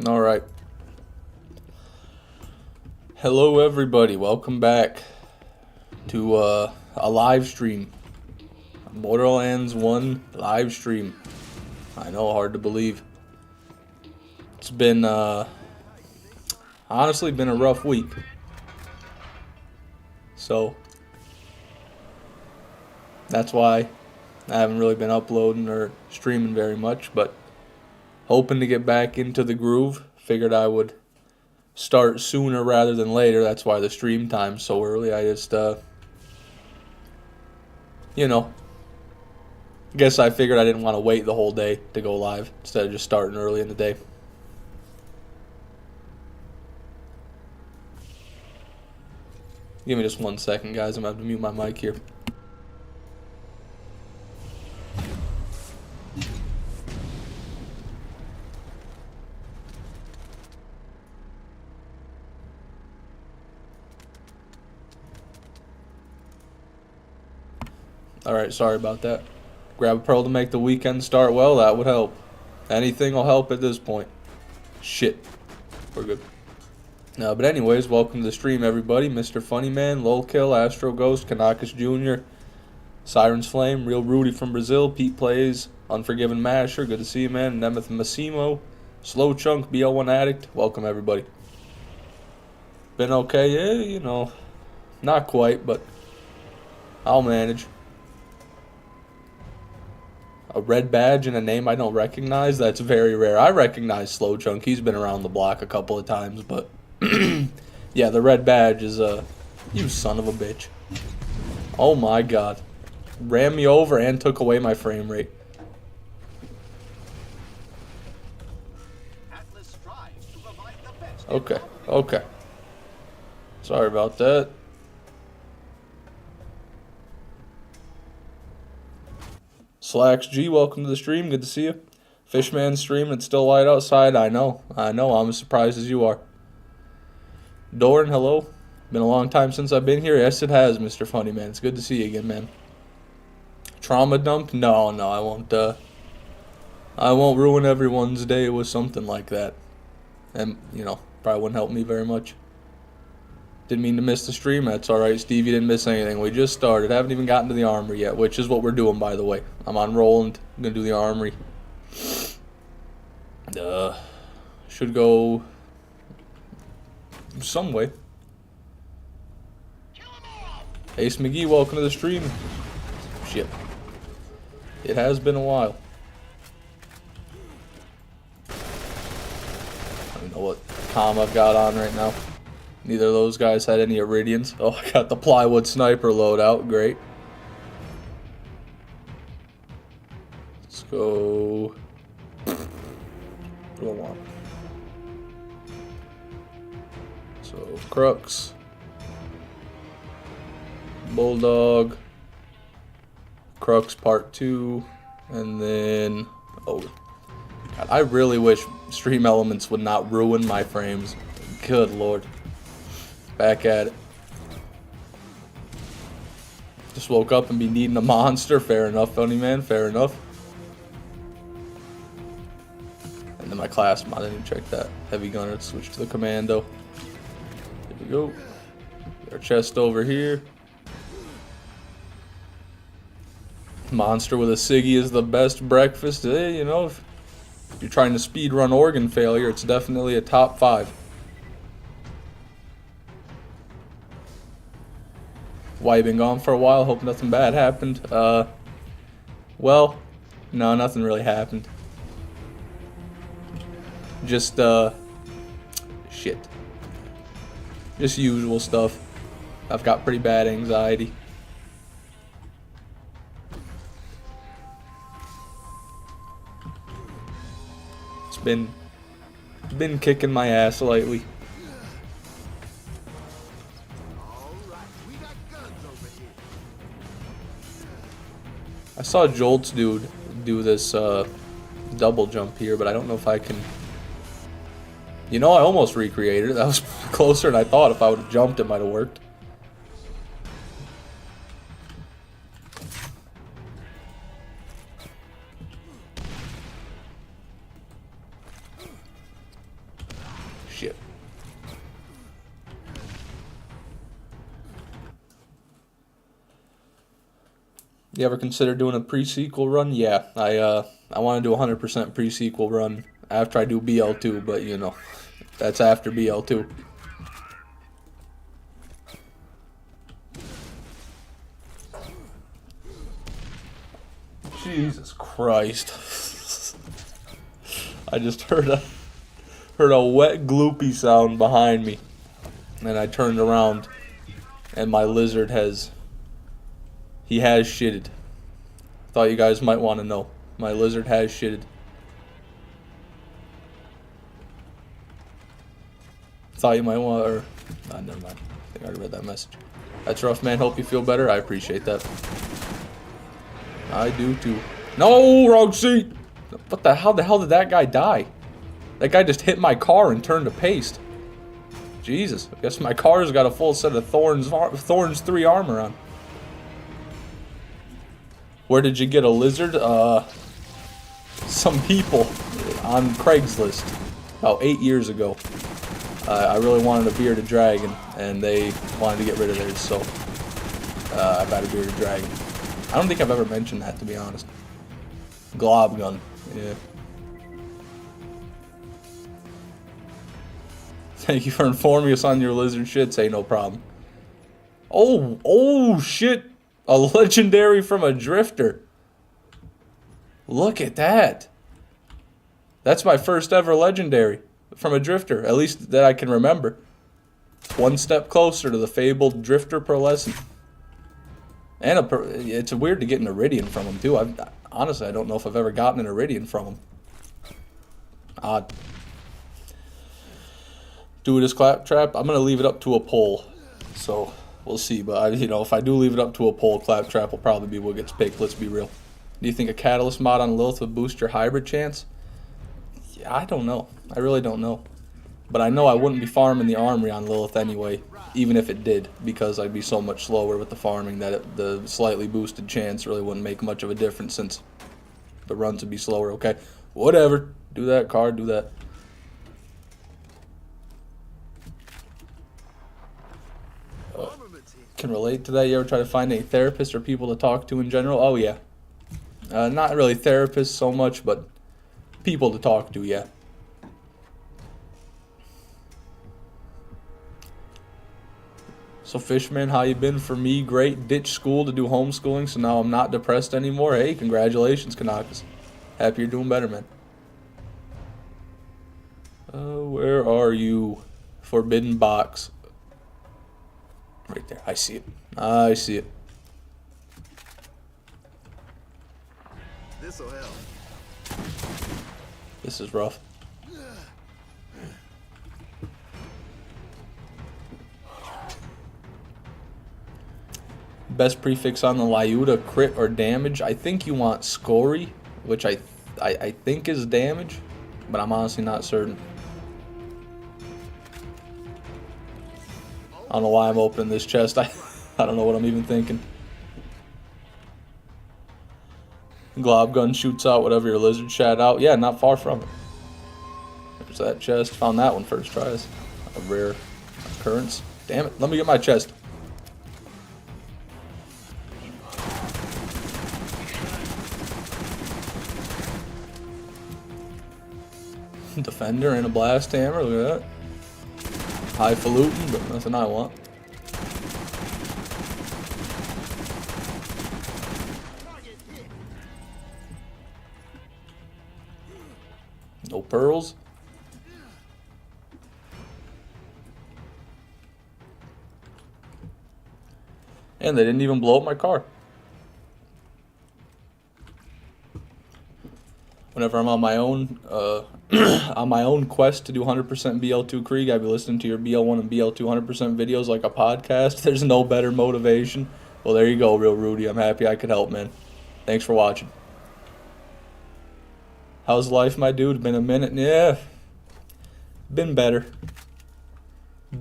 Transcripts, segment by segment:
All right. Hello, everybody. Welcome back to a live stream. Borderlands 1 live stream. I know, hard to believe. It's been, honestly, been a rough week. So, that's why I haven't really been uploading or streaming very much, but hoping to get back into the groove. Figured I would start sooner rather than later. That's why the stream time's so early. I just, guess I figured I didn't want to wait the whole day to go live instead of just starting early in the day. Give me just 1 second, guys. I'm going to have to mute my mic here. Alright, sorry about that. Grab a pearl to make the weekend start well, that would help. Anything will help at this point. Shit. We're good. But anyways, welcome to the stream, everybody. Mr. Funnyman, Lolkill, Astro Ghost, Kanakas Jr., Siren's Flame, Real Rudy from Brazil, Pete Plays, Unforgiven Masher, good to see you, man, Nemeth Massimo, Slow Chunk, BL1 Addict, welcome, everybody. Been okay? Yeah, not quite, but I'll manage. A red badge and a name I don't recognize? That's very rare. I recognize Slow Chunk. He's been around the block a couple of times, but yeah, the red badge is you son of a bitch. Oh my god. Ran me over and took away my frame rate. Okay. Sorry about that. Slacks G, welcome to the stream. Good to see you. Fishman stream, it's still light outside. I know. I'm as surprised as you are. Doran, hello. Been a long time since I've been here. Yes, it has, Mr. Funnyman. It's good to see you again, man. Trauma dump? No, I won't. I won't ruin everyone's day with something like that. And, probably wouldn't help me very much. Didn't mean to miss the stream. That's alright, Steve. You didn't miss anything. We just started. Haven't even gotten to the armory yet, which is what we're doing, by the way. I'm on Roland. I'm going to do the armory. Should go some way. Ace McGee, welcome to the stream. Shit. It has been a while. I don't know what comm I've got on right now. Neither of those guys had any Iridians. Oh, I got the plywood sniper loadout. Great. Let's go. What do I want? So, Crux. Bulldog. Crux Part 2. And then... Oh. God, I really wish Stream Elements would not ruin my frames. Good lord. Back at it. Just woke up and be needing a monster. Fair enough, funny man. Fair enough. And then my class mod. I didn't check that. Heavy gunner. Let's switch to the commando. Here we go. Our chest over here. Monster with a Siggy is the best breakfast. Hey, if you're trying to speed run organ failure, it's definitely a top 5. Why you been gone for a while? Hope nothing bad happened. Well, no, nothing really happened. Just, shit. Just usual stuff. I've got pretty bad anxiety. It's been kicking my ass lately. I saw Jolt's dude do this double jump here, but I don't know if I can... I almost recreated it. That was closer than I thought. If I would have jumped, it might have worked. You ever consider doing a pre-sequel run? Yeah, I want to do a 100% pre-sequel run after I do BL2, but you know, that's after BL2. Jesus Christ. I just heard a wet gloopy sound behind me. And I turned around and my lizard has shitted. Thought you guys might want to know. My lizard has shitted. Thought you might want, or never mind. I think I already read that message. That's rough, man. Hope you feel better. I appreciate that. I do too. No, wrong seat. What the hell? The hell did that guy die? That guy just hit my car and turned to paste. Jesus, I guess my car's got a full set of Thorns 3 armor on. Where did you get a lizard? Some people on Craigslist about 8 years ago. I really wanted a bearded dragon, and they wanted to get rid of theirs, so I got a bearded dragon. I don't think I've ever mentioned that, to be honest. Glob gun, yeah. Thank you for informing us on your lizard shit. Say no problem. Oh shit! A legendary from a drifter. Look at that. That's my first ever legendary from a drifter, at least that I can remember. One step closer to the fabled drifter pearlescent. And it's weird to get an iridian from him too. Honestly, I don't know if I've ever gotten an iridian from him. Odd. Do this claptrap. I'm gonna leave it up to a poll, so we'll see. But if I do leave it up to a poll, claptrap will probably be what gets picked. Let's be real. Do you think a catalyst mod on Lilith would boost your hybrid chance? Yeah, I don't know. I really don't know. But I know I wouldn't be farming the armory on Lilith anyway, even if it did, because I'd be so much slower with the farming that the slightly boosted chance really wouldn't make much of a difference since the runs would be slower. Okay, whatever. Do that, card. Do that. Can relate to that. You ever try to find any therapists or people to talk to in general? Oh yeah. Not really therapists so much, but people to talk to, yeah. So Fishman, how you been? For me, great. Ditched school to do homeschooling, so now I'm not depressed anymore. Hey, congratulations, Kanakas. Happy you're doing better, man. Where are you? Forbidden box. Right there. I see it. I see it. This'll help. This is rough. Best prefix on the Lyuda, crit or damage. I think you want Scory, which I think is damage, but I'm honestly not certain. I don't know why I'm opening this chest. I don't know what I'm even thinking. Glob gun shoots out whatever your lizard shat out. Yeah, not far from it. There's that chest. Found that one first try. It's a rare occurrence. Damn it. Let me get my chest. Defender and a blast hammer. Look at that. Highfalutin, but nothing I want. No pearls. And they didn't even blow up my car. Whenever I'm on my own quest to do 100% BL2 Krieg, I'd be listening to your BL1 and BL2 100% videos like a podcast. There's no better motivation. Well, there you go, Real Rudy. I'm happy I could help, man. Thanks for watching. How's life, my dude? Been a minute? Yeah. Been better.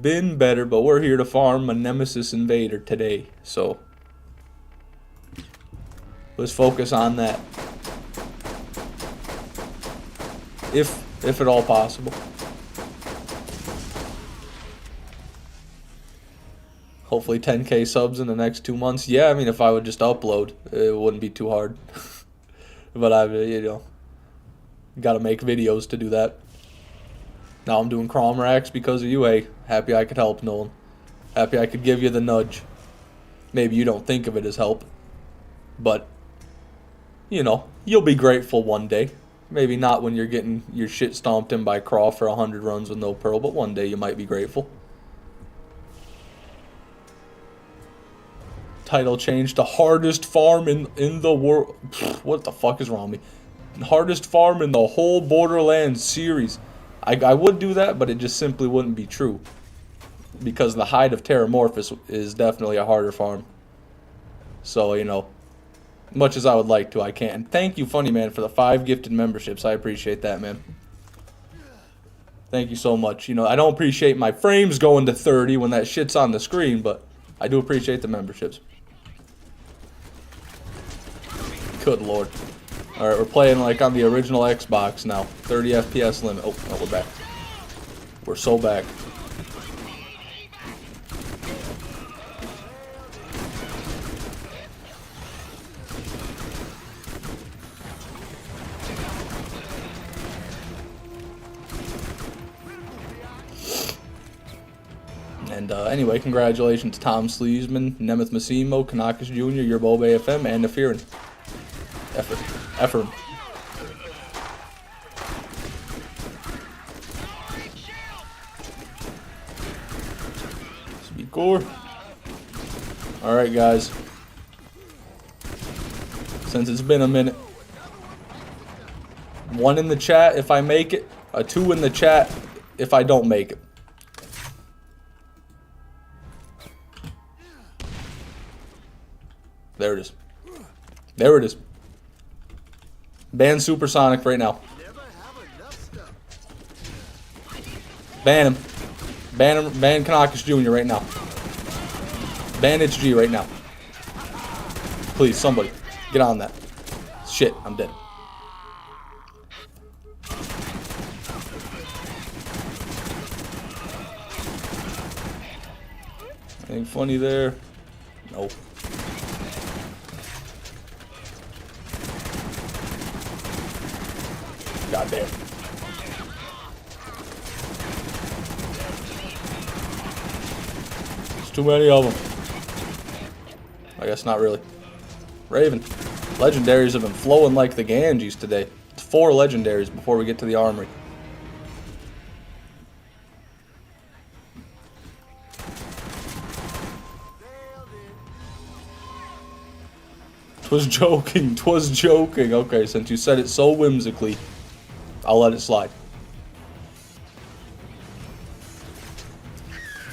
Been better, but we're here to farm a Nemesis Invader today. So, let's focus on that. If at all possible. Hopefully 10K subs in the next 2 months. Yeah, I mean, if I would just upload, it wouldn't be too hard. But gotta make videos to do that. Now I'm doing crom racks because of you. Hey, happy I could help, Nolan. Happy I could give you the nudge. Maybe you don't think of it as help, but you'll be grateful one day. Maybe not when you're getting your shit stomped in by Craw for 100 runs with no pearl, but one day you might be grateful. Title change to hardest farm in the world. What the fuck is wrong with me? Hardest farm in the whole Borderlands series. I would do that, but it just simply wouldn't be true. Because the hide of Terramorphous is definitely a harder farm. So, much as I would like to, I can't. And thank you, Funny Man, for the 5 gifted memberships. I appreciate that, man. Thank you so much. I don't appreciate my frames going to 30 when that shit's on the screen, but I do appreciate the memberships. Good lord. Alright, we're playing like on the original Xbox now. 30 FPS limit. Oh, no, we're back. We're so back. And anyway, congratulations to Tom Sleesman, Nemeth Massimo, Kanakis Jr., your Bob AFM, and Nefirin. Ephraim. Speaker. Alright, guys. Since it's been a minute. 1 in the chat if I make it. A 2 in the chat if I don't make it. There it is. There it is. Ban Supersonic right now. Ban him. Ban him. Ban Kanakis Jr. right now. Ban HG right now. Please, somebody. Get on that. Shit, I'm dead. Anything funny there? No. God damn. There's too many of them. I guess not really. Raven. Legendaries have been flowing like the Ganges today. It's 4 legendaries before we get to the armory. Twas joking. Twas joking. Okay, since you said it so whimsically, I'll let it slide.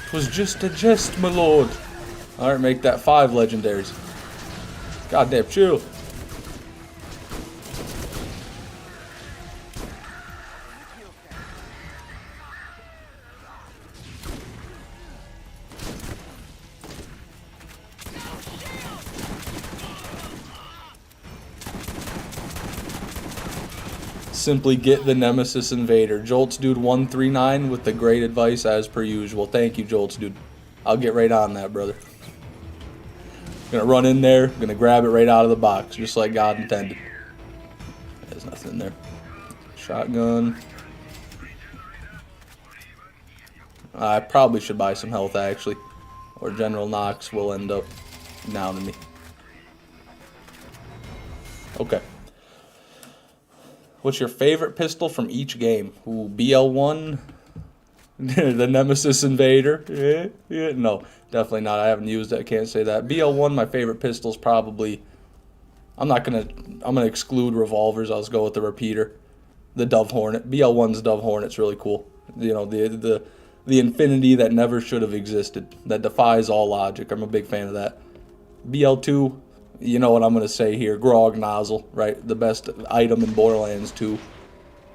Twas just a jest, my lord. Alright, make that 5 legendaries. Goddamn, chill. Simply get the Nemesis Invader. Jolts Dude 139 with the great advice as per usual. Thank you, Jolts Dude. I'll get right on that, brother. Gonna run in there, gonna grab it right out of the box, just like God intended. There's nothing in there. Shotgun. I probably should buy some health, actually. Or General Knox will end up down to me. Okay. What's your favorite pistol from each game? Ooh, BL1? The Nemesis Invader? Yeah, no, definitely not. I haven't used it. I can't say that. BL1, my favorite pistol's probably... I'm gonna exclude revolvers. I'll just go with the repeater. The Dove Hornet. BL1's Dove Hornet's really cool. The infinity that never should have existed. That defies all logic. I'm a big fan of that. BL2... You know what I'm going to say here. Grog Nozzle, right? The best item in Borderlands 2.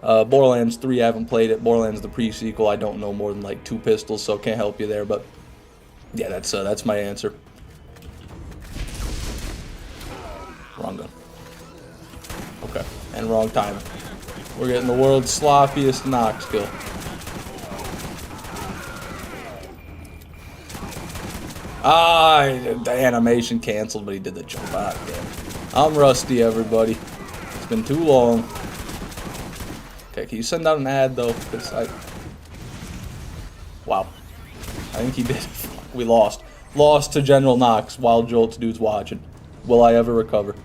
Borderlands 3, I haven't played it. Borderlands, the pre-sequel, I don't know more than like 2 pistols, so can't help you there. But, yeah, that's my answer. Wrong gun. Okay, and wrong timing. We're getting the world's sloppiest Nox kill. Ah, the animation canceled, but he did the jump. Ah, damn. I'm rusty, everybody. It's been too long. Okay, can you send out an ad, though? Because wow. I think he did. We lost. Lost to General Knox while Jolt's dude's watching. Will I ever recover?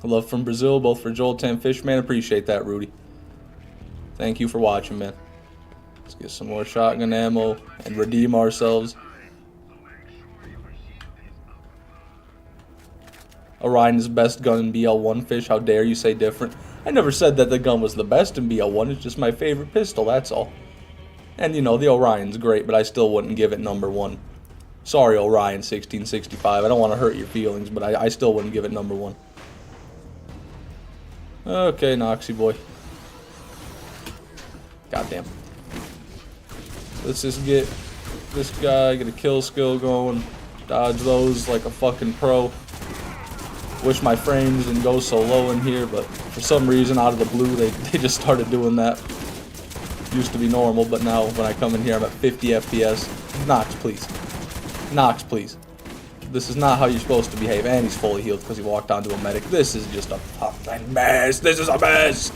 Love from Brazil, both for Jolt and Fishman. Appreciate that, Rudy. Thank you for watching, man. Let's get some more shotgun ammo and redeem ourselves. Orion is the best gun in BL1, Fish. How dare you say different? I never said that the gun was the best in BL1. It's just my favorite pistol, that's all. And, you know, the Orion's great, but I still wouldn't give it #1. Sorry, Orion 1665. I don't want to hurt your feelings, but I still wouldn't give it #1. Okay, Noxy boy. Goddamn. Let's just get this guy, get a kill skill going. Dodge those like a fucking pro. Wish my frames didn't go so low in here, but for some reason, out of the blue, they just started doing that. Used to be normal, but now when I come in here, I'm at 50 FPS. Nox, please. Nox, please. This is not how you're supposed to behave. And he's fully healed because he walked onto a medic. This is just a fucking mess. This is a mess.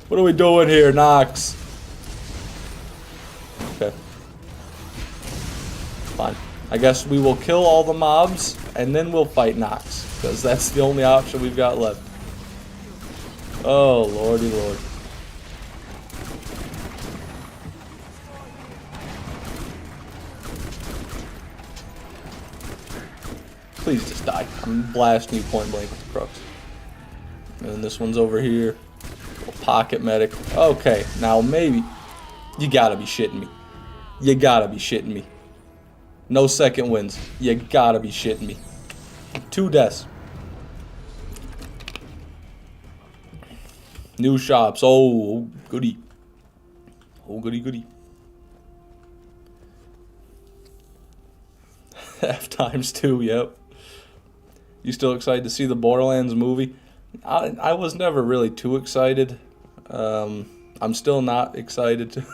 What are we doing here, Nox? Okay. Fine. I guess we will kill all the mobs, and then we'll fight Nox. Because that's the only option we've got left. Oh, lordy lord. Please just die. I'm blasting you point blank with the crux. And then this one's over here. Pocket medic. Okay, now maybe. You gotta be shitting me. You gotta be shitting me. No second wins. You gotta be shitting me. 2 deaths. New shops. Oh, goody. Oh, goody, goody. Half times 2, yep. You still excited to see the Borderlands movie? I was never really too excited. I'm still not excited to.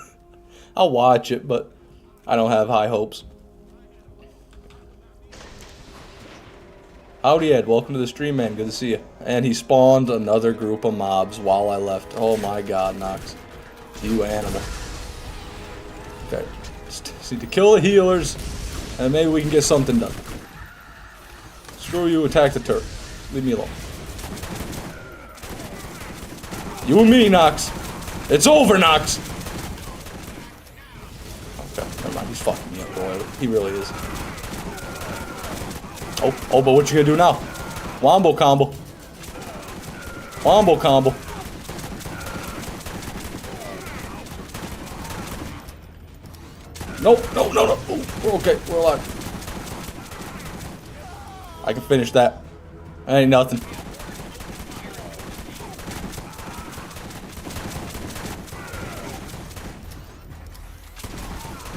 I'll watch it, but I don't have high hopes. Howdy Ed, welcome to the stream, man. Good to see you. And he spawned another group of mobs while I left. Oh my god, Nox. You animal. Okay. Just need to kill the healers, and maybe we can get something done. Screw you, attack the turret. Leave me alone. You and me, Nox. It's over, Nox. Okay, never mind. He's fucking me up, boy. He really is. Oh, but what you gonna do now? Wombo combo. Wombo combo. Nope, no. Ooh, we're okay, we're alive. I can finish that. That ain't nothing.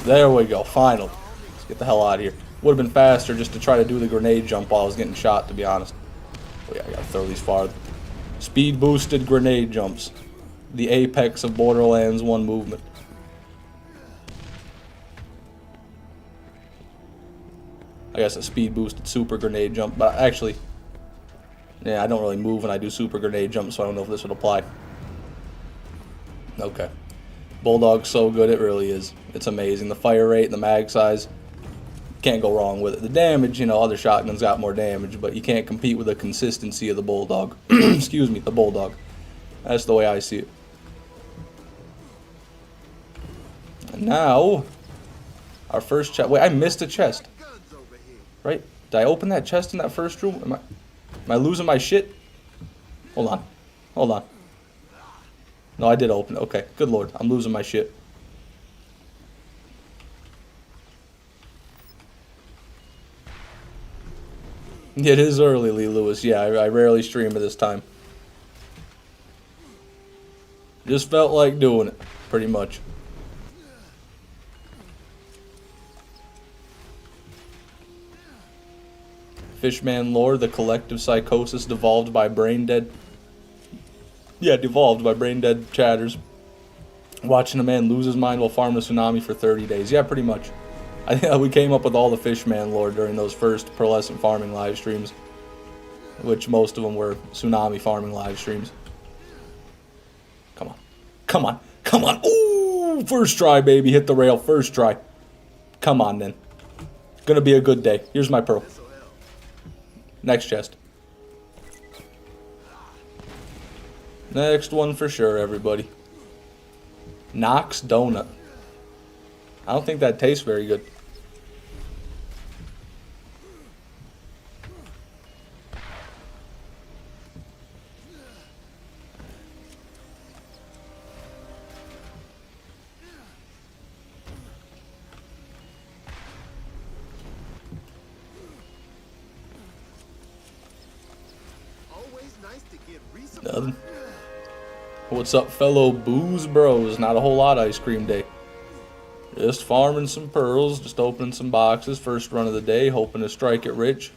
There we go, finally. Let's get the hell out of here. Would have been faster just to try to do the grenade jump while I was getting shot, to be honest. Oh yeah, I gotta throw these farther. Speed boosted grenade jumps. The apex of Borderlands 1 movement. I guess a speed boosted super grenade jump, but actually, yeah, I don't really move when I do super grenade jump, so I don't know if this would apply. Okay. Bulldog's so good, it really is. It's amazing. The fire rate, the mag size. Can't go wrong with it. The damage, you know, other shotguns got more damage, but you can't compete with the consistency of the Bulldog. Excuse me, the Bulldog. That's the way I see it. And now, our first chest. Wait, I missed a chest. Right? Did I open that chest in that first room? Am I losing my shit? Hold on. Hold on. No, I did open it. Okay, good lord. I'm losing my shit. It is early, Lee Lewis. Yeah, I rarely stream at this time. Just felt like doing it, pretty much. Fishman lore, the collective psychosis devolved by brain dead. Yeah, devolved by brain dead chatters. Watching a man lose his mind while farming a tsunami for 30 days. Yeah, pretty much. I think we came up with all the Fishman lore during those first pearlescent farming live streams, which most of them were tsunami farming live streams. Come on. Come on. Come on. Ooh, first try, baby. Hit the rail. First try. Come on, then. Gonna be a good day. Here's my pearl. Next chest. Next one for sure, everybody. Knox Donut. I don't think that tastes very good. Nothing. What's up, fellow booze bros? Not a whole lot ice cream day. Just farming some pearls, just opening some boxes. First run of the day, hoping to strike it rich.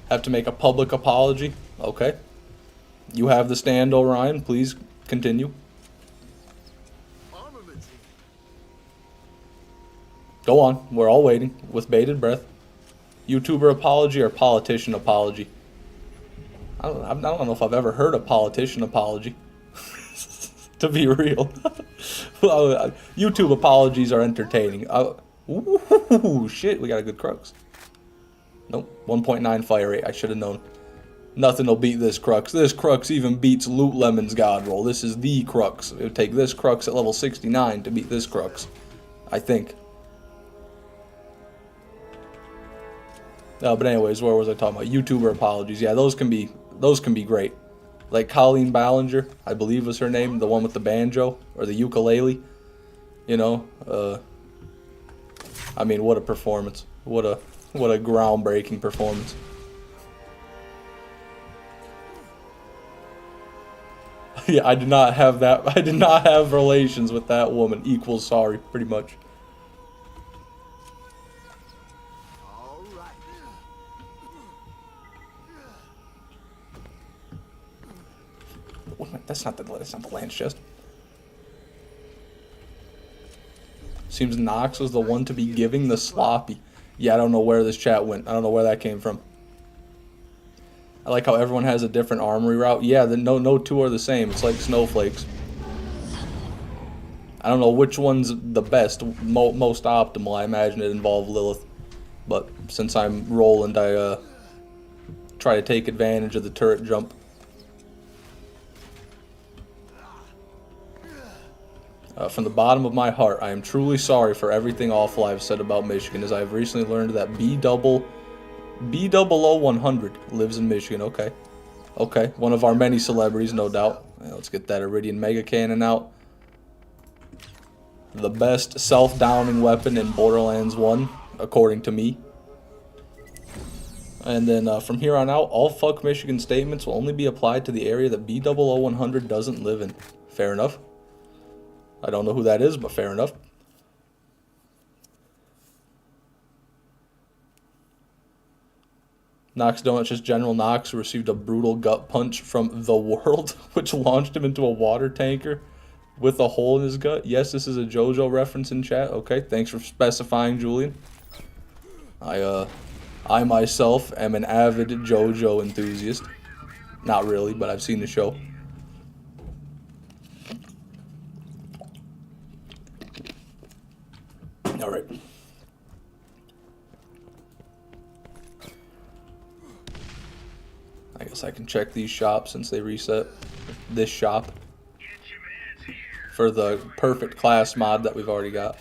Have to make a public apology. Okay. You have the stand, Orion. Please continue. Go on. We're all waiting with bated breath. YouTuber apology or politician apology? I don't know if I've ever heard a politician apology. To be real. Well, YouTube apologies are entertaining. Ooh, shit, we got a good crux. Nope, 1.9 fire rate. I should have known. Nothing will beat this crux. This crux even beats Loot Lemon's god roll. This is the crux. It would take this crux at level 69 to beat this crux, I think. But anyways, what was I talking about? YouTuber apologies. Yeah, those can be great. Like Colleen Ballinger, I believe was her name, the one with the banjo or the ukulele. You know, I mean, what a performance! What a groundbreaking performance. Yeah, I did not have that. I did not have relations with that woman. Equals sorry, pretty much. That's not the lance chest. Seems Nox was the one to be giving the sloppy. Yeah, I don't know where this chat went. I don't know where that came from. I like how everyone has a different armory route. Yeah, no two are the same. It's like snowflakes. I don't know which one's the best, most optimal. I imagine it involved Lilith. But since I'm Roland, I try to take advantage of the turret jump. From the bottom of my heart, I am truly sorry for everything awful I've said about Michigan, as I have recently learned that B000100 lives in Michigan. Okay. Okay, one of our many celebrities, no doubt. Let's get that Iridian Mega Cannon out. The best self-downing weapon in Borderlands 1, according to me. And then from here on out, all fuck Michigan statements will only be applied to the area that B000100 doesn't live in. Fair enough. I don't know who that is, but fair enough. Knox Donuts, just General Knox, received a brutal gut punch from the world, which launched him into a water tanker with a hole in his gut. Yes, this is a JoJo reference in chat. Okay, thanks for specifying, Julian. I myself am an avid JoJo enthusiast. Not really, but I've seen the show. All right. I guess I can check these shops since they reset this shop for the perfect class mod that we've already got.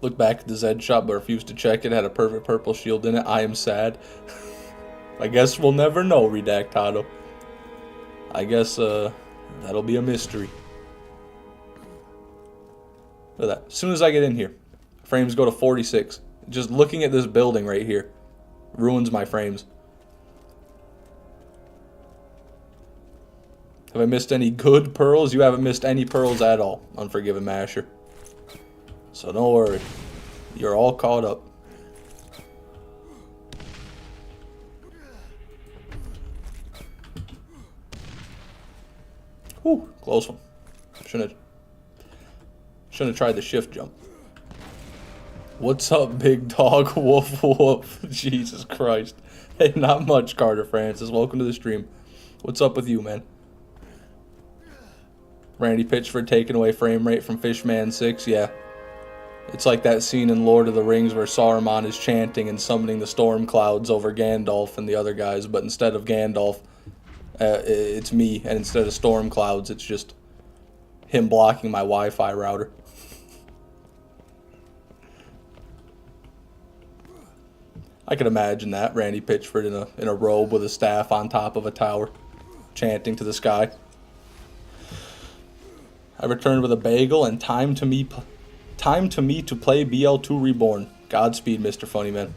Look back at the Zed shop but refused to check it. Had a perfect purple shield in it. I am sad. I guess we'll never know, Redactado. I guess that'll be a mystery. Look at that. As soon as I get in here, frames go to 46. Just looking at this building right here ruins my frames. Have I missed any good pearls? You haven't missed any pearls at all, Unforgiven Masher. So don't worry. You're all caught up. Whew, close one. Shouldn't have tried the shift jump. What's up, big dog? Woof woof. Jesus Christ. Hey, not much, Carter Francis. Welcome to the stream. What's up with you, man? Randy Pitchford taking away frame rate from Fishman 6. Yeah. It's like that scene in Lord of the Rings where Saruman is chanting and summoning the storm clouds over Gandalf and the other guys, but instead of Gandalf, it's me, and instead of storm clouds, it's just him blocking my Wi-Fi router. I can imagine that, Randy Pitchford in a robe with a staff on top of a tower, chanting to the sky. I returned with a bagel and time to me to play BL2 Reborn. Godspeed, Mr. Funnyman.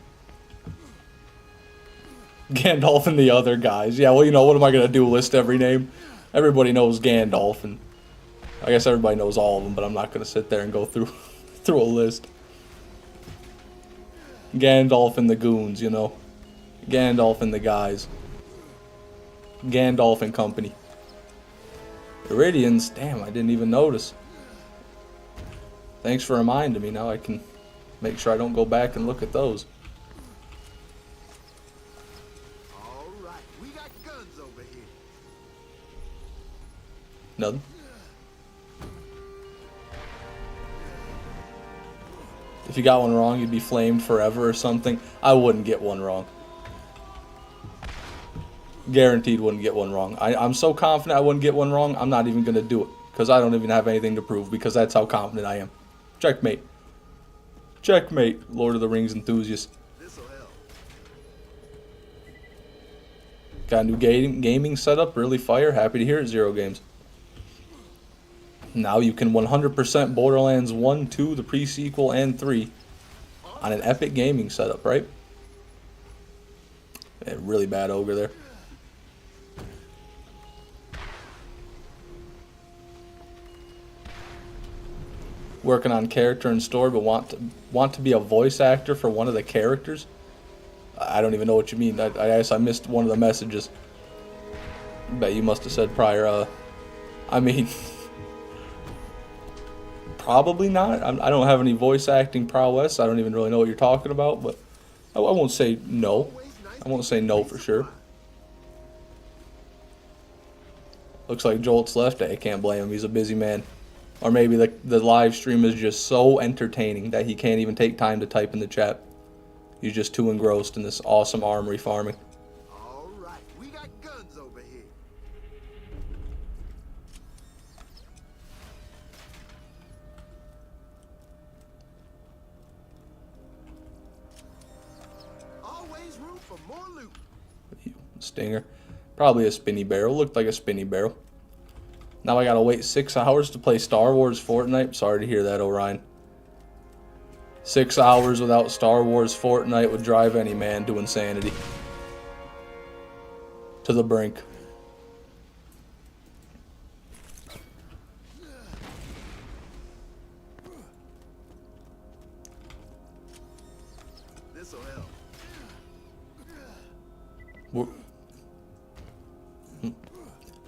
Gandalf and the other guys. Yeah, well, you know, what am I going to do, list every name? Everybody knows Gandalf, and I guess everybody knows all of them, but I'm not going to sit there and go through a list. Gandalf and the goons, you know. Gandalf and the guys. Gandalf and company. Iridians, damn, I didn't even notice. Thanks for reminding me. Now I can make sure I don't go back and look at those. All right, we got guns over here. Nothing. If you got one wrong, you'd be flamed forever or something. I wouldn't get one wrong. Guaranteed wouldn't get one wrong. I'm so confident I wouldn't get one wrong, I'm not even going to do it. Because I don't even have anything to prove, because that's how confident I am. Checkmate. Checkmate, Lord of the Rings enthusiast. This'll help. Got a new gaming setup, really fire. Happy to hear it, Zero Games. Now you can 100% Borderlands 1, 2, the pre-sequel, and 3 on an epic gaming setup, right? Yeah, really bad ogre there. Working on character and story, but want to be a voice actor for one of the characters? I don't even know what you mean. I guess I missed one of the messages. Bet you must have said prior. I mean, probably not. I don't have any voice acting prowess. I don't even really know what you're talking about, but I won't say no. I won't say no for sure. Looks like Jolt's left. I can't blame him. He's a busy man. Or maybe the live stream is just so entertaining that he can't even take time to type in the chat. He's just too engrossed in this awesome armory farming. All right, we got guns over here. Always room for more loot. Stinger. Probably a spinny barrel. Looked like a spinny barrel. Now I gotta wait 6 hours to play Star Wars Fortnite. Sorry to hear that, Orion. 6 hours without Star Wars Fortnite would drive any man to insanity. To the brink. This'll help.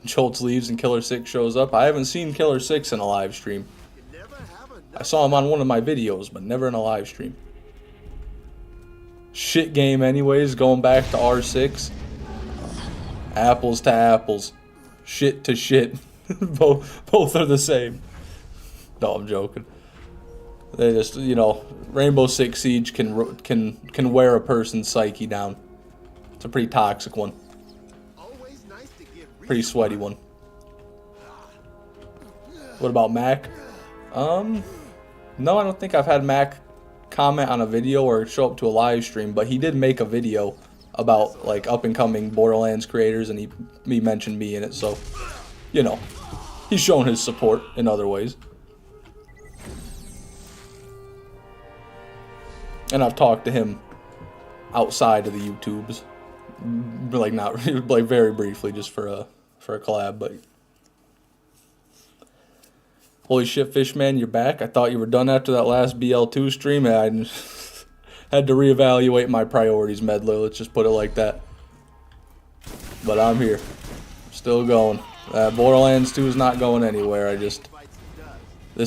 Schultz leaves and Killer 6 shows up. I haven't seen Killer 6 in a live stream. You never have enough. I saw him on one of my videos, but never in a live stream. Shit game anyways, going back to R6. Apples to apples. Shit to shit. both are the same. No, I'm joking. They just, you know, Rainbow Six Siege can wear a person's psyche down. It's a pretty toxic one. Always nice to get Pretty sweaty one. What about Mac? No, I don't think I've had Mac comment on a video or show up to a live stream, but he did make a video about like up and coming Borderlands creators, and he mentioned me in it, so you know, he's shown his support in other ways. And I've talked to him outside of the YouTubes, like not like very briefly, just for a collab. But holy shit, Fishman, you're back. I thought you were done after that last BL2 stream. I had to reevaluate my priorities, Medler. Let's just put it like that. But I'm here, still going. Borderlands 2 is not going anywhere. This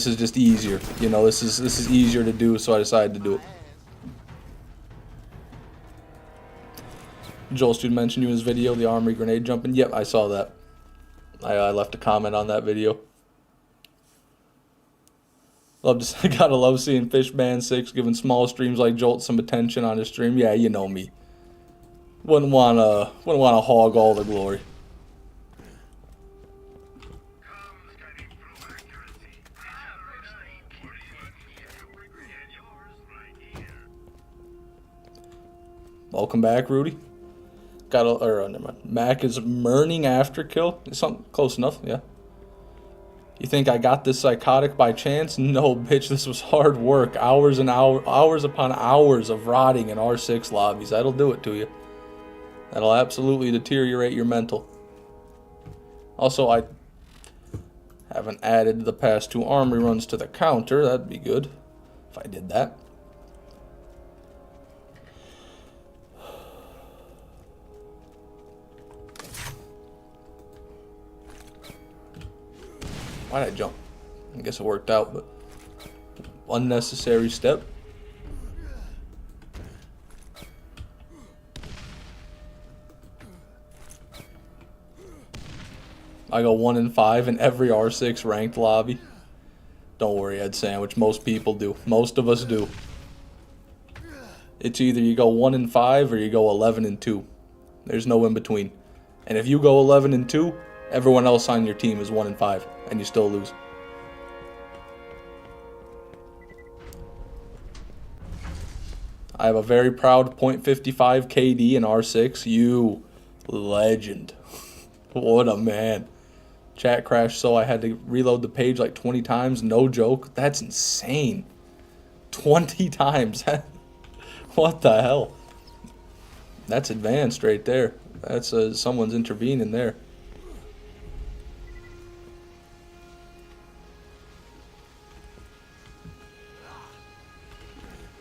is just easier. You know, this is easier to do, so I decided to do it. Joel Student mentioned you in his video, the armory grenade jumping. Yep, I saw that. I left a comment on that video. Gotta love seeing Fishman6 giving small streams like Jolt some attention on his stream. Yeah, you know me. Wouldn't wanna hog all the glory. Welcome back, Rudy. Never mind. Mac is murning after kill. Something close enough, yeah. You think I got this psychotic by chance? No, bitch, this was hard work. Hours upon hours of rotting in R6 lobbies. That'll do it to you. That'll absolutely deteriorate your mental. Also, I haven't added the past 2 armory runs to the counter. That'd be good if I did that. Why'd I jump? I guess it worked out, but unnecessary step. I go 1 in 5 in every R6 ranked lobby. Don't worry, Ed Sandwich. Most people do. Most of us do. It's either you go 1 in 5 or you go 11 and 2. There's no in between. And if you go 11 and 2, everyone else on your team is 1 in 5, and you still lose. I have a very proud .55 KD in R6. You legend. What a man. Chat crashed, so I had to reload the page like 20 times. No joke. That's insane. 20 times. What the hell? That's advanced right there. That's someone's intervening there.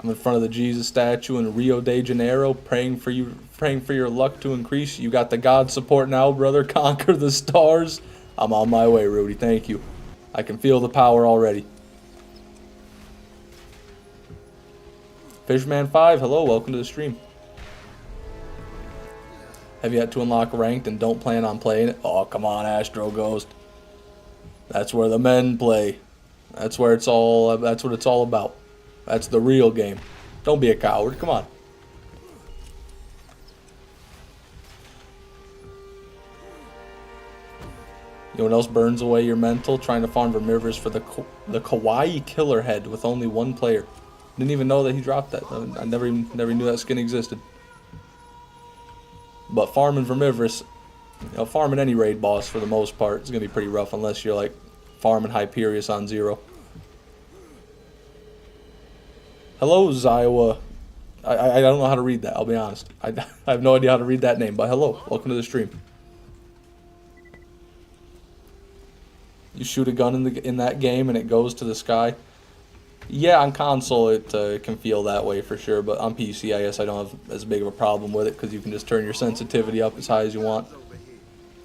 I'm in front of the Jesus statue in Rio de Janeiro, praying for your luck to increase. You got the God support now, brother. Conquer the stars. I'm on my way, Rudy. Thank you. I can feel the power already. Fishman5, hello. Welcome to the stream. Have you yet to unlock ranked and don't plan on playing it? Oh, come on, Astro Ghost. That's where the men play. That's what it's all about. That's the real game. Don't be a coward. Come on. You know what else burns away your mental? Trying to farm Vermivers for the Kawaii Killer Head with only 1 player. Didn't even know that he dropped that. I never knew that skin existed. But farming Vermivers, you know, farming any raid boss for the most part is going to be pretty rough unless you're like farming Hyperius on 0. Hello, Zywa. I don't know how to read that, I'll be honest. I have no idea how to read that name, but hello. Welcome to the stream. You shoot a gun in that game and it goes to the sky. Yeah, on console it can feel that way for sure, but on PC I guess I don't have as big of a problem with it because you can just turn your sensitivity up as high as you want.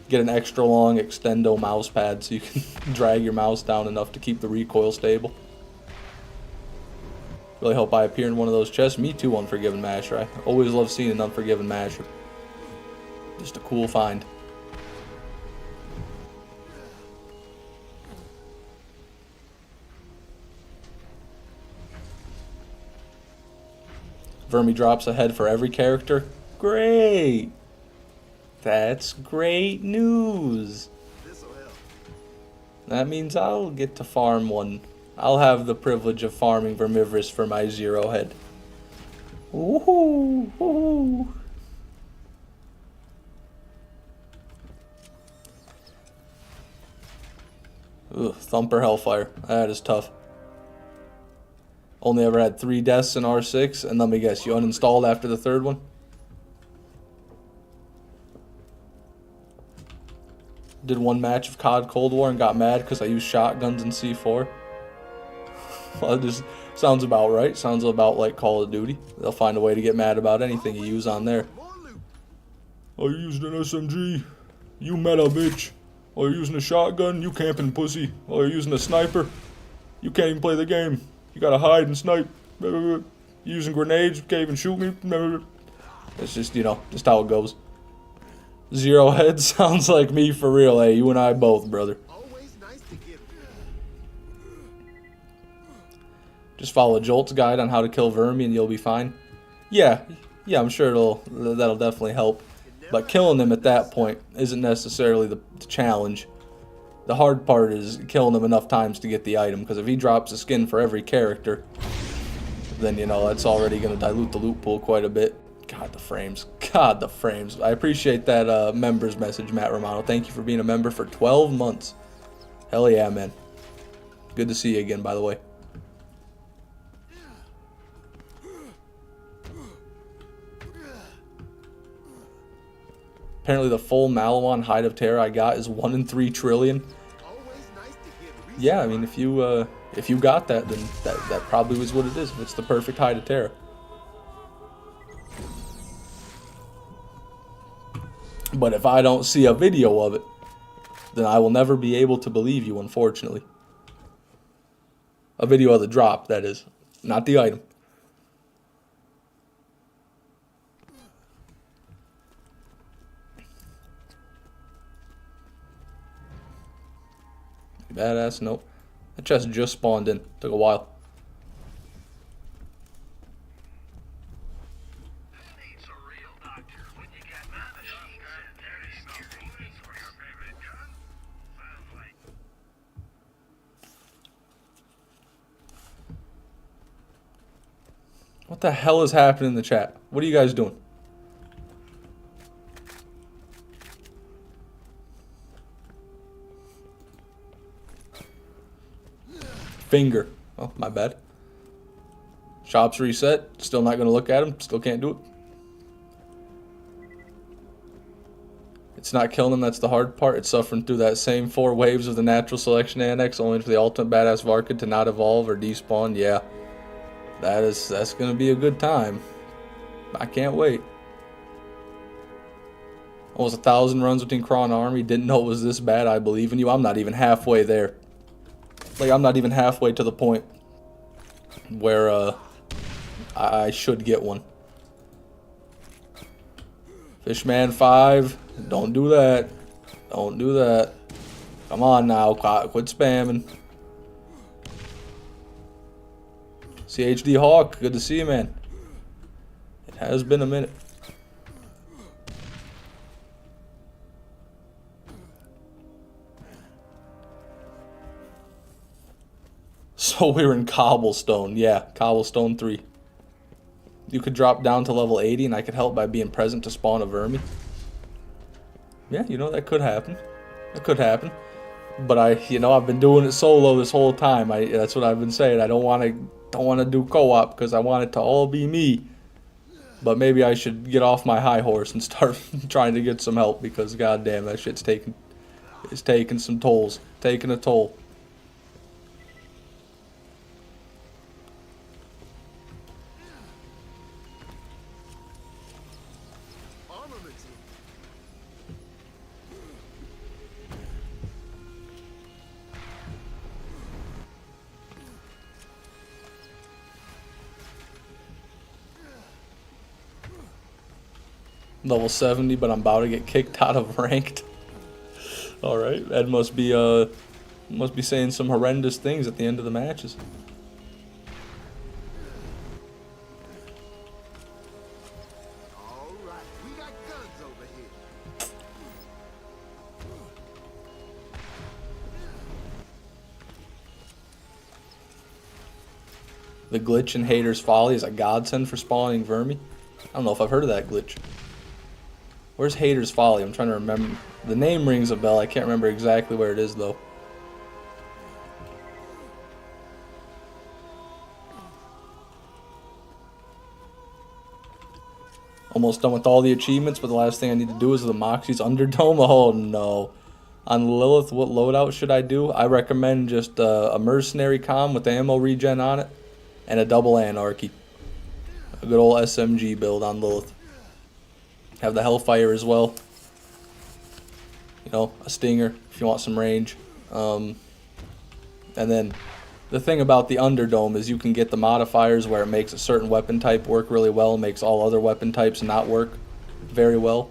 Get an extra long extendo mouse pad so you can drag your mouse down enough to keep the recoil stable. Really hope I appear in one of those chests. Me too, Unforgiven Masher. I always love seeing an Unforgiven Masher. Just a cool find. Vermi drops a head for every character. Great! That's great news. That means I'll get to farm one. I'll have the privilege of farming Vermivorous for my 0 head. Woohoo! Woohoo! Ugh, Thumper Hellfire. That is tough. Only ever had 3 deaths in R6, and let me guess, you uninstalled after the 3rd one? Did 1 match of COD Cold War and got mad because I used shotguns in C4? Well, it just sounds about right. Sounds about like Call of Duty. They'll find a way to get mad about anything you use on there. I used an SMG. You meta, bitch. Oh, you're using a shotgun? You camping, pussy. Oh, you're using a sniper? You can't even play the game. You gotta hide and snipe. You using grenades? You can't even shoot me. It's just, just how it goes. Zero head sounds like me for real. Hey, you and I both, brother. Always nice to get. Just follow Jolt's guide on how to kill vermi and you'll be fine. Yeah, I'm sure that'll definitely help. But killing them at that point isn't necessarily the challenge. The hard part is killing them enough times to get the item, because if he drops a skin for every character, then, that's already going to dilute the loot pool quite a bit. God, the frames. God, the frames. I appreciate that members message, Matt Romano. Thank you for being a member for 12 months. Hell yeah, man. Good to see you again, by the way. Apparently the full Malawan Hide of Terror I got is 1 in 3 trillion. Always nice to get. Yeah, I mean, if you got that, then that probably was what it is. It's the perfect Hide of Terror. But if I don't see a video of it, then I will never be able to believe you, unfortunately. A video of the drop, that is. Not the item. Badass, nope. That chest just spawned in. Took a while. What the hell is happening in the chat? What are you guys doing? Finger. Oh, my bad. Shops reset. Still not going to look at him. Still can't do it. It's not killing him. That's the hard part. It's suffering through that same 4 waves of the natural selection annex, only for the ultimate badass Varkid to not evolve or despawn. Yeah. That's going to be a good time. I can't wait. Almost 1,000 runs between Craw and Army. Didn't know it was this bad. I believe in you. I'm not even halfway there. Like, I'm not even halfway to the point where I should get one. Fishman 5. Don't do that. Don't do that. Come on now. Quit spamming. CHD Hawk. Good to see you, man. It has been a minute. So we were in Cobblestone. Yeah, Cobblestone 3. You could drop down to level 80 and I could help by being present to spawn a vermi. Yeah, that could happen. That could happen. But I've been doing it solo this whole time. That's what I've been saying. I don't want to do co-op because I want it to all be me. But maybe I should get off my high horse and start trying to get some help, because goddamn, that shit's taking some tolls. Taking a toll. Armaments. Level 70, but I'm about to get kicked out of ranked. Alright, Ed must be saying some horrendous things at the end of the matches. All right, we got guns over here. The glitch in Hater's Folly is a godsend for spawning vermi. I don't know if I've heard of that glitch. Where's Hater's Folly? I'm trying to remember. The name rings a bell. I can't remember exactly where it is, though. Almost done with all the achievements, but the last thing I need to do is the Moxie's Underdome. Oh, no. On Lilith, what loadout should I do? I recommend just a Mercenary Comm with ammo regen on it and a double Anarchy. A good old SMG build on Lilith. Have the Hellfire as well. know, a stinger if you want some range. And then the thing about the Underdome is you can get the modifiers where it makes a certain weapon type work really well, makes all other weapon types not work very well.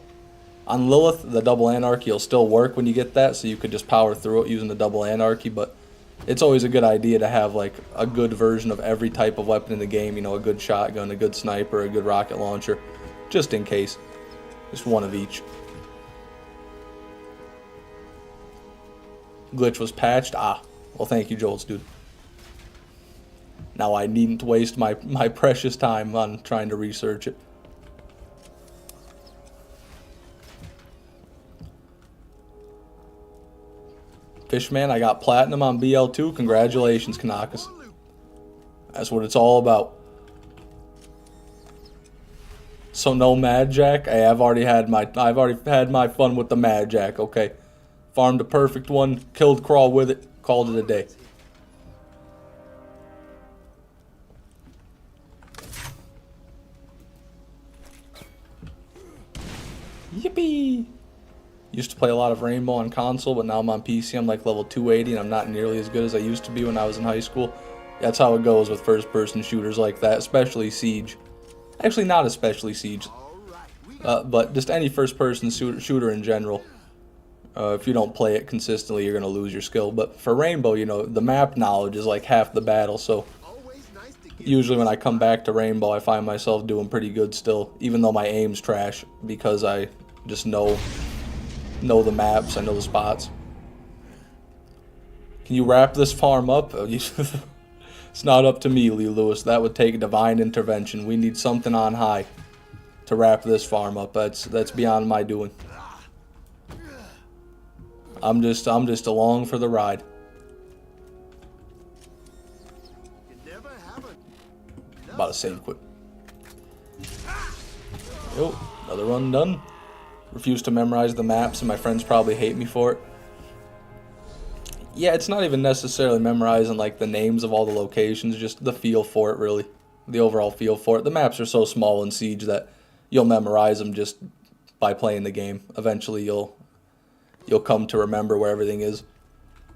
On Lilith, the double anarchy will still work when you get that, so you could just power through it using the double anarchy, but it's always a good idea to have like a good version of every type of weapon in the game, you know, a good shotgun, a good sniper, a good rocket launcher, just in case. Just one of each. Glitch was patched. Ah, well thank you, Jolts, dude. Now I needn't waste my precious time on trying to research it. Fishman, I got platinum on BL2. Congratulations, Kanakas. That's what it's all about. So no Mad Jack? Hey, I've already had my fun with the Mad Jack, okay? Farmed a perfect one, killed Crawl with it, called it a day. Yippee! Used to play a lot of Rainbow on console, but now I'm on PC. I'm like level 280, and I'm not nearly as good as I used to be when I was in high school. That's how it goes with first-person shooters like that, especially Siege. Actually, not especially Siege, but just any first-person shooter in general. If you don't play it consistently, you're going to lose your skill. But for Rainbow, you know, the map knowledge is like half the battle, so usually when I come back to Rainbow, I find myself doing pretty good still, even though my aim's trash, because I just know the maps, I know the spots. Can you wrap this farm up? It's not up to me, Lee Lewis. That would take divine intervention. We need something on high to wrap this farm up. That's beyond my doing. I'm just along for the ride. About to save quit. Yo, another run done. Refuse to memorize the maps, and my friends probably hate me for it. Yeah, it's not even necessarily memorizing like the names of all the locations, just the feel for it, really. The overall feel for it. The maps are so small in Siege that you'll memorize them just by playing the game. Eventually you'll come to remember where everything is.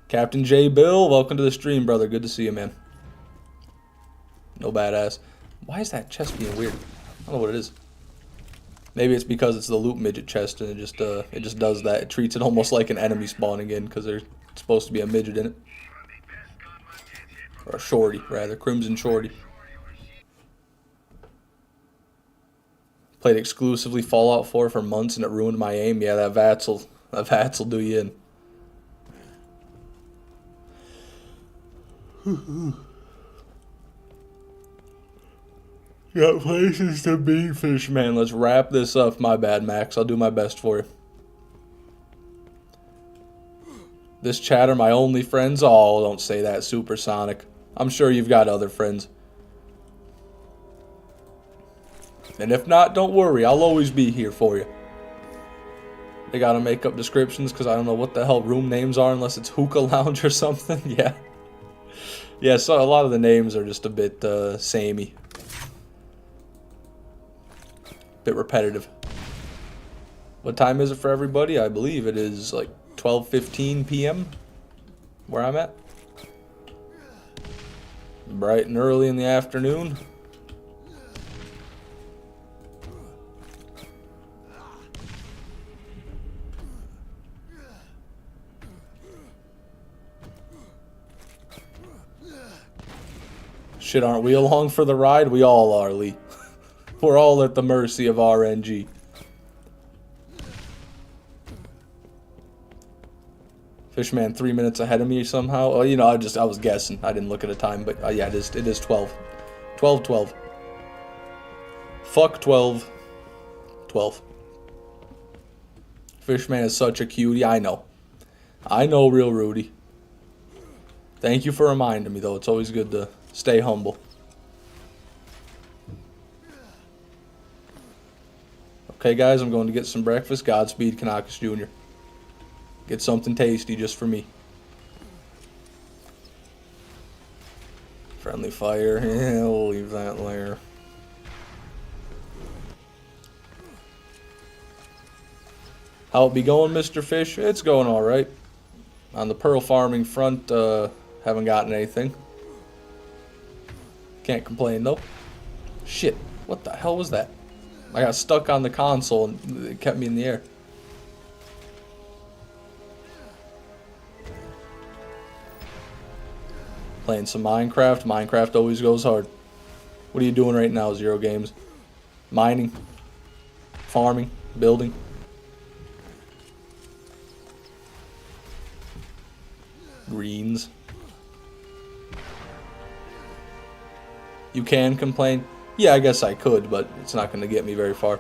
Captain J. Bill, welcome to the stream, brother. Good to see you, man. No badass. Why is that chest being weird? I don't know what it is. Maybe it's because it's the loot midget chest and it just does that. It treats it almost like an enemy spawning in because there's supposed to be a midget in it. Or a shorty, rather. Crimson shorty. Played exclusively Fallout 4 for months and it ruined my aim. Yeah, that VATS'll do you in. Got places to be, fish man. Let's wrap this up. My bad, Max. I'll do my best for you. This chat are my only friends. Oh, don't say that, Supersonic. I'm sure you've got other friends. And if not, don't worry. I'll always be here for you. They gotta make up descriptions because I don't know what the hell room names are unless it's Hookah Lounge or something. Yeah. Yeah, so a lot of the names are just a bit samey. Bit repetitive. What time is it for everybody? I believe it is like 12:15 p.m. where I'm at. Bright and early in the afternoon. Shit, aren't we along for the ride? We all are, Lee. We're all at the mercy of RNG. Fishman 3 minutes ahead of me somehow. Oh, you know, I was guessing. I didn't look at a time, but yeah, it is 12. 12. Fuck 12. 12. Fishman is such a cutie. I know, real Rudy. Thank you for reminding me, though. It's always good to stay humble. Okay, guys, I'm going to get some breakfast. Godspeed, Kanakas Jr. Get something tasty just for me. Friendly fire. Yeah, we'll leave that there. How it be going, Mr. Fish? It's going alright. On the pearl farming front, haven't gotten anything. Can't complain though. Shit, what the hell was that? I got stuck on the console and it kept me in the air. Playing some Minecraft. Minecraft always goes hard. What are you doing right now, Zero Games? Mining? Farming? Building? Greens. You can complain? Yeah, I guess I could, but it's not going to get me very far.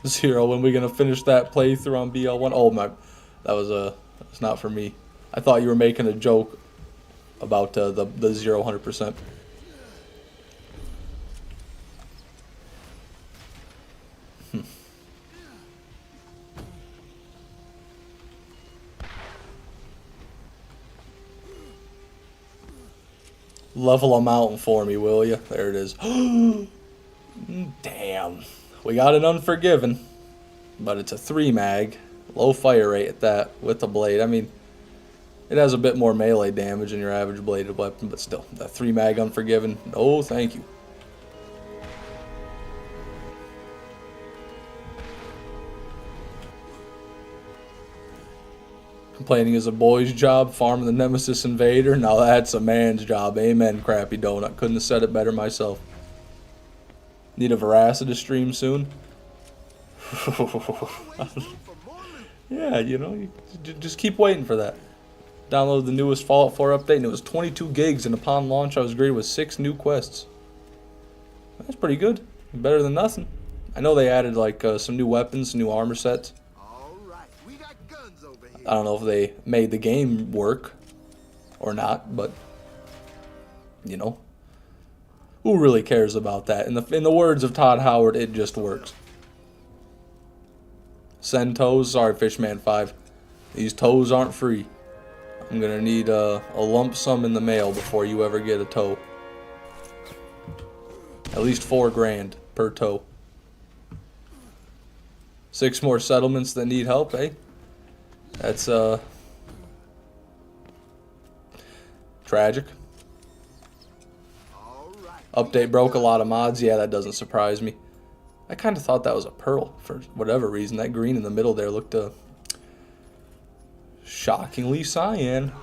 Zero, when we going to finish that playthrough on BL1? Oh my, that's not for me. I thought you were making a joke about the 0-100%. Level a mountain for me, will you? There it is. Damn. We got an Unforgiven, but it's a 3 mag. Low fire rate at that with the blade. I mean, it has a bit more melee damage than your average bladed weapon, but still, that 3 mag Unforgiven. No, thank you. Complaining is a boy's job, farming the Nemesis Invader. Now that's a man's job. Amen, crappy donut. Couldn't have said it better myself. Need a Veracity stream soon. Yeah, you know, you just keep waiting for that. Download the newest Fallout 4 update, and it was 22 gigs, and upon launch I was greeted with 6 new quests. That's pretty good. Better than nothing. I know they added like some new weapons, new armor sets. I don't know if they made the game work or not, but you know, who really cares about that? In the words of Todd Howard, it just works. Send toes. Sorry, Fishman 5. These toes aren't free. I'm gonna need a lump sum in the mail before you ever get a toe. At least $4 grand per toe. 6 more settlements that need help, eh? That's tragic. Update broke a lot of mods. Yeah, that doesn't surprise me. I kind of thought that was a pearl for whatever reason. That green in the middle there looked shockingly cyan.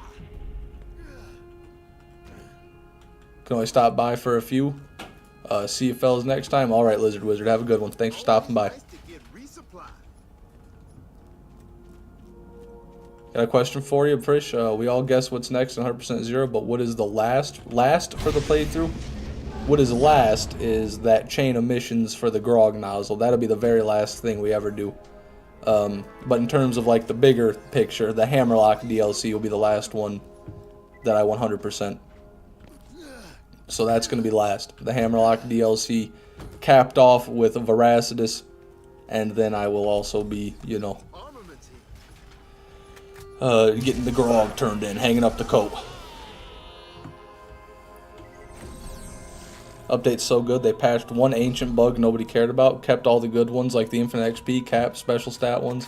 Can only stop by for a few. See you fellas next time. Alright, Lizard Wizard. Have a good one. Thanks for stopping by. Got a question for you, Frisch. We all guess what's next in 100% Zero, but what is the last for the playthrough? What is last is that chain of missions for the grog nozzle. That'll be the very last thing we ever do. But in terms of like the bigger picture, the Hammerlock DLC will be the last one that I 100%. So that's going to be last. The Hammerlock DLC capped off with Veracitus, and then I will also be, you know, getting the grog turned in, hanging up the coat. Update's so good, they patched one ancient bug nobody cared about, kept all the good ones like the infinite XP, cap, special stat ones.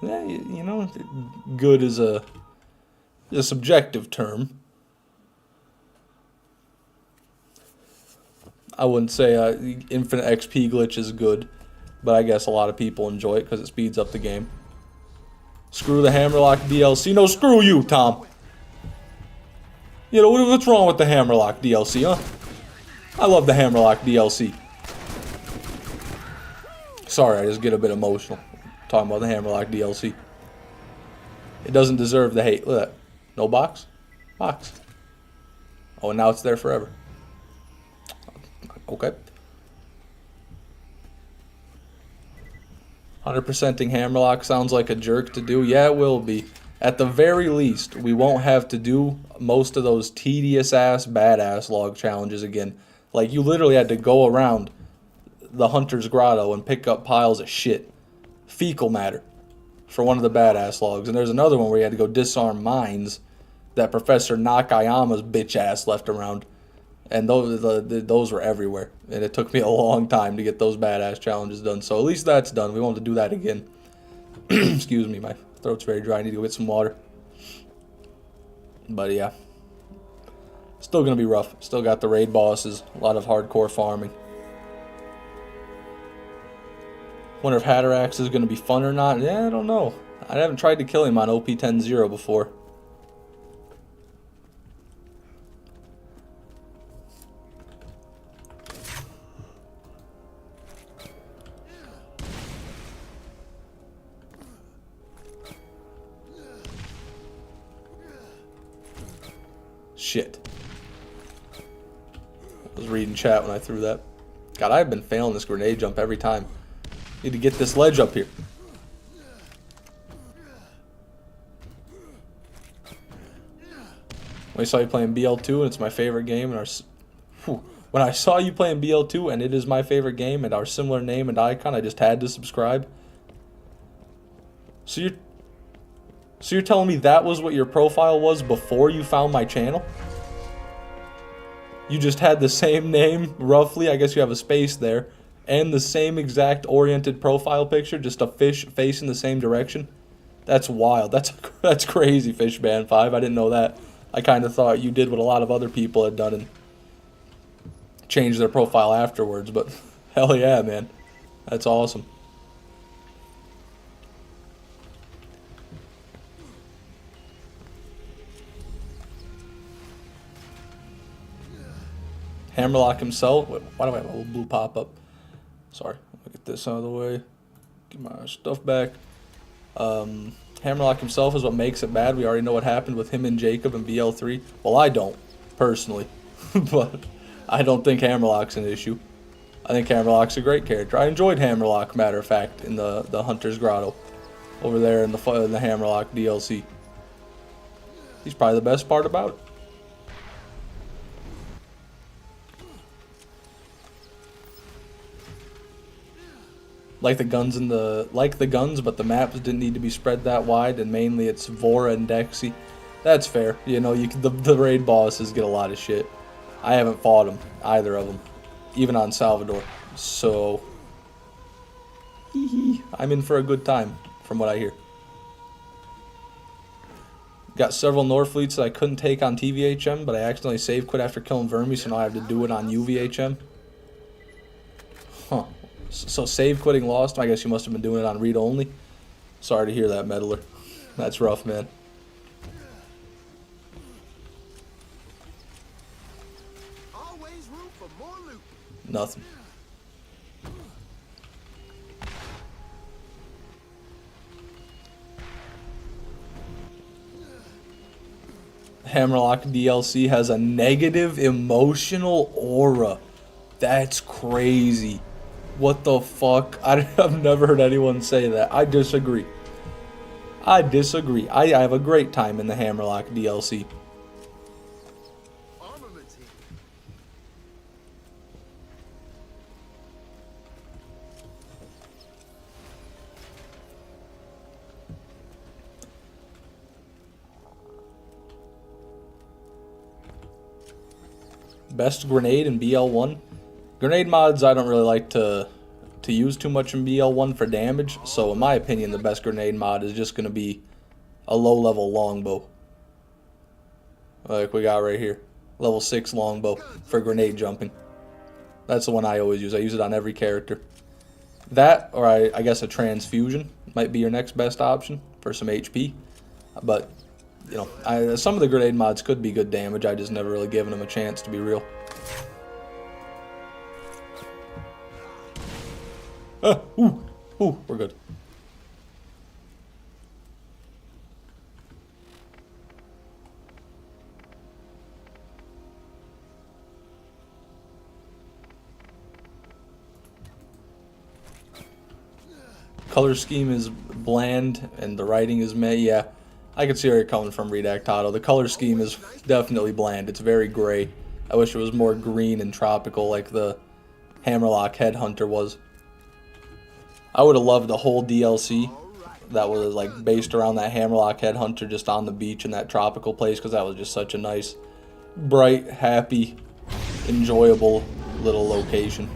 Yeah, you know, good is a subjective term. I wouldn't say infinite XP glitch is good, but I guess a lot of people enjoy it because it speeds up the game. Screw the Hammerlock DLC. No, screw you, Tom. You know, what's wrong with the Hammerlock DLC, huh? I love the Hammerlock DLC. Sorry, I just get a bit emotional talking about the Hammerlock DLC. It doesn't deserve the hate. Look at that. No box? Box. Oh, and now it's there forever. Okay. 100%ing Hammerlock sounds like a jerk to do. Yeah, it will be. At the very least, we won't have to do most of those tedious-ass, badass log challenges again. Like, you literally had to go around the Hunter's Grotto and pick up piles of shit. Fecal matter. For one of the badass logs. And there's another one where you had to go disarm mines that Professor Nakayama's bitch ass left around. And those were everywhere. And it took me a long time to get those badass challenges done. So at least that's done. We won't have to do that again. Excuse me, my throat's very dry. I need to go get some water. But yeah. Still going to be rough. Still got the raid bosses. A lot of hardcore farming. Wonder if Hatterax is going to be fun or not. Yeah, I don't know. I haven't tried to kill him on OP 10-0 before. Shit. I was reading chat when I threw that. God, I've been failing this grenade jump every time. Need to get this ledge up here. When I saw you playing BL2 and it's my favorite game, and when I saw you playing BL2 and it is my favorite game and our similar name and icon, I just had to subscribe. So you're telling me that was what your profile was before you found my channel? You just had the same name, roughly. I guess you have a space there. And the same exact oriented profile picture, just a fish facing the same direction. That's wild. That's crazy, Fishman 5. I didn't know that. I kind of thought you did what a lot of other people had done and changed their profile afterwards. But hell yeah, man. That's awesome. Hammerlock himself. Wait, why do I have a little blue pop-up? Sorry. Let me get this out of the way. Get my stuff back. Hammerlock himself is what makes it bad. We already know what happened with him and Jacob in BL3. Well, I don't, personally. But I don't think Hammerlock's an issue. I think Hammerlock's a great character. I enjoyed Hammerlock, matter of fact, in the Hunter's Grotto. Over there in the Hammerlock DLC. He's probably the best part about it. Like the guns, but the maps didn't need to be spread that wide, and mainly it's Vora and Dexy. That's fair. You know, the raid bosses get a lot of shit. I haven't fought them, either of them, even on Salvador. So, I'm in for a good time, from what I hear. Got several Norfleets that I couldn't take on TVHM, but I accidentally save quit after killing Vermi, so now I have to do it on UVHM. Huh. So save quitting lost. I guess you must have been doing it on read only. Sorry to hear that, Meddler. That's rough, man. Always room for more loot. Nothing. Hammerlock DLC has a negative emotional aura. That's crazy. What the fuck? I've never heard anyone say that. I disagree. I have a great time in the Hammerlock DLC. Armaments here. Best grenade in BL1? Grenade mods I don't really like to use too much in BL1 for damage, so in my opinion the best grenade mod is just going to be a low-level longbow. Like we got right here. Level 6 longbow for grenade jumping. That's the one I always use. I use it on every character. That, or I guess a transfusion might be your next best option for some HP. But, you know, some of the grenade mods could be good damage. I just never really given them a chance, to be real. We're good. Color scheme is bland and the writing is meh. Yeah, I could see where you're coming from, Redactato. The color scheme is definitely bland. It's very gray. I wish it was more green and tropical like the Hammerlock Headhunter was. I would have loved the whole DLC that was like based around that Hammerlock Headhunter just on the beach in that tropical place, because that was just such a nice, bright, happy enjoyable little location.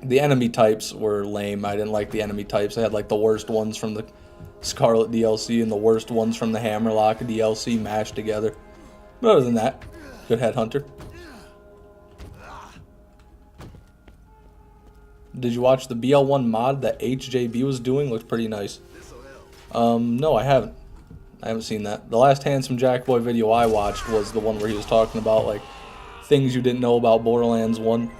The enemy types were lame. I didn't like the enemy types. I had like the worst ones from the Scarlet DLC and the worst ones from the Hammerlock DLC mashed together. But other than that, good headhunter. Did you watch the BL1 mod that HJB was doing? Looked pretty nice. No, I haven't. I haven't seen that. The last Handsome Jack Boy video I watched was the one where he was talking about like things you didn't know about Borderlands 1.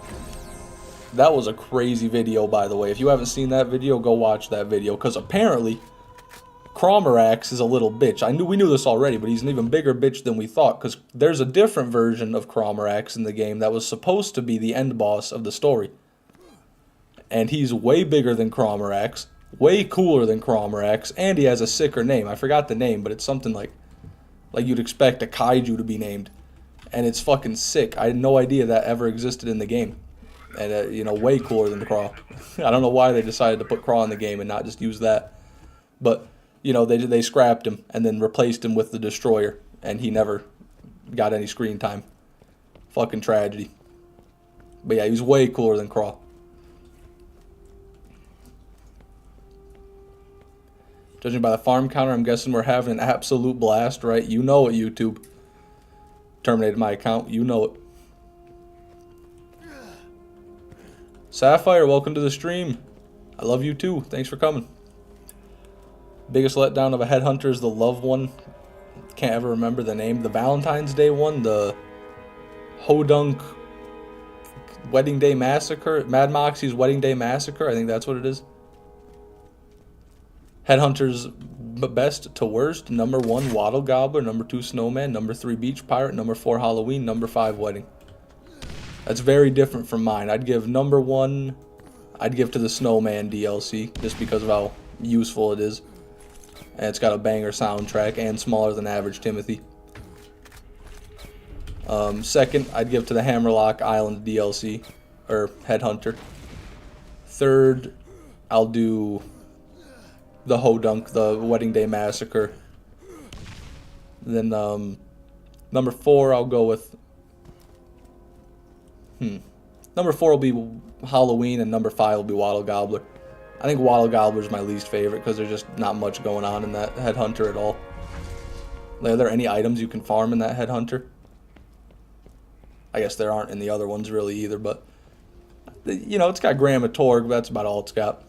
That was a crazy video, by the way. If you haven't seen that video, go watch that video. Because apparently, Cromarax is a little bitch. We knew this already, but he's an even bigger bitch than we thought. Because there's a different version of Cromarax in the game that was supposed to be the end boss of the story. And he's way bigger than Cromarax, way cooler than Cromarax, and he has a sicker name. I forgot the name, but it's something like you'd expect a kaiju to be named. And it's fucking sick. I had no idea that ever existed in the game. And, you know, way cooler than Craw. I don't know why they decided to put Craw in the game and not just use that. But, you know, they scrapped him and then replaced him with the Destroyer. And he never got any screen time. Fucking tragedy. But yeah, he was way cooler than Craw. Judging by the farm counter, I'm guessing we're having an absolute blast, right? You know it, YouTube. Terminated my account. You know it. Sapphire, welcome to the stream. I love you too. Thanks for coming. Biggest letdown of a headhunter is the love one. Can't ever remember the name. The Valentine's Day one. The Hodunk Wedding Day Massacre. Mad Moxie's Wedding Day Massacre. I think that's what it is. Headhunters best to worst. Number 1, Wattle Gobbler. Number 2, Snowman. Number 3, Beach Pirate. Number 4, Halloween. Number 5, Wedding. That's very different from mine. I'd give number 1, I'd give to the Snowman DLC, just because of how useful it is. And it's got a banger soundtrack, and smaller than average Timothy. Second, I'd give to the Hammerlock Island DLC, or Headhunter. Third, I'll do the Hodunk, the Wedding Day Massacre. Then number 4, I'll go with... Number 4 will be Halloween, and number 5 will be Wattle Gobbler. I think Wattle Gobbler is my least favorite because there's just not much going on in that Headhunter at all. Are there any items you can farm in that Headhunter? I guess there aren't in the other ones really either, but... You know, it's got Grammatorg, but that's about all it's got.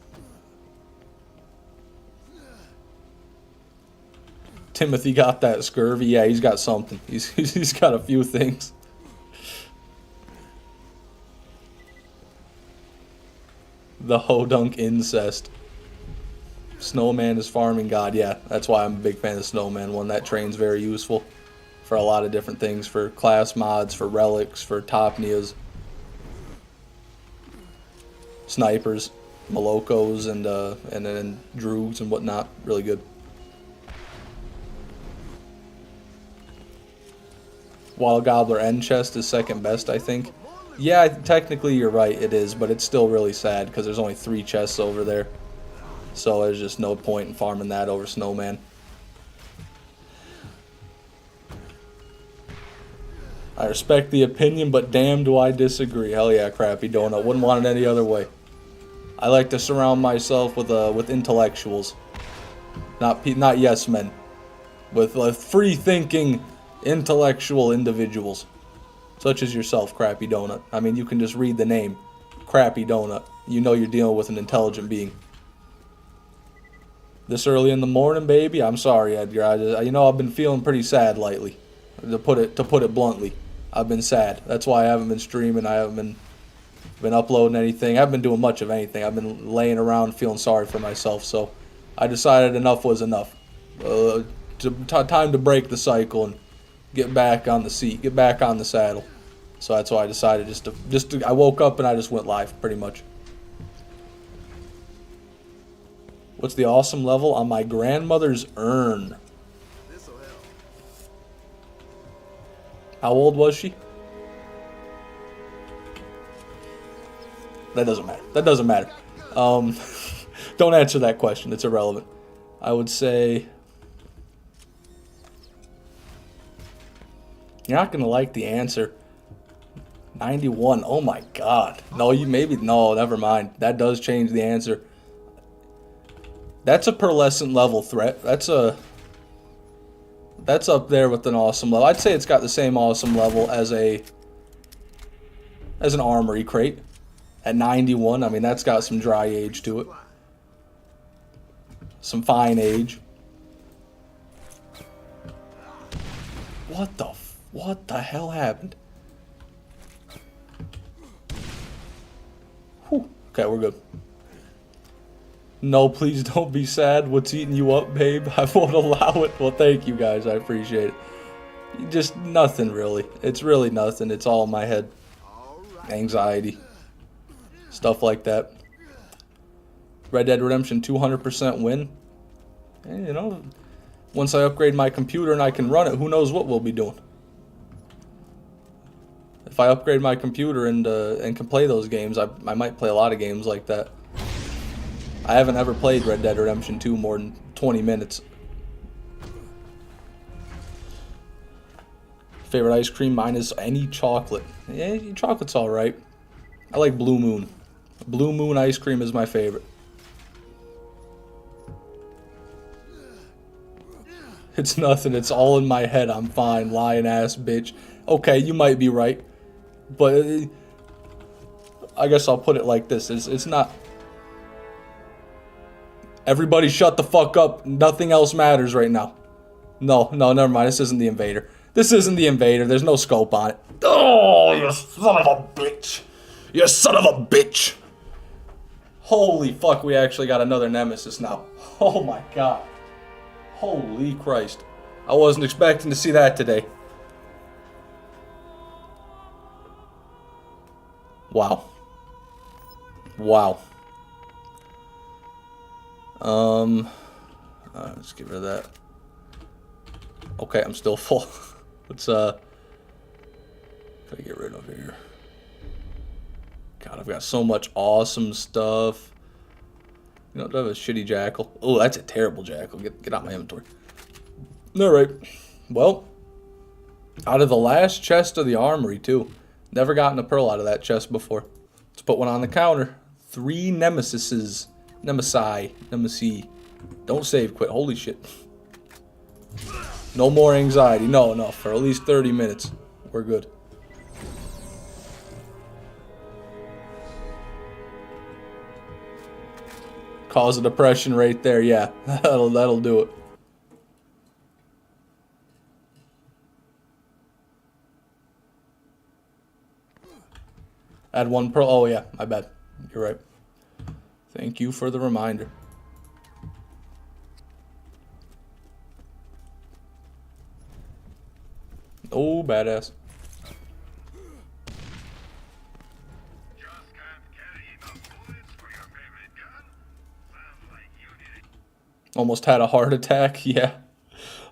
Timothy got that scurvy. Yeah, he's got something. He's got a few things. The Hodunk incest. Snowman is farming god. Yeah, that's why I'm a big fan of the Snowman one. That train's very useful for a lot of different things. For class mods, for relics, for Topnias. Snipers, Molokos, and then Droogs and whatnot. Really good. Wattle Gobbler end chest is second best, I think. Yeah, technically you're right, it is, but it's still really sad because there's only 3 chests over there. So there's just no point in farming that over Snowman. I respect the opinion, but damn do I disagree. Hell yeah, Crappy Donut. Wouldn't want it any other way. I like to surround myself with intellectuals. Not yes men. With free-thinking, intellectual individuals. Such as yourself, Crappy Donut. I mean, you can just read the name. Crappy Donut. You know you're dealing with an intelligent being. This early in the morning, baby? I'm sorry, Edgar. I've been feeling pretty sad lately. To put it bluntly. I've been sad. That's why I haven't been streaming. I haven't been uploading anything. I haven't been doing much of anything. I've been laying around feeling sorry for myself. So I decided enough was enough. Time to break the cycle and get back on the seat, get back on the saddle. So that's why I decided I woke up and I just went live, pretty much. What's the awesome level on my grandmother's urn? How old was she? That doesn't matter. That doesn't matter. Don't answer that question. It's irrelevant. I would say... You're not going to like the answer. 91. Oh my god. No, no, never mind. That does change the answer. That's a pearlescent level threat. That's up there with an awesome level. I'd say it's got the same awesome level as an armory crate. At 91, I mean, that's got some dry age to it. Some fine age. What the hell happened? Whew. Okay, we're good. No, please don't be sad. What's eating you up, babe? I won't allow it. Well, thank you guys. I appreciate it. Just nothing, really. It's really nothing. It's all in my head. Anxiety. Stuff like that. Red Dead Redemption 200% win. And, you know, once I upgrade my computer and I can run it, who knows what we'll be doing. If I upgrade my computer and can play those games, I might play a lot of games like that. I haven't ever played Red Dead Redemption 2 more than 20 minutes. Favorite ice cream? Mine is any chocolate. Yeah, chocolate's alright. I like Blue Moon. Blue Moon ice cream is my favorite. It's nothing. It's all in my head. I'm fine. Lying ass bitch. Okay, you might be right. But I guess I'll put it like this. It's not... Everybody shut the fuck up. Nothing else matters right now. No, never mind. This isn't the Invader. This isn't the Invader. There's no scope on it. Oh, you son of a bitch. You son of a bitch. Holy fuck, we actually got another Nemesis now. Oh my god. Holy Christ. I wasn't expecting to see that today. Wow. Wow. Let's get rid of that. Okay, I'm still full. Let's, what can I get rid of here? God, I've got so much awesome stuff. You know, I have a shitty jackal. Oh, that's a terrible jackal. Get out my inventory. Alright. Well, out of the last chest of the armory, too. Never gotten a pearl out of that chest before. Let's put one on the counter. 3 Nemesises. Nemesis. Don't save quit. Holy shit. No more anxiety. No. For at least 30 minutes. We're good. Cause of depression right there. Yeah. That'll do it. Add 1 pearl. Oh yeah, my bad. You're right. Thank you for the reminder. Oh, badass. Almost had a heart attack. Yeah.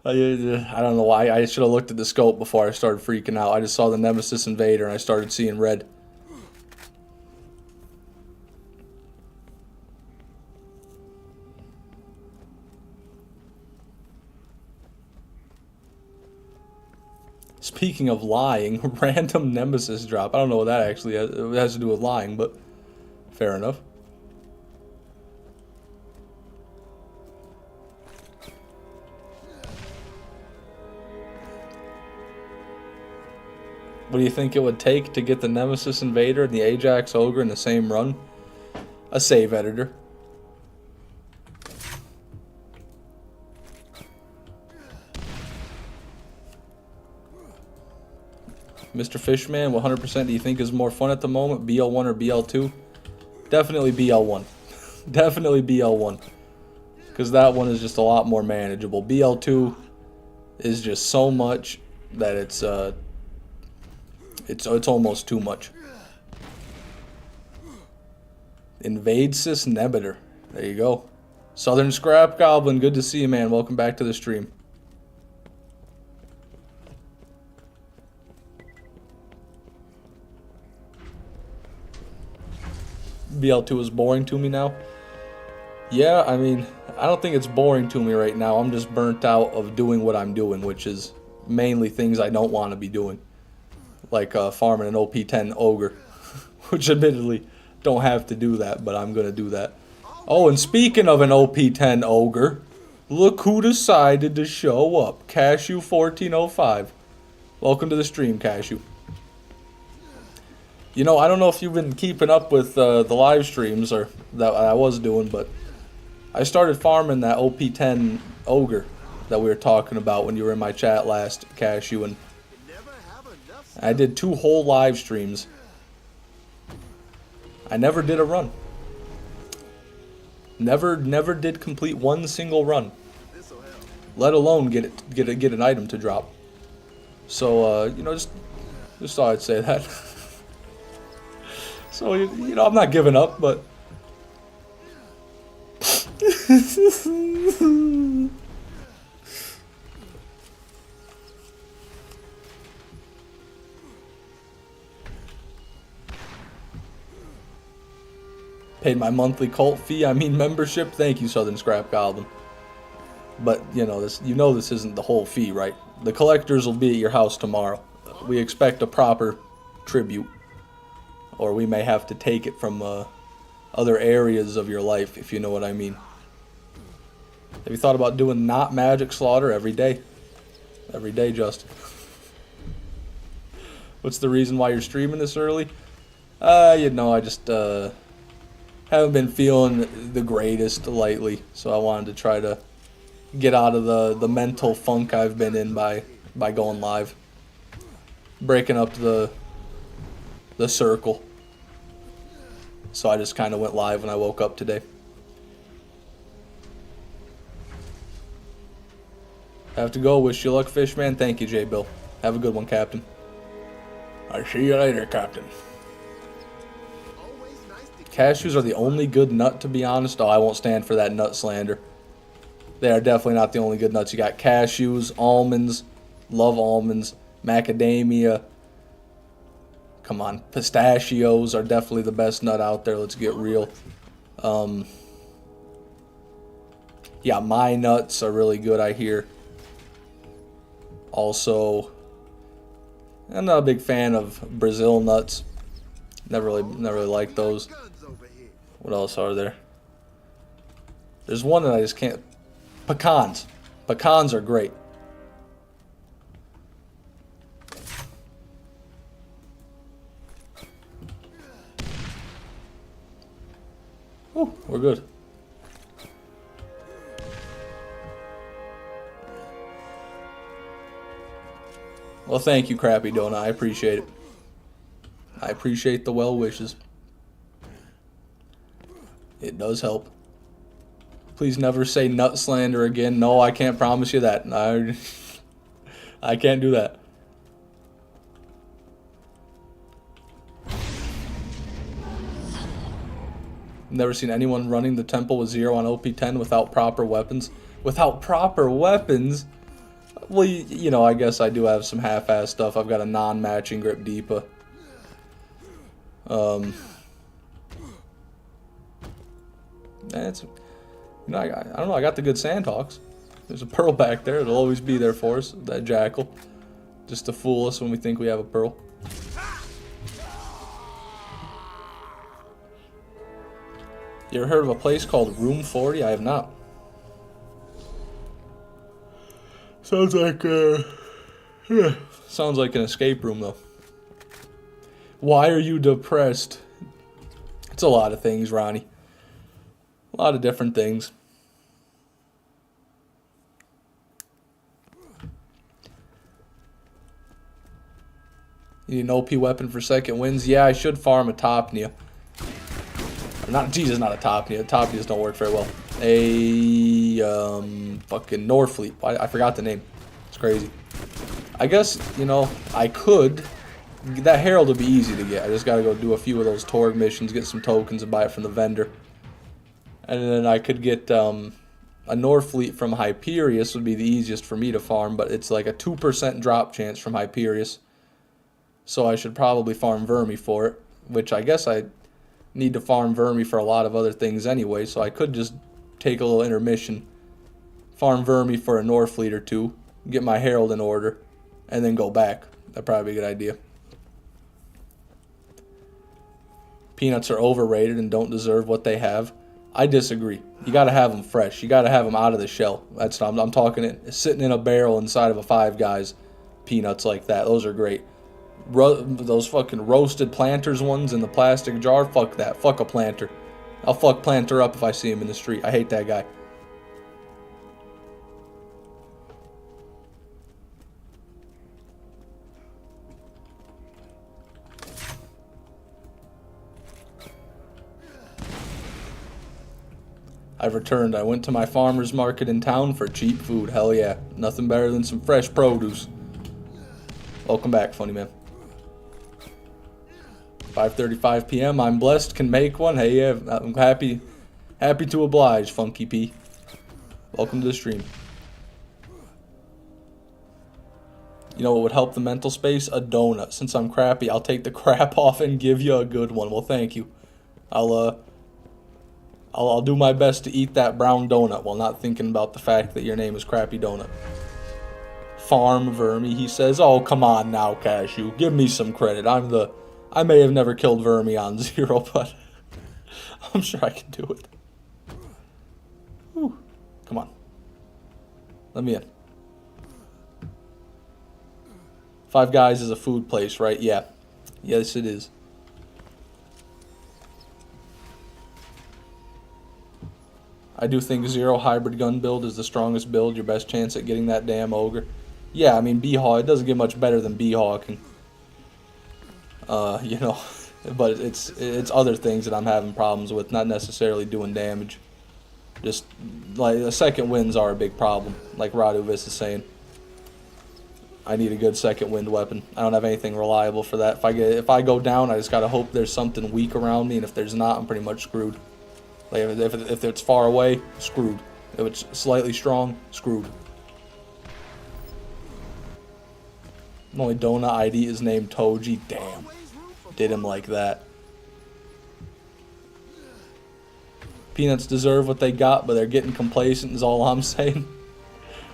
I don't know why. I should have looked at the scope before I started freaking out. I just saw the Nemesis Invader and I started seeing red. Speaking of lying, random Nemesis drop. I don't know what that actually has to do with lying, but fair enough. What do you think it would take to get the Nemesis Invader and the Ajax Ogre in the same run? A save editor. Mr. Fishman, 100% do you think is more fun at the moment? BL1 or BL2? Definitely BL1. Definitely BL1. Because that one is just a lot more manageable. BL2 is just so much that it's almost too much. Nemesis Invader. There you go. Southern Scrap Goblin, good to see you, man. Welcome back to the stream. BL2 is boring to me now. Yeah, I mean, I don't think it's boring to me right now. I'm just burnt out of doing what I'm doing, which is mainly things I don't want to be doing. like farming an OP10 ogre, which admittedly don't have to do that, but I'm gonna do that. Oh, and speaking of an OP10 ogre, look who decided to show up. Cashew1405. Welcome to the stream, Cashew. You know, I don't know if you've been keeping up with the live streams or that I was doing, but I started farming that OP10 ogre that we were talking about when you were in my chat last, Cashew, and I did 2 whole live streams. I never did a run. Never did complete one single run. Let alone get an item to drop. So you know, just thought I'd say that. So you know, I'm not giving up, but paid my monthly cult fee. I mean membership. Thank you, Southern Scrap Goblin. But you know this isn't the whole fee, right? The collectors will be at your house tomorrow. We expect a proper tribute, or we may have to take it from other areas of your life, if you know what I mean. Have you thought about doing not magic slaughter every day? Every day, Justin. What's the reason why you're streaming this early? You know, I just haven't been feeling the greatest lately, so I wanted to try to get out of the mental funk I've been in by going live, breaking up the circle. So I just kind of went live when I woke up today. Have to go. Wish you luck, Fishman. Thank you, J Bill. Have a good one, Captain. I see you later, Captain. Cashews are the only good nut, to be honest. Oh, I won't stand for that nut slander. They are definitely not the only good nuts. You got cashews, almonds, love almonds, macadamia. Come on, pistachios are definitely the best nut out there. Let's get real. Yeah, my nuts are really good, I hear. Also, I'm not a big fan of Brazil nuts. Never really liked those. What else are there? There's one that I just can't. Pecans. Pecans are great. Oh, we're good. Well, thank you, Crappy Donut. I appreciate it. I appreciate the well wishes. It does help. Please never say nut slander again. No, I can't promise you that. I can't do that. Never seen anyone running the temple with 0 on OP10 without proper weapons. Without proper weapons? Well, you know, I guess I do have some half-ass stuff. I've got a non-matching grip Deepa. It's, you know, I don't know. I got the good Sandhawks. There's a pearl back there. It'll always be there for us. That jackal, just to fool us when we think we have a pearl. You ever heard of a place called Room 40? I have not. Sounds like sounds like an escape room though. Why are you depressed? It's a lot of things, Ronnie. A lot of different things. You need an OP weapon for second wins? Yeah, I should farm a Topnia. Not, Jesus, not a Topnia. Topnias don't work very well. A fucking Norfleet. I forgot the name. It's crazy. I guess, you know, I could. That Herald would be easy to get. I just gotta go do a few of those Torg missions, get some tokens, and buy it from the vendor. And then I could get a Norfleet from Hyperius would be the easiest for me to farm, but it's like a 2% drop chance from Hyperius. So I should probably farm Vermi for it, which I guess I need to farm Vermi for a lot of other things anyway, so I could just take a little intermission, farm Vermi for a Norfleet or two, get my Herald in order, and then go back. That'd probably be a good idea. peanuts are overrated and don't deserve what they have. I disagree. You got to have them fresh. You got to have them out of the shell. That's I'm talking it sitting in a barrel inside of a Five Guys peanuts like that. Those are great. Those fucking roasted Planters ones in the plastic jar. Fuck that. Fuck a Planter. I'll fuck Planter up if I see him in the street. I hate that guy. I've returned. I went to my farmer's market in town for cheap food. Hell yeah. Nothing better than some fresh produce. Welcome back, funny man. 5:35 p.m. I'm blessed. Can make one. Hey, yeah. I'm happy to oblige, Funky P. Welcome to the stream. You know what would help the mental space? A donut. Since I'm crappy, I'll take the crap off and give you a good one. Well, thank you. I'll do my best to eat that brown donut while not thinking about the fact that your name is Crappy Donut. Farm Vermi, he says, oh, come on now, Cashew. Give me some credit. I may have never killed Vermi on Zero, but I'm sure I can do it. Whew. Come on. Let me in. Five Guys is a food place, right? Yeah. Yes, it is. I do think Zero hybrid gun build is the strongest build, your best chance at getting that damn ogre. Yeah, I mean, B-Hawk, it doesn't get much better than B-Hawking. You know, but it's other things that I'm having problems with, not necessarily doing damage. Just, like, the second winds are a big problem, like Raduvis is saying. I need a good second wind weapon. I don't have anything reliable for that. If I go down, I just gotta hope there's something weak around me, and if there's not, I'm pretty much screwed. Like, if it's far away, screwed. If it's slightly strong, screwed. The only donut ID is named Toji. Damn. Did him like that. Peanuts deserve what they got, but they're getting complacent is all I'm saying.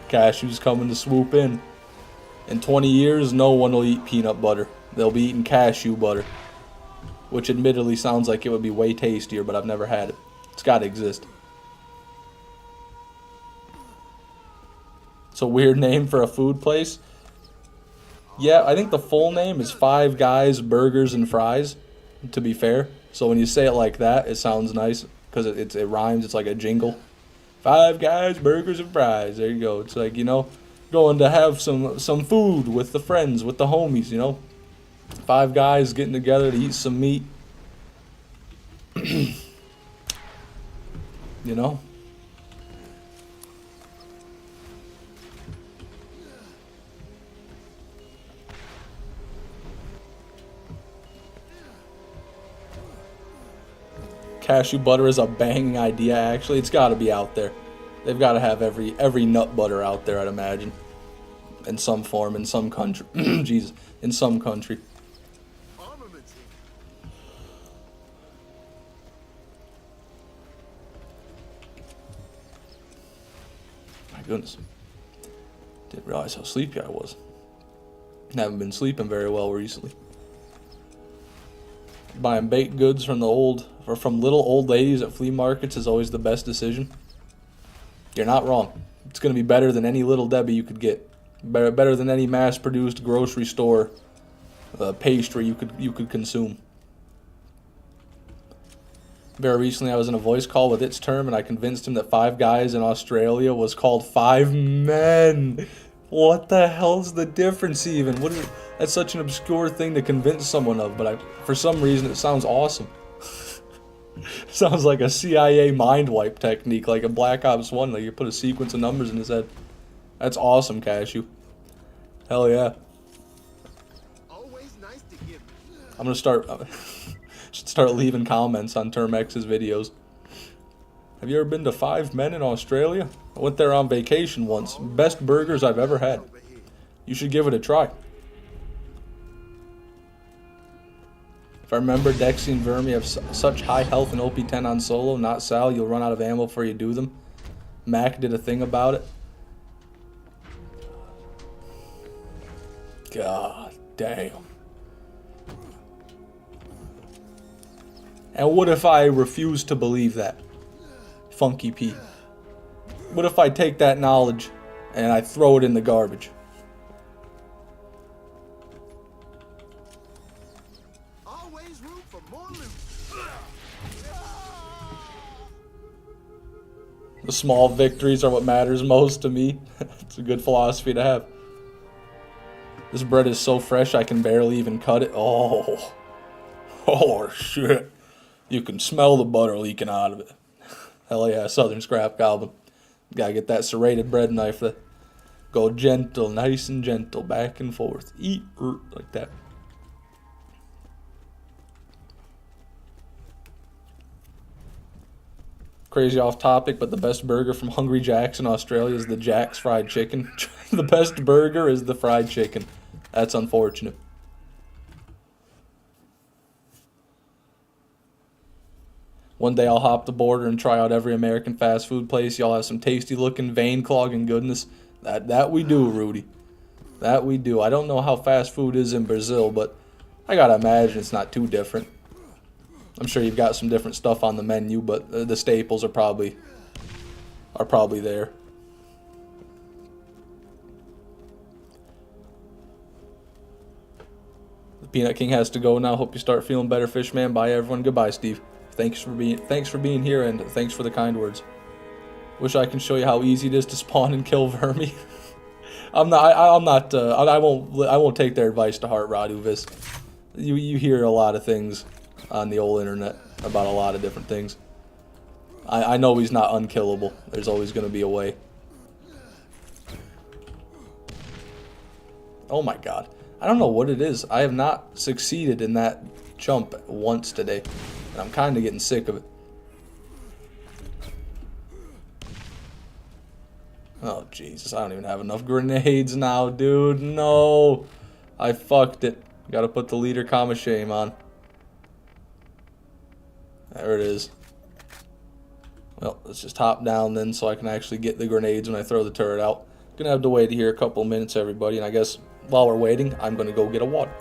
Cashew's coming to swoop in. In 20 years, no one will eat peanut butter. They'll be eating cashew butter. Which admittedly sounds like it would be way tastier, but I've never had it. It's got to exist. It's a weird name for a food place. Yeah, I think the full name is Five Guys Burgers and Fries, to be fair. So when you say it like that, it sounds nice because it rhymes. It's like a jingle. Five Guys Burgers and Fries. There you go. It's like, you know, going to have some food with the friends, with the homies, you know. Five guys getting together to eat some meat. You know? Cashew butter is a banging idea, actually. It's got to be out there. They've got to have every nut butter out there, I'd imagine. In some form, in some country. Jesus. In some country. Goodness. Didn't realize how sleepy I was. Haven't been sleeping very well recently. Buying baked goods from little old ladies at flea markets is always the best decision. You're not wrong. It's going to be better than any Little Debbie you could get. Better than any mass-produced grocery store pastry you could consume. Very recently, I was in a voice call with its term, and I convinced him that Five Guys in Australia was called Five Men. What the hell's the difference even? That's such an obscure thing to convince someone of, but for some reason it sounds awesome. Sounds like a CIA mind wipe technique, like a Black Ops 1, like you put a sequence of numbers in his head. That's awesome, Cashew. Hell yeah. Always nice to give. I'm gonna start leaving comments on Term X's videos. Have you ever been to Five Men in Australia? I went there on vacation once. Best burgers I've ever had. You should give it a try. If I remember, Dexy and Vermi have such high health and OP10 on solo. Not Sal, you'll run out of ammo before you do them. Mac did a thing about it. God damn. And what if I refuse to believe that? Funky Pete. What if I take that knowledge and I throw it in the garbage? Always room for more loot. The small victories are what matters most to me. It's a good philosophy to have. This bread is so fresh I can barely even cut it. Oh. Oh, shit. You can smell the butter leaking out of it. Hell yeah, Southern Scrap Goblin. Gotta get that serrated bread knife that go gentle, nice and gentle, back and forth. Eat like that. Crazy off topic, but the best burger from Hungry Jack's in Australia is the Jack's fried chicken. The best burger is the fried chicken. That's unfortunate. One day I'll hop the border and try out every American fast food place. Y'all have some tasty looking, vein clogging goodness. That we do, Rudy. That we do. I don't know how fast food is in Brazil, but I gotta imagine it's not too different. I'm sure you've got some different stuff on the menu, but the staples are probably there. The Peanut King has to go now. Hope you start feeling better, Fishman. Bye, everyone. Goodbye, Steve. Thanks for being here, and thanks for the kind words. Wish I can show you how easy it is to spawn and kill vermi. I won't take their advice to heart, Raduvis. You hear a lot of things on the old internet about a lot of different things. I know he's not unkillable. There's always going to be a way. Oh my god. I don't know what it is. I have not succeeded in that jump once today. And I'm kind of getting sick of it. Oh, Jesus. I don't even have enough grenades now, dude. No. I fucked it. Gotta put the leader comma shame on. There it is. Well, let's just hop down then so I can actually get the grenades when I throw the turret out. Gonna have to wait here a couple of minutes, everybody. And I guess while we're waiting, I'm gonna go get a water.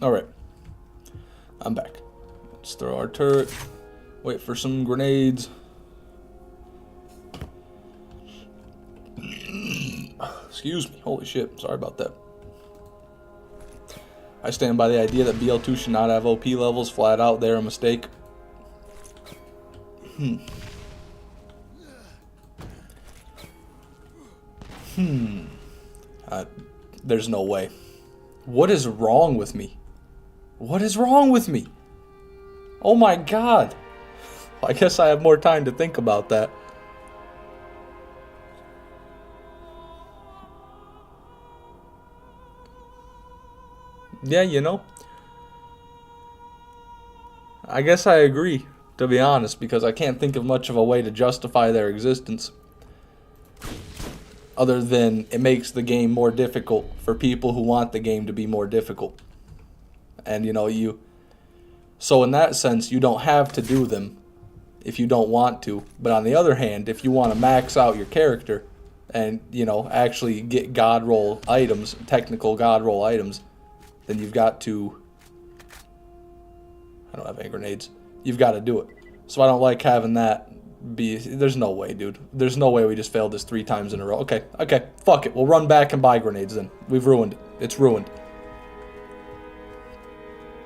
Alright. I'm back. Let's throw our turret. Wait for some grenades. Excuse me. Holy shit. Sorry about that. I stand by the idea that BL2 should not have OP levels. Flat out, they're a mistake. There's no way. What is wrong with me? What is wrong with me? Oh my god. I guess I have more time to think about that. Yeah, you know. I guess I agree, to be honest, because I can't think of much of a way to justify their existence. Other than it makes the game more difficult for people who want the game to be more difficult. And you know, so in that sense, you don't have to do them if you don't want to. But on the other hand, if you want to max out your character and, you know, actually get god roll items, technical god roll items, then you've got to... I don't have any grenades. You've got to do it. So I don't like having that be... There's no way, dude. There's no way we just failed this 3 times in a row. Okay, fuck it. We'll run back and buy grenades then. We've ruined it. It's ruined.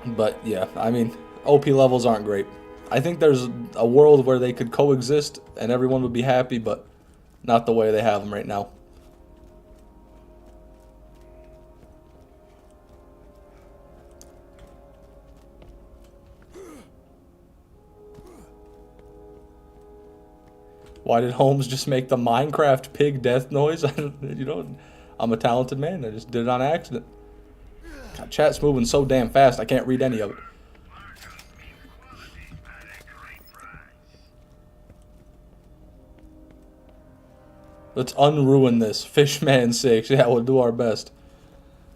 But yeah, I mean, OP levels aren't great. I think there's a world where they could coexist and everyone would be happy, but not the way they have them right now. Why did Holmes just make the Minecraft pig death noise? You know, I'm a talented man. I just did it on accident. God, chat's moving so damn fast, I can't read any of it. Let's unruin this. Fishman 6. Yeah, we'll do our best.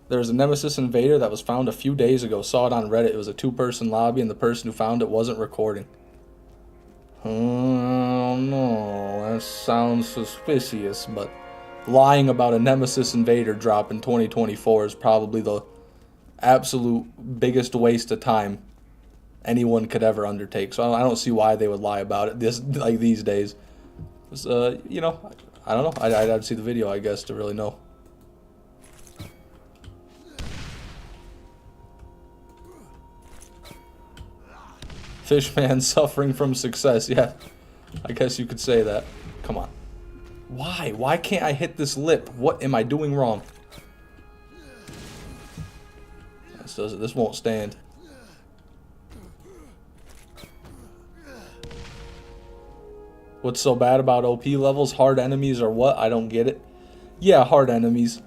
There's a Nemesis Invader that was found a few days ago. Saw it on Reddit. It was a 2-person lobby, and the person who found it wasn't recording. Oh no, that sounds suspicious, but lying about a Nemesis Invader drop in 2024 is probably the absolute biggest waste of time anyone could ever undertake. So I don't see why they would lie about it these days. You know, I don't know. I'd have to see the video, I guess, to really know. Fishman suffering from success. Yeah, I guess you could say that. Come on. Why? Why can't I hit this lip? What am I doing wrong? This won't stand. What's so bad about OP levels? Hard enemies or what? I don't get it. Yeah, hard enemies.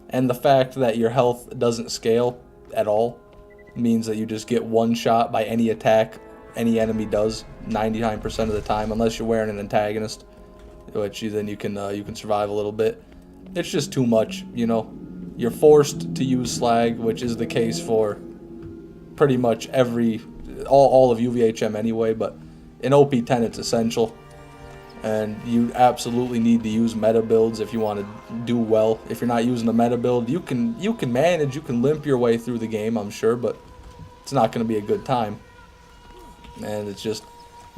And the fact that your health doesn't scale at all means that you just get one shot by any attack any enemy does 99% of the time, unless you're wearing an antagonist, which then you can survive a little bit. It's just too much, you know. You're forced to use slag, which is the case for pretty much all of UVHM anyway, but in OP10 it's essential. And you absolutely need to use meta builds if you want to do well. If you're not using a meta build, you can manage, you can limp your way through the game, I'm sure, but it's not going to be a good time. And it's just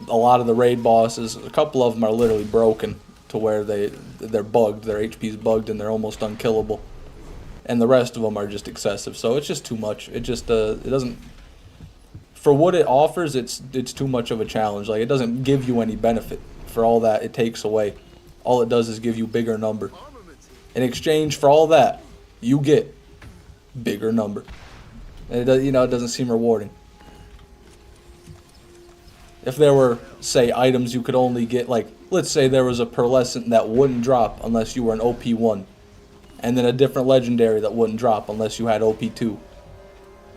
a lot of the raid bosses, a couple of them are literally broken to where they're bugged, their HP's bugged and they're almost unkillable. And the rest of them are just excessive, so it's just too much. It just it doesn't, for what it offers, it's too much of a challenge. Like, it doesn't give you any benefit. For all that it takes away, all it does is give you bigger number. In exchange for all that, you get bigger number. And it does, you know, it doesn't seem rewarding. If there were, say, items you could only get, like, let's say there was a pearlescent that wouldn't drop unless you were an OP1, and then a different legendary that wouldn't drop unless you had OP2,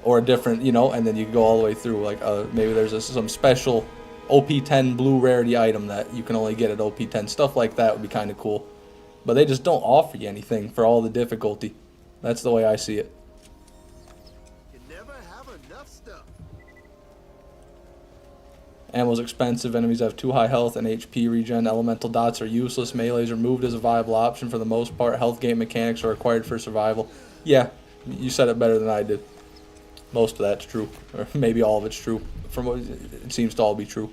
or a different, you know, and then you could go all the way through. Like, maybe there's some special OP10 blue rarity item that you can only get at OP10. Stuff like that would be kind of cool. But they just don't offer you anything for all the difficulty. That's the way I see it. You never have enough stuff. Ammo's expensive, enemies have too high health and HP regen, elemental dots are useless, melee's removed as a viable option for the most part, health gain mechanics are required for survival. Yeah, you said it better than I did. Most of that's true, or maybe all of it's true. From what it seems to all be true.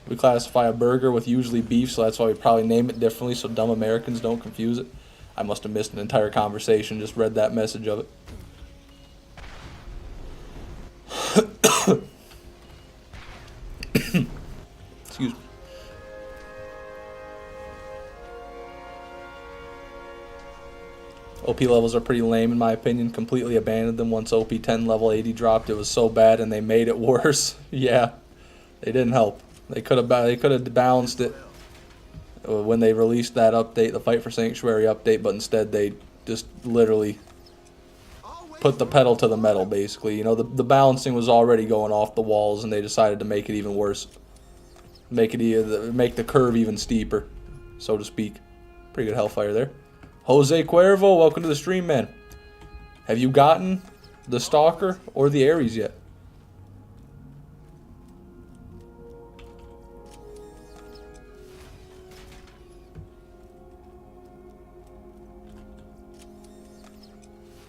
We classify a burger with usually beef, so that's why we probably name it differently so dumb Americans don't confuse it. I must have missed an entire conversation, just read that message of it. Excuse me. OP levels are pretty lame in my opinion. Completely abandoned them once OP10 level 80 dropped. It was so bad and they made it worse. Yeah, they didn't help. They could have balanced it when they released that update, the Fight for Sanctuary update, but instead they just literally put the pedal to the metal, basically. You know, the balancing was already going off the walls and they decided to make it even worse. Make the curve even steeper, so to speak. Pretty good hellfire there. Jose Cuervo, welcome to the stream, man. Have you gotten the Stalker or the Ares yet?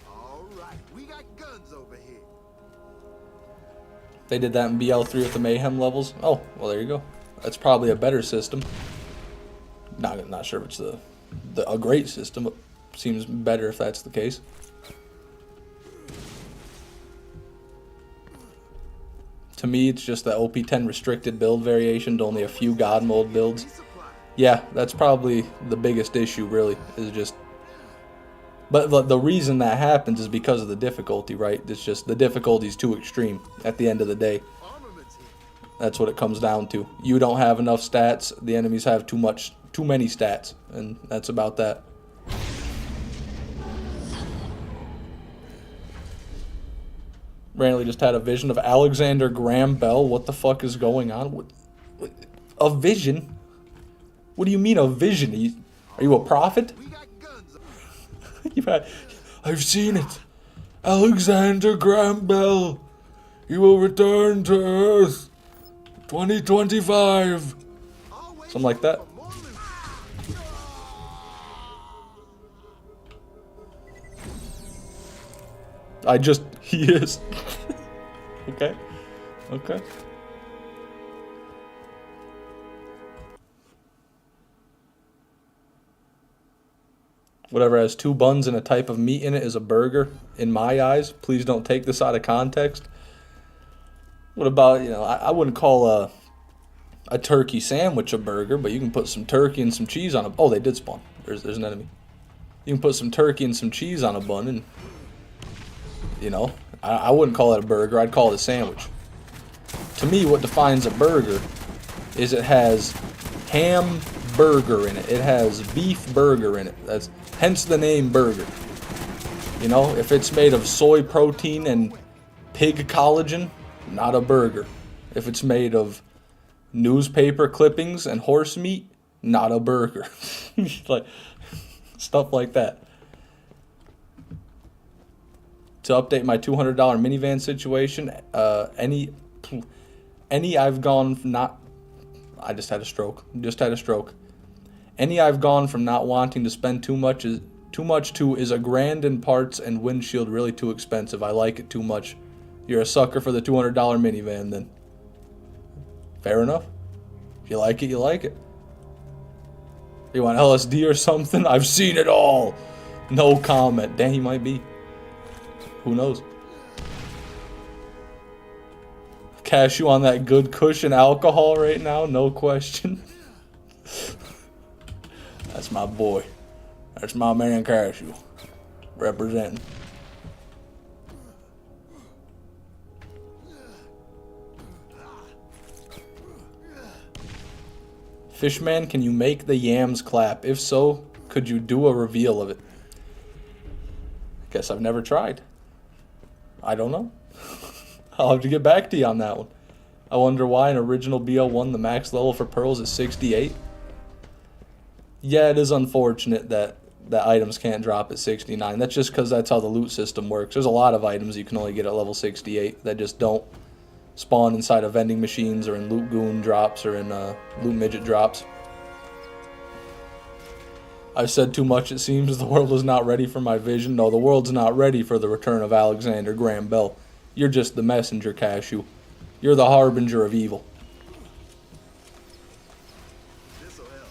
All right, we got guns over here. They did that in BL3 with the Mayhem levels. Oh, well, there you go. That's probably a better system. Not sure if it's a great system, but seems better if that's the case. To me, it's just the OP10 restricted build variation to only a few God mode builds. Yeah, that's probably the biggest issue, really, is just... But the reason that happens is because of the difficulty, right? It's just the difficulty's too extreme at the end of the day. That's what it comes down to. You don't have enough stats. The enemies have too many stats, and that's about that. Randomly just had a vision of Alexander Graham Bell. What the fuck is going on? A vision? What do you mean a vision? Are you a prophet? I've seen it. Alexander Graham Bell. He will return to Earth. 2025. Something like that. He is. Okay. Okay. Whatever has 2 buns and a type of meat in it is a burger, in my eyes. Please don't take this out of context. What about, I wouldn't call a turkey sandwich a burger, but you can put some turkey and some cheese on it. Oh, they did spawn. There's an enemy. You can put some turkey and some cheese on a bun, and, I wouldn't call it a burger. I'd call it a sandwich. To me, what defines a burger is it has ham burger in it. It has beef burger in it. That's hence the name burger. If it's made of soy protein and pig collagen, not a burger. If it's made of newspaper clippings and horse meat, not a burger. Like stuff like that. To update my $200 minivan situation, any I've gone from not. I just had a stroke. Any I've gone from not wanting to spend too much to is $1,000 in parts and windshield really too expensive. I like it too much. You're a sucker for the $200 minivan then. Fair enough. If you like it, you like it. You want LSD or something? I've seen it all. No comment. Dang, he might be. Who knows? Cashew on that good cushion alcohol right now, no question. That's my boy. That's my man Cashew. Representing. Fishman, can you make the yams clap? If so, could you do a reveal of it? Guess I've never tried. I don't know. I'll have to get back to you on that one. I wonder why an original BL1 the max level for pearls is 68. Yeah, it is unfortunate that items can't drop at 69. That's just because that's how the loot system works. There's a lot of items you can only get at level 68 that just don't spawn inside of vending machines or in loot goon drops or in loot midget drops. I've said too much, it seems. The world is not ready for my vision. No, the world's not ready for the return of Alexander Graham Bell. You're just the messenger, Cashew. You're the harbinger of evil. This'll help.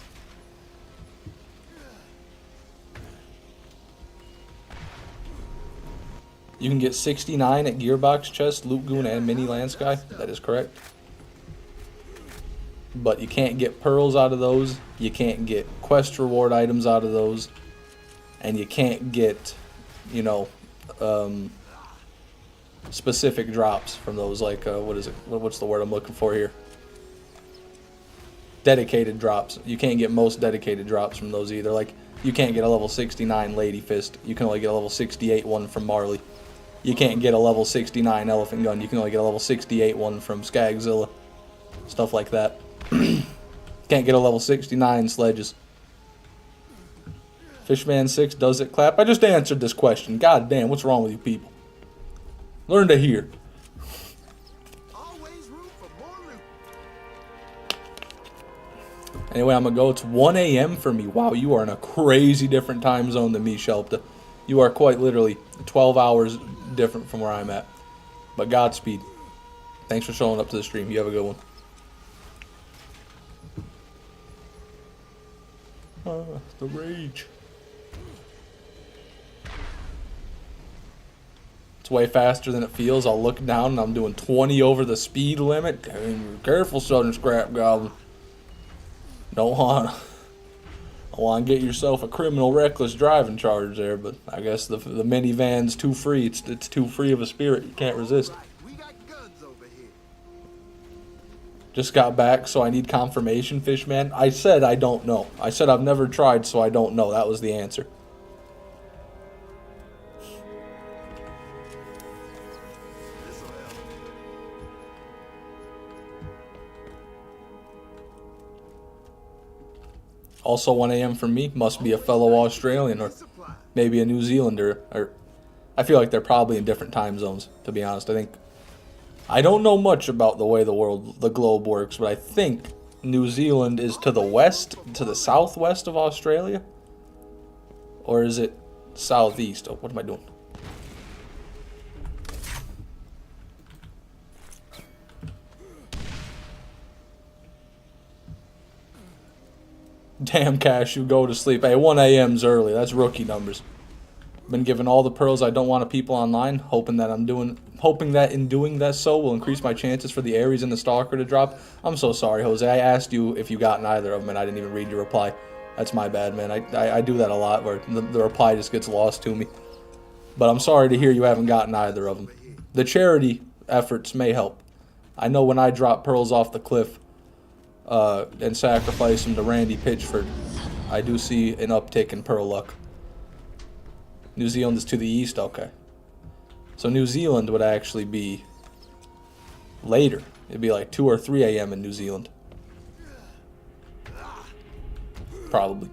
You can get 69 at Gearbox Chest, Loot Goon, and Mini Landsky. That is correct. But you can't get pearls out of those. You can't get quest reward items out of those. And you can't get, specific drops from those, like, what is it? What's the word I'm looking for here? Dedicated drops. You can't get most dedicated drops from those either. Like, you can't get a level 69 Lady Fist. You can only get a level 68 one from Marley. You can't get a level 69 Elephant Gun. You can only get a level 68 one from Skagzilla. Stuff like that. Can't get a level 69 Sledges. Fishman 6, does it clap? I just answered this question. God damn, what's wrong with you people? Learn to hear. Always room for more loot. Anyway, I'm going to go. It's 1 a.m. for me. Wow, you are in a crazy different time zone than me, Shelpta. You are quite literally 12 hours different from where I'm at. But Godspeed. Thanks for showing up to the stream. You have a good one. The rage. It's way faster than it feels. I'll look down and I'm doing 20 over the speed limit. Dang, careful, Southern Scrap Goblin. Don't want to get yourself a criminal reckless driving charge there, but I guess the minivan's too free. It's too free of a spirit. You can't resist. Right, we got guns over here. Just got back, so I need confirmation, Fishman. I said I don't know. I said I've never tried, so I don't know. That was the answer. This'll help. Also 1 a.m. for me. Must be a fellow Australian or Supply. maybe a New Zealander. Or I feel like they're probably in different time zones, to be honest. I don't know much about the way the globe works, but I think New Zealand is to the west, to the southwest of Australia? Or is it southeast? Oh, what am I doing? Damn, Cashew, go to sleep. Hey, 1 a.m.'s early. That's rookie numbers. Been given all the pearls I don't want of people online, hoping that in doing that so will increase my chances for the Ares and the Stalker to drop. I'm so sorry, Jose. I asked you if you got either of them, and I didn't even read your reply. That's my bad, man. I do that a lot, where the reply just gets lost to me. But I'm sorry to hear you haven't gotten either of them. The charity efforts may help. I know when I drop pearls off the cliff and sacrifice them to Randy Pitchford, I do see an uptick in pearl luck. New Zealand is to the east, okay. So New Zealand would actually be later. It'd be like 2 or 3 a.m. in New Zealand. Probably.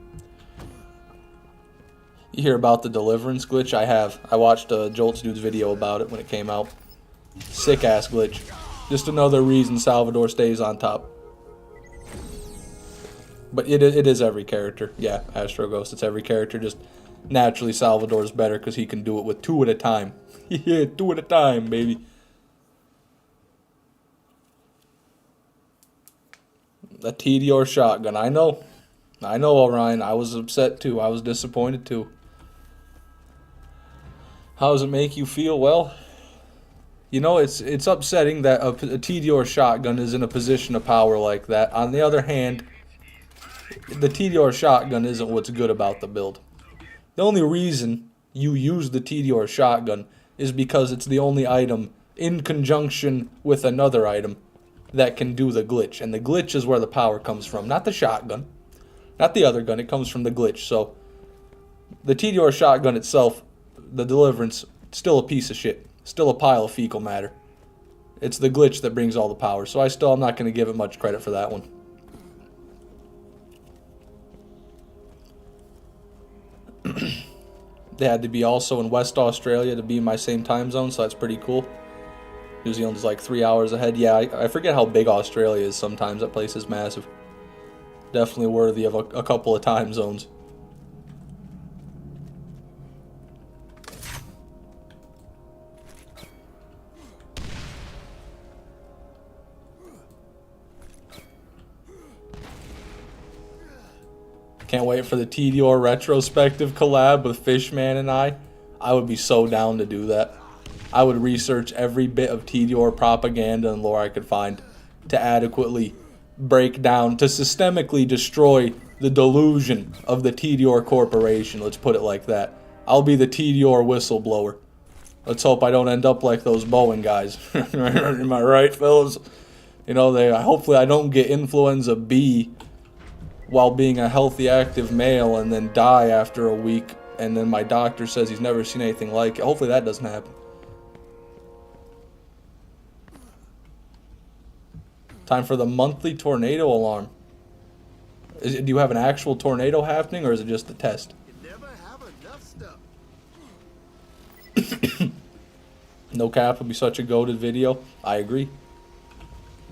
You hear about the deliverance glitch? I have. I watched Jolt's dude's video about it when it came out. Sick ass glitch. Just another reason Salvador stays on top. But it is every character. Yeah, Astro Ghost, it's every character. Just naturally Salvador's better because he can do it with 2 at a time. Yeah, 2 at a time, baby. A TDR shotgun. I know, Orion. I was upset too. I was disappointed too. How does it make you feel? Well, you know, it's upsetting that a TDR shotgun is in a position of power like that. On the other hand, the TDR shotgun isn't what's good about the build. The only reason you use the TDR shotgun is because it's the only item in conjunction with another item that can do the glitch. And the glitch is where the power comes from, not the shotgun. Not the other gun, it comes from the glitch. So, the TDR shotgun itself, the deliverance, still a piece of shit. Still a pile of fecal matter. It's the glitch that brings all the power. So I'm not going to give it much credit for that one. They had to be also in West Australia to be in my same time zone, so that's pretty cool. New Zealand is like 3 hours ahead. Yeah, I forget how big Australia is sometimes. That place is massive. Definitely worthy of a couple of time zones. Can't wait for the TDR retrospective collab with Fishman and I. I would be so down to do that. I would research every bit of TDR propaganda and lore I could find to adequately break down, to systemically destroy the delusion of the TDR Corporation. Let's put it like that. I'll be the TDR whistleblower. Let's hope I don't end up like those Boeing guys. Am I right, fellas? You know, hopefully I don't get influenza B while being a healthy, active male and then die after a week, and then my doctor says he's never seen anything like it. Hopefully that doesn't happen. Time for the monthly tornado alarm. Do you have an actual tornado happening, or is it just the test? You never have enough stuff. No cap would be such a goated video. I agree.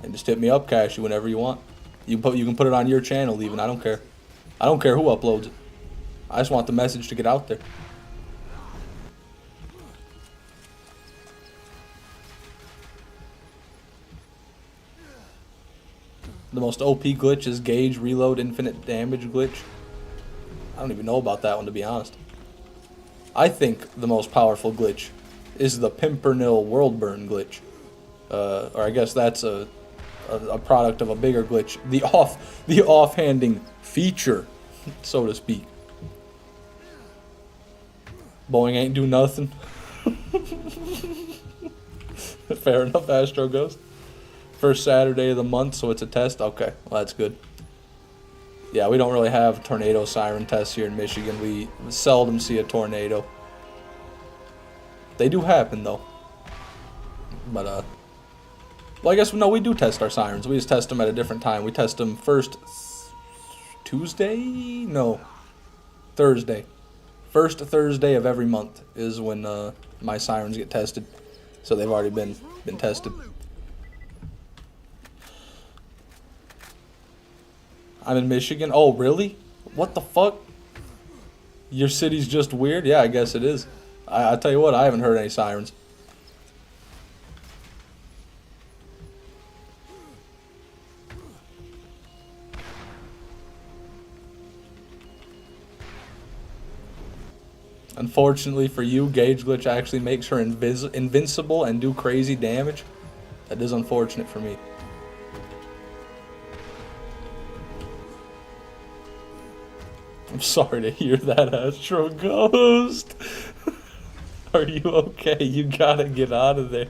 And just hit me up, Cashy, whenever you want. You can put it on your channel even. I don't care. I don't care who uploads it. I just want the message to get out there. The most OP glitch is Gauge Reload Infinite Damage glitch. I don't even know about that one, to be honest. I think the most powerful glitch is the Pimpernel World Burn glitch. Or I guess that's a product of a bigger glitch. The offhanding feature, so to speak. Boeing ain't do nothing. Fair enough, Astro Ghost. First Saturday of the month, so it's a test? Okay, well, that's good. Yeah, we don't really have tornado siren tests here in Michigan. We seldom see a tornado. They do happen, though. But, well, I guess, no, we do test our sirens. We just test them at a different time. We test them first Tuesday? No. Thursday. First Thursday of every month is when my sirens get tested. So they've already been tested. I'm in Michigan. Oh, really? What the fuck? Your city's just weird? Yeah, I guess it is. I tell you what, I haven't heard any sirens. Unfortunately for you, Gauge Glitch actually makes her invincible and do crazy damage. That is unfortunate for me. I'm sorry to hear that, Astro Ghost. Are you okay? You gotta get out of there.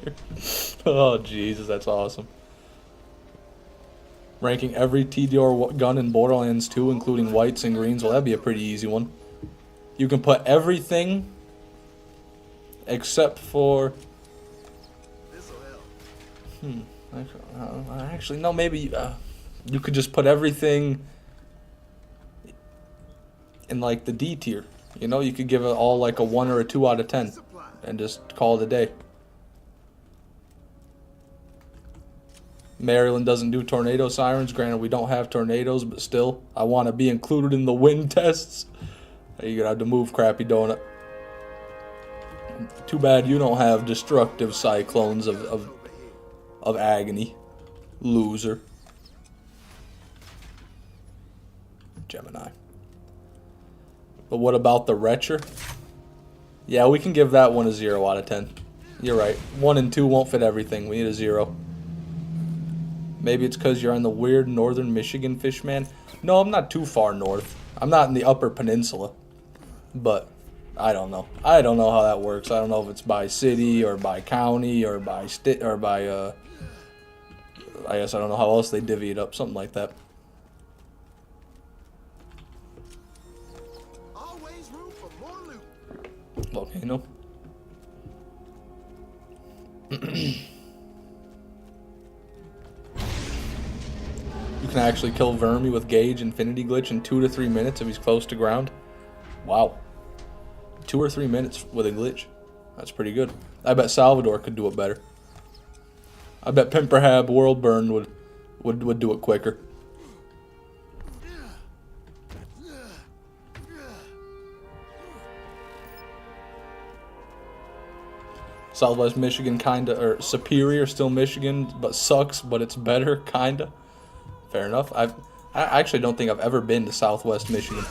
Oh, Jesus, that's awesome. Ranking every TDR gun in Borderlands 2, including whites and greens, well, that'd be a pretty easy one. You can put everything except for... Actually, no, maybe you could just put everything in, like, the D tier. You know, you could give it all, like, a 1 or a 2 out of 10 and just call it a day. Maryland doesn't do tornado sirens. Granted, we don't have tornadoes, but still, I want to be included in the wind tests. You're gonna have to move, crappy donut. Too bad you don't have destructive cyclones of agony. Loser. Gemini. But what about the Retcher? Yeah, we can give that one a 0 out of 10. You're right. 1 and 2 won't fit everything. We need a 0. Maybe it's because you're on the weird northern Michigan, Fishman. No, I'm not too far north. I'm not in the upper peninsula. But I don't know. I don't know how that works. I don't know if it's by city or by county or by state or by I guess I don't know how else they divvy it up. Something like that. Always room for more loot. Volcano. You can actually kill Vermi with Gauge Infinity Glitch in 2 to 3 minutes if he's close to ground. Wow. 2 or 3 minutes with a glitch. That's pretty good. I bet Salvador could do it better. I bet Pimperhab World Burn would do it quicker. Southwest Michigan kinda, or Superior, still Michigan, but sucks, but it's better, kinda. Fair enough. I actually don't think I've ever been to Southwest Michigan.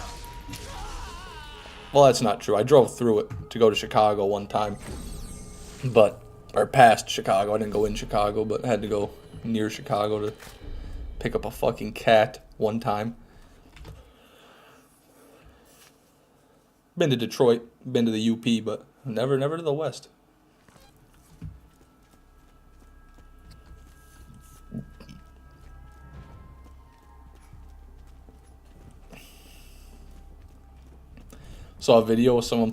Well, that's not true. I drove through it to go to Chicago one time. Or past Chicago. I didn't go in Chicago, but I had to go near Chicago to pick up a fucking cat one time. Been to Detroit, been to the UP, but never to the West. Saw a video of someone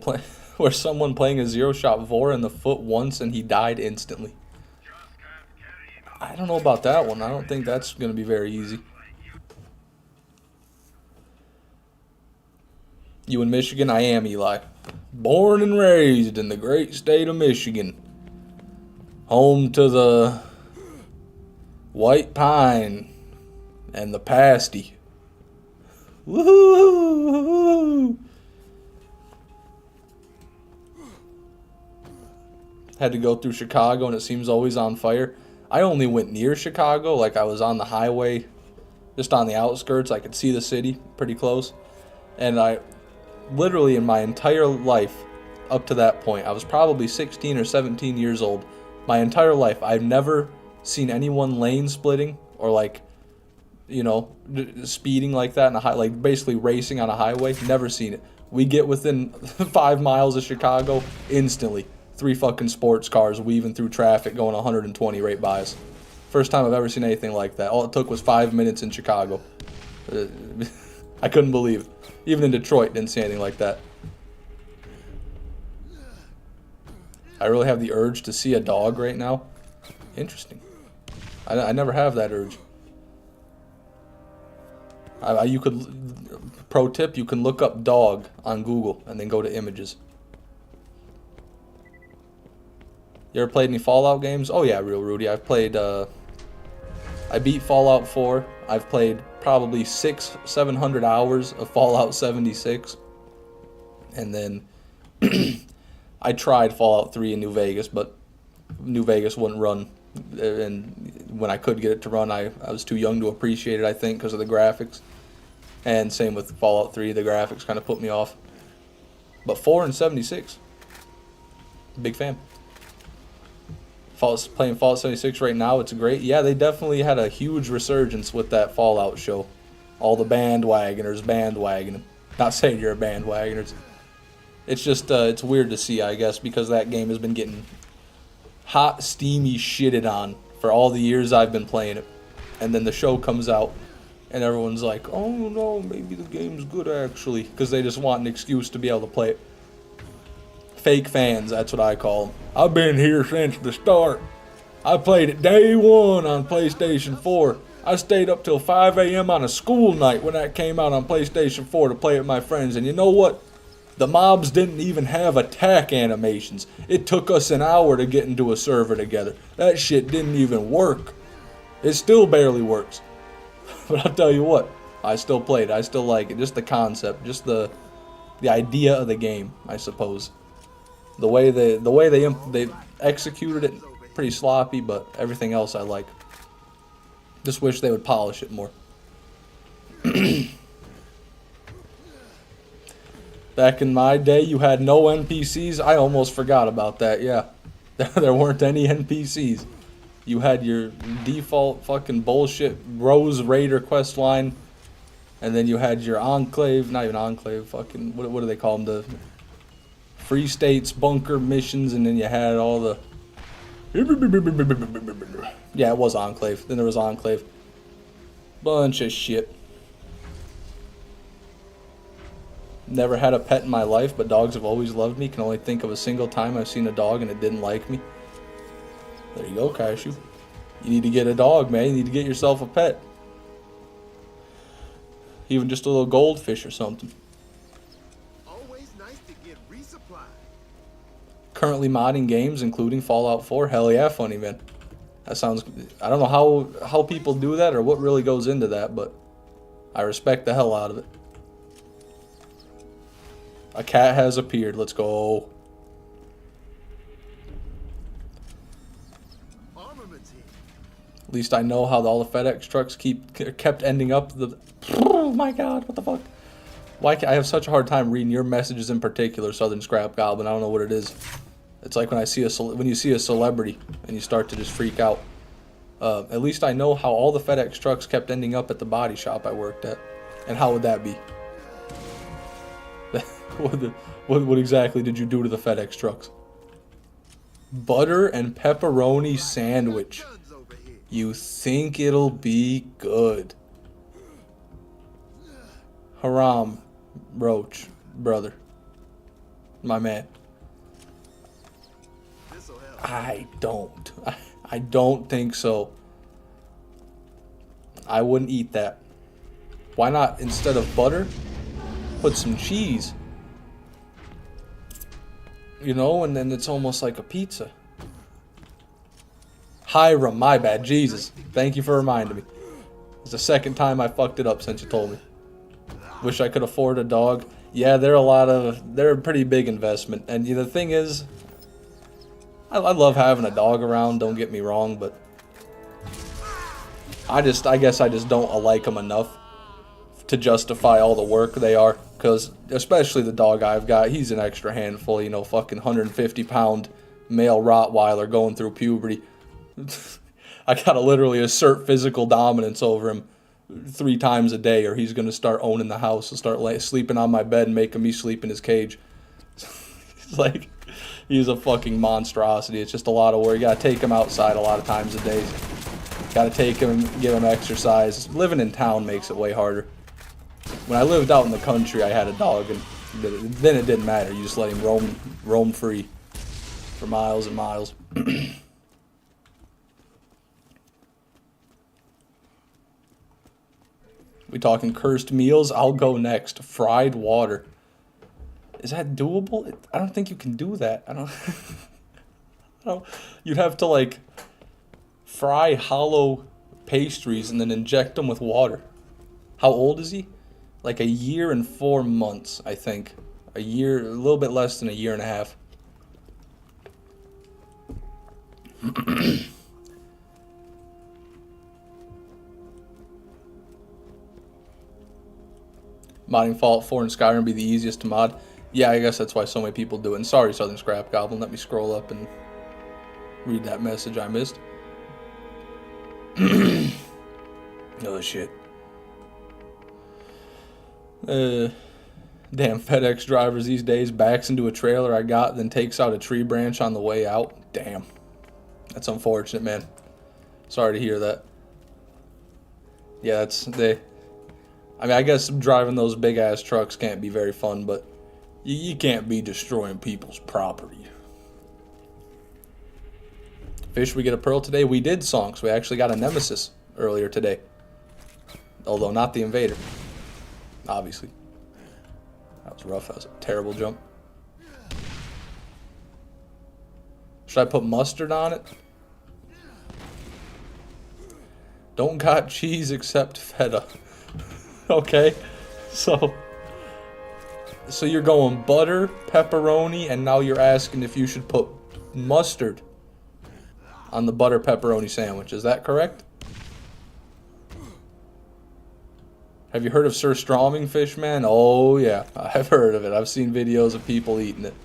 where someone playing a zero-shot Vor in the foot once and he died instantly. I don't know about that one. I don't think that's going to be very easy. You in Michigan? I am, Eli. Born and raised in the great state of Michigan. Home to the white pine and the pasty. Woohoo! Had to go through Chicago and it seems always on fire. I only went near Chicago, like I was on the highway, just on the outskirts. I could see the city pretty close. And I literally in my entire life up to that point, I was probably 16 or 17 years old. My entire life, I've never seen anyone lane splitting or like, you know, speeding like that in a like basically racing on a highway. Never seen it. We get within 5 miles of Chicago, instantly 3 fucking sports cars weaving through traffic going 120 right by us. First time I've ever seen anything like that. All it took was 5 minutes in Chicago. I couldn't believe it. Even in Detroit, didn't see anything like that. I really have the urge to see a dog right now. Interesting. I never have that urge. You could, pro tip, you can look up dog on Google and then go to images. You ever played any Fallout games? Oh yeah, Real Rudy. I've played, I beat Fallout 4. I've played probably 600-700 hours of Fallout 76. And then I tried Fallout 3 in New Vegas, but New Vegas wouldn't run. And when I could get it to run, I was too young to appreciate it, I think, because of the graphics. And same with Fallout 3, the graphics kind of put me off. But 4 and 76, big fan. Playing Fallout 76 right now, it's great. Yeah, they definitely had a huge resurgence with that Fallout show. All the bandwagoning. Not saying you're a bandwagoner. It's just, it's weird to see, I guess, because that game has been getting hot, steamy shitted on for all the years I've been playing it. And then the show comes out, and everyone's like, oh no, maybe the game's good actually. Because they just want an excuse to be able to play it. Fake fans, that's what I call them. I've been here since the start. I played it day one on PlayStation 4. I stayed up till 5 a.m. on a school night when that came out on PlayStation 4 to play with my friends. And you know what? The mobs didn't even have attack animations. It took us an hour to get into a server together. That shit didn't even work. It still barely works. But I'll tell you what, I still played it. I still like it. Just the concept, just the idea of the game, I suppose. The way they executed it, pretty sloppy, but everything else I like. Just wish they would polish it more. Back in my day, you had no NPCs. I almost forgot about that, yeah. There weren't any NPCs. You had your default fucking bullshit Rose Raider quest line. And then you had your Enclave, not even Enclave, fucking, what do they call them? The Free States bunker missions, and then you had all the... Yeah, it was Enclave. Then there was Enclave. Bunch of shit. Never had a pet in my life, but dogs have always loved me. Can only think of a single time I've seen a dog and it didn't like me. There you go, Cashew. You need to get a dog, man. You need to get yourself a pet. Even just a little goldfish or something. Always nice to get resupplied. Currently modding games, including Fallout 4. Hell yeah, funny, man. That sounds... I don't know how people do that or what really goes into that, but I respect the hell out of it. A cat has appeared. Let's go. At least I know how all the FedEx trucks kept ending up the... Oh my god, what the fuck? Why can't I have such a hard time reading your messages in particular, Southern Scrap Goblin? I don't know what it is. It's like when I see when you see a celebrity and you start to just freak out. At least I know how all the FedEx trucks kept ending up at the body shop I worked at. And how would that be? What exactly did you do to the FedEx trucks? Butter and pepperoni sandwich. You think it'll be good. Haram, Roach, brother. My man. I don't think so. I wouldn't eat that. Why not, instead of butter, put some cheese? You know, and then it's almost like a pizza. Hiram, my bad. Jesus. Thank you for reminding me. It's the second time I fucked it up since you told me. Wish I could afford a dog. Yeah, they're a pretty big investment. And the thing is, I love having a dog around, don't get me wrong, but I guess I just don't like them enough to justify all the work they are. Because, especially the dog I've got, he's an extra handful, you know, fucking 150-pound male Rottweiler going through puberty. I gotta literally assert physical dominance over him 3 times a day, or he's gonna start owning the house and start sleeping on my bed and making me sleep in his cage. It's like, he's a fucking monstrosity. It's just a lot of work. You gotta take him outside a lot of times a day. Gotta take him and give him exercise. Living in town makes it way harder. When I lived out in the country, I had a dog, and then it didn't matter. You just let him roam free for miles and miles. We talking cursed meals? I'll go next. Fried water. Is that doable? I don't think you can do that. I don't. You'd have to like fry hollow pastries and then inject them with water. How old is he? Like a year and 4 months, I think. A year, a little bit less than a year and a half. Modding Fallout 4 and Skyrim would be the easiest to mod. Yeah, I guess that's why so many people do it. And sorry, Southern Scrap Goblin. Let me scroll up and read that message I missed. Oh, shit. Damn FedEx drivers these days. Backs into a trailer I got, then takes out a tree branch on the way out. Damn. That's unfortunate, man. Sorry to hear that. Yeah, I mean, I guess driving those big-ass trucks can't be very fun, but you can't be destroying people's property. Fish, we get a pearl today? We did, Sonks. We actually got a Nemesis earlier today. Although not the Invader. Obviously. That was rough. That was a terrible jump. Should I put mustard on it? Don't got cheese except feta. Okay. So you're going butter, pepperoni, and now you're asking if you should put mustard on the butter pepperoni sandwich. Is that correct? Have you heard of Sir Stroming Fish, man? Oh, yeah. I've heard of it. I've seen videos of people eating it.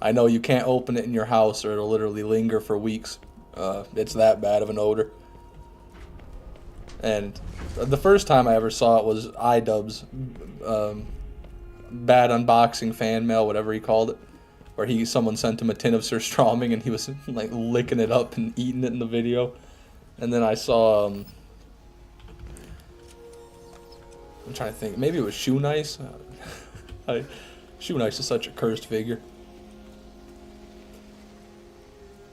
I know you can't open it in your house or it'll literally linger for weeks. It's that bad of an odor. And the first time I ever saw it was iDubbbz bad unboxing fan mail, whatever he called it, where someone sent him a tin of Sir Stroming and he was like licking it up and eating it in the video. And then I saw I'm trying to think, maybe it was Shoe Nice. Shoe Nice is such a cursed figure.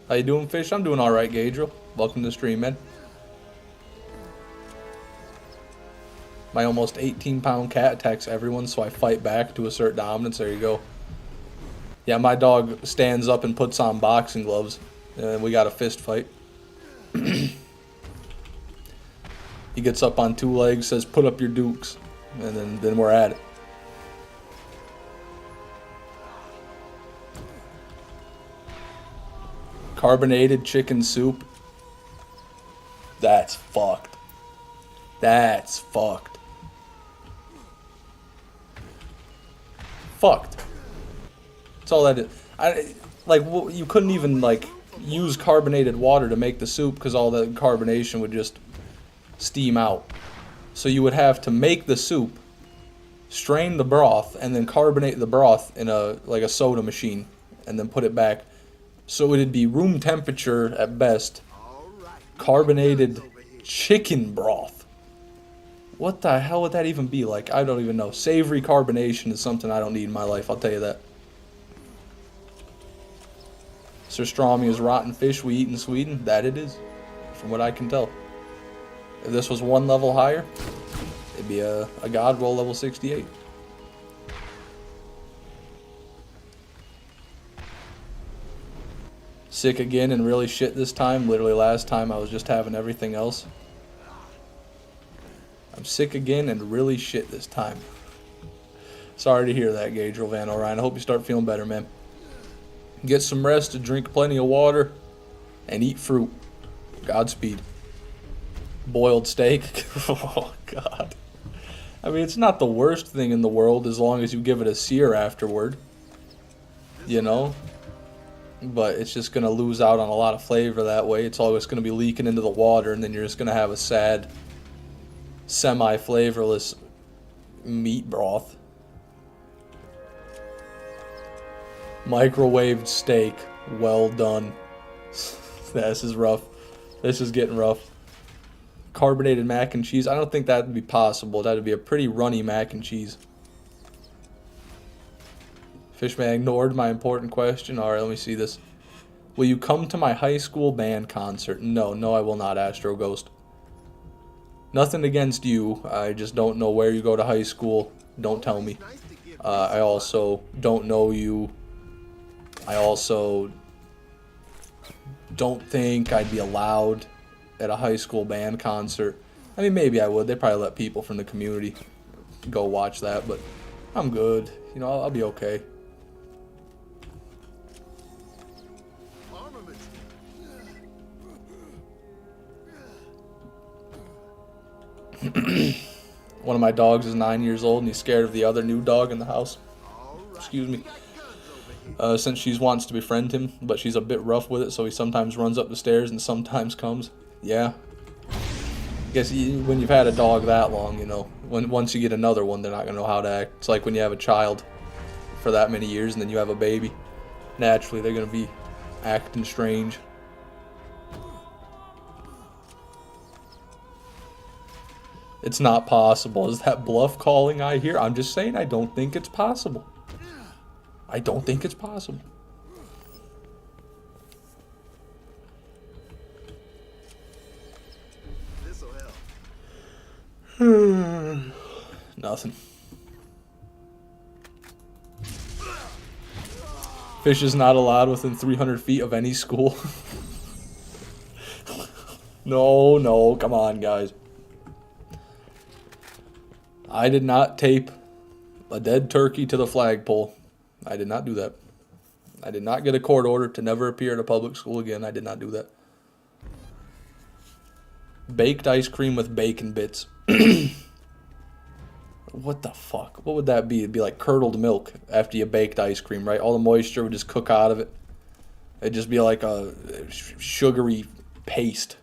How you doing, Fish? I'm doing alright, Gadriel. Welcome to the stream, man. My almost 18-pound cat attacks everyone, so I fight back to assert dominance. There you go. Yeah, my dog stands up and puts on boxing gloves, and we got a fist fight. He gets up on 2 legs, says, "Put up your dukes," and then we're at it. Carbonated chicken soup. That's fucked. That's fucked. Fucked. That's all that is. You couldn't even use carbonated water to make the soup because all the carbonation would just steam out. So you would have to make the soup, strain the broth, and then carbonate the broth in a soda machine, and then put it back. So it'd be room temperature at best, carbonated chicken broth. What the hell would that even be like? I don't even know. Savory carbonation is something I don't need in my life, I'll tell you that. Sir Stroming is rotten fish we eat in Sweden. That it is, from what I can tell. If this was 1 level higher, it'd be a god roll level 68. Sick again and really shit this time. Literally last time I was just having everything else. I'm sick again and really shit this time. Sorry to hear that, Gadriel Van Orion. I hope you start feeling better, man. Get some rest, drink plenty of water, and eat fruit. Godspeed. Boiled steak. Oh, God. I mean, it's not the worst thing in the world as long as you give it a sear afterward. You know? But it's just going to lose out on a lot of flavor that way. It's always going to be leaking into the water, and then you're just going to have a sad, semi-flavorless meat broth. Microwaved steak. Well done. This is rough. This is getting rough. carbonated mac and cheese. I don't think that would be possible. That would be a pretty runny mac and cheese. Fishman ignored my important question. Alright, let me see this. Will you come to my high school band concert? No, I will not, Astro Ghost. Nothing against you. I just don't know where you go to high school. Don't tell me. I also don't know you. I also don't think I'd be allowed at a high school band concert. I mean, maybe I would. They'd probably let people from the community go watch that, but I'm good. You know, I'll be okay. One of my dogs is 9 years old and he's scared of the other new dog in the house. Excuse me. Since she wants to befriend him, but she's a bit rough with it, so he sometimes runs up the stairs and sometimes comes. Yeah. Guess when you've had a dog that long, you know, once you get another one, they're not going to know how to act. It's like when you have a child for that many years and then you have a baby. Naturally, they're going to be acting strange. It's not possible. Is that bluff calling I hear? I'm just saying I don't think it's possible. I don't think it's possible. This'll help. Nothing. Fish is not allowed within 300 feet of any school. No, come on, guys. I did not tape a dead turkey to the flagpole. I did not do that. I did not get a court order to never appear at a public school again. I did not do that. Baked ice cream with bacon bits. What the fuck? What would that be? It'd be like curdled milk after you baked ice cream, right? All the moisture would just cook out of it. It'd just be like a sugary paste.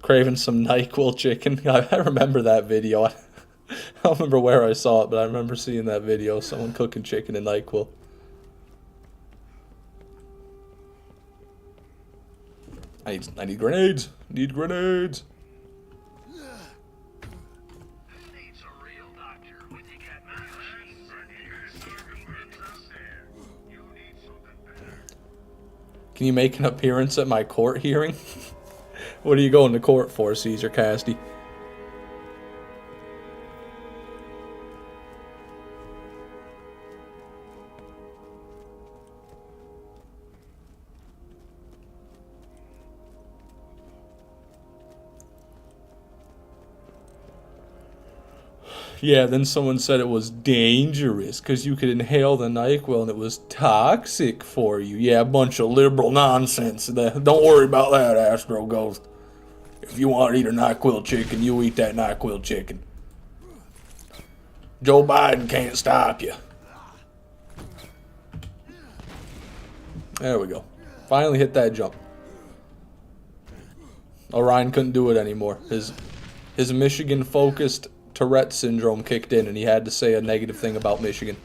Craving some NyQuil chicken. I remember that video. I don't remember where I saw it, but I remember seeing that video. Someone cooking chicken in NyQuil. I need grenades. Need grenades. Can you make an appearance at my court hearing? What are you going to court for, Caesar Casty? Yeah, then someone said it was dangerous because you could inhale the NyQuil and it was toxic for you. Yeah, a bunch of liberal nonsense. Don't worry about that, Astro Ghost. If you want to eat a NyQuil chicken, you eat that NyQuil chicken. Joe Biden can't stop you. There we go. Finally hit that jump. Orion couldn't do it anymore. His Michigan-focused Tourette syndrome kicked in, and he had to say a negative thing about Michigan.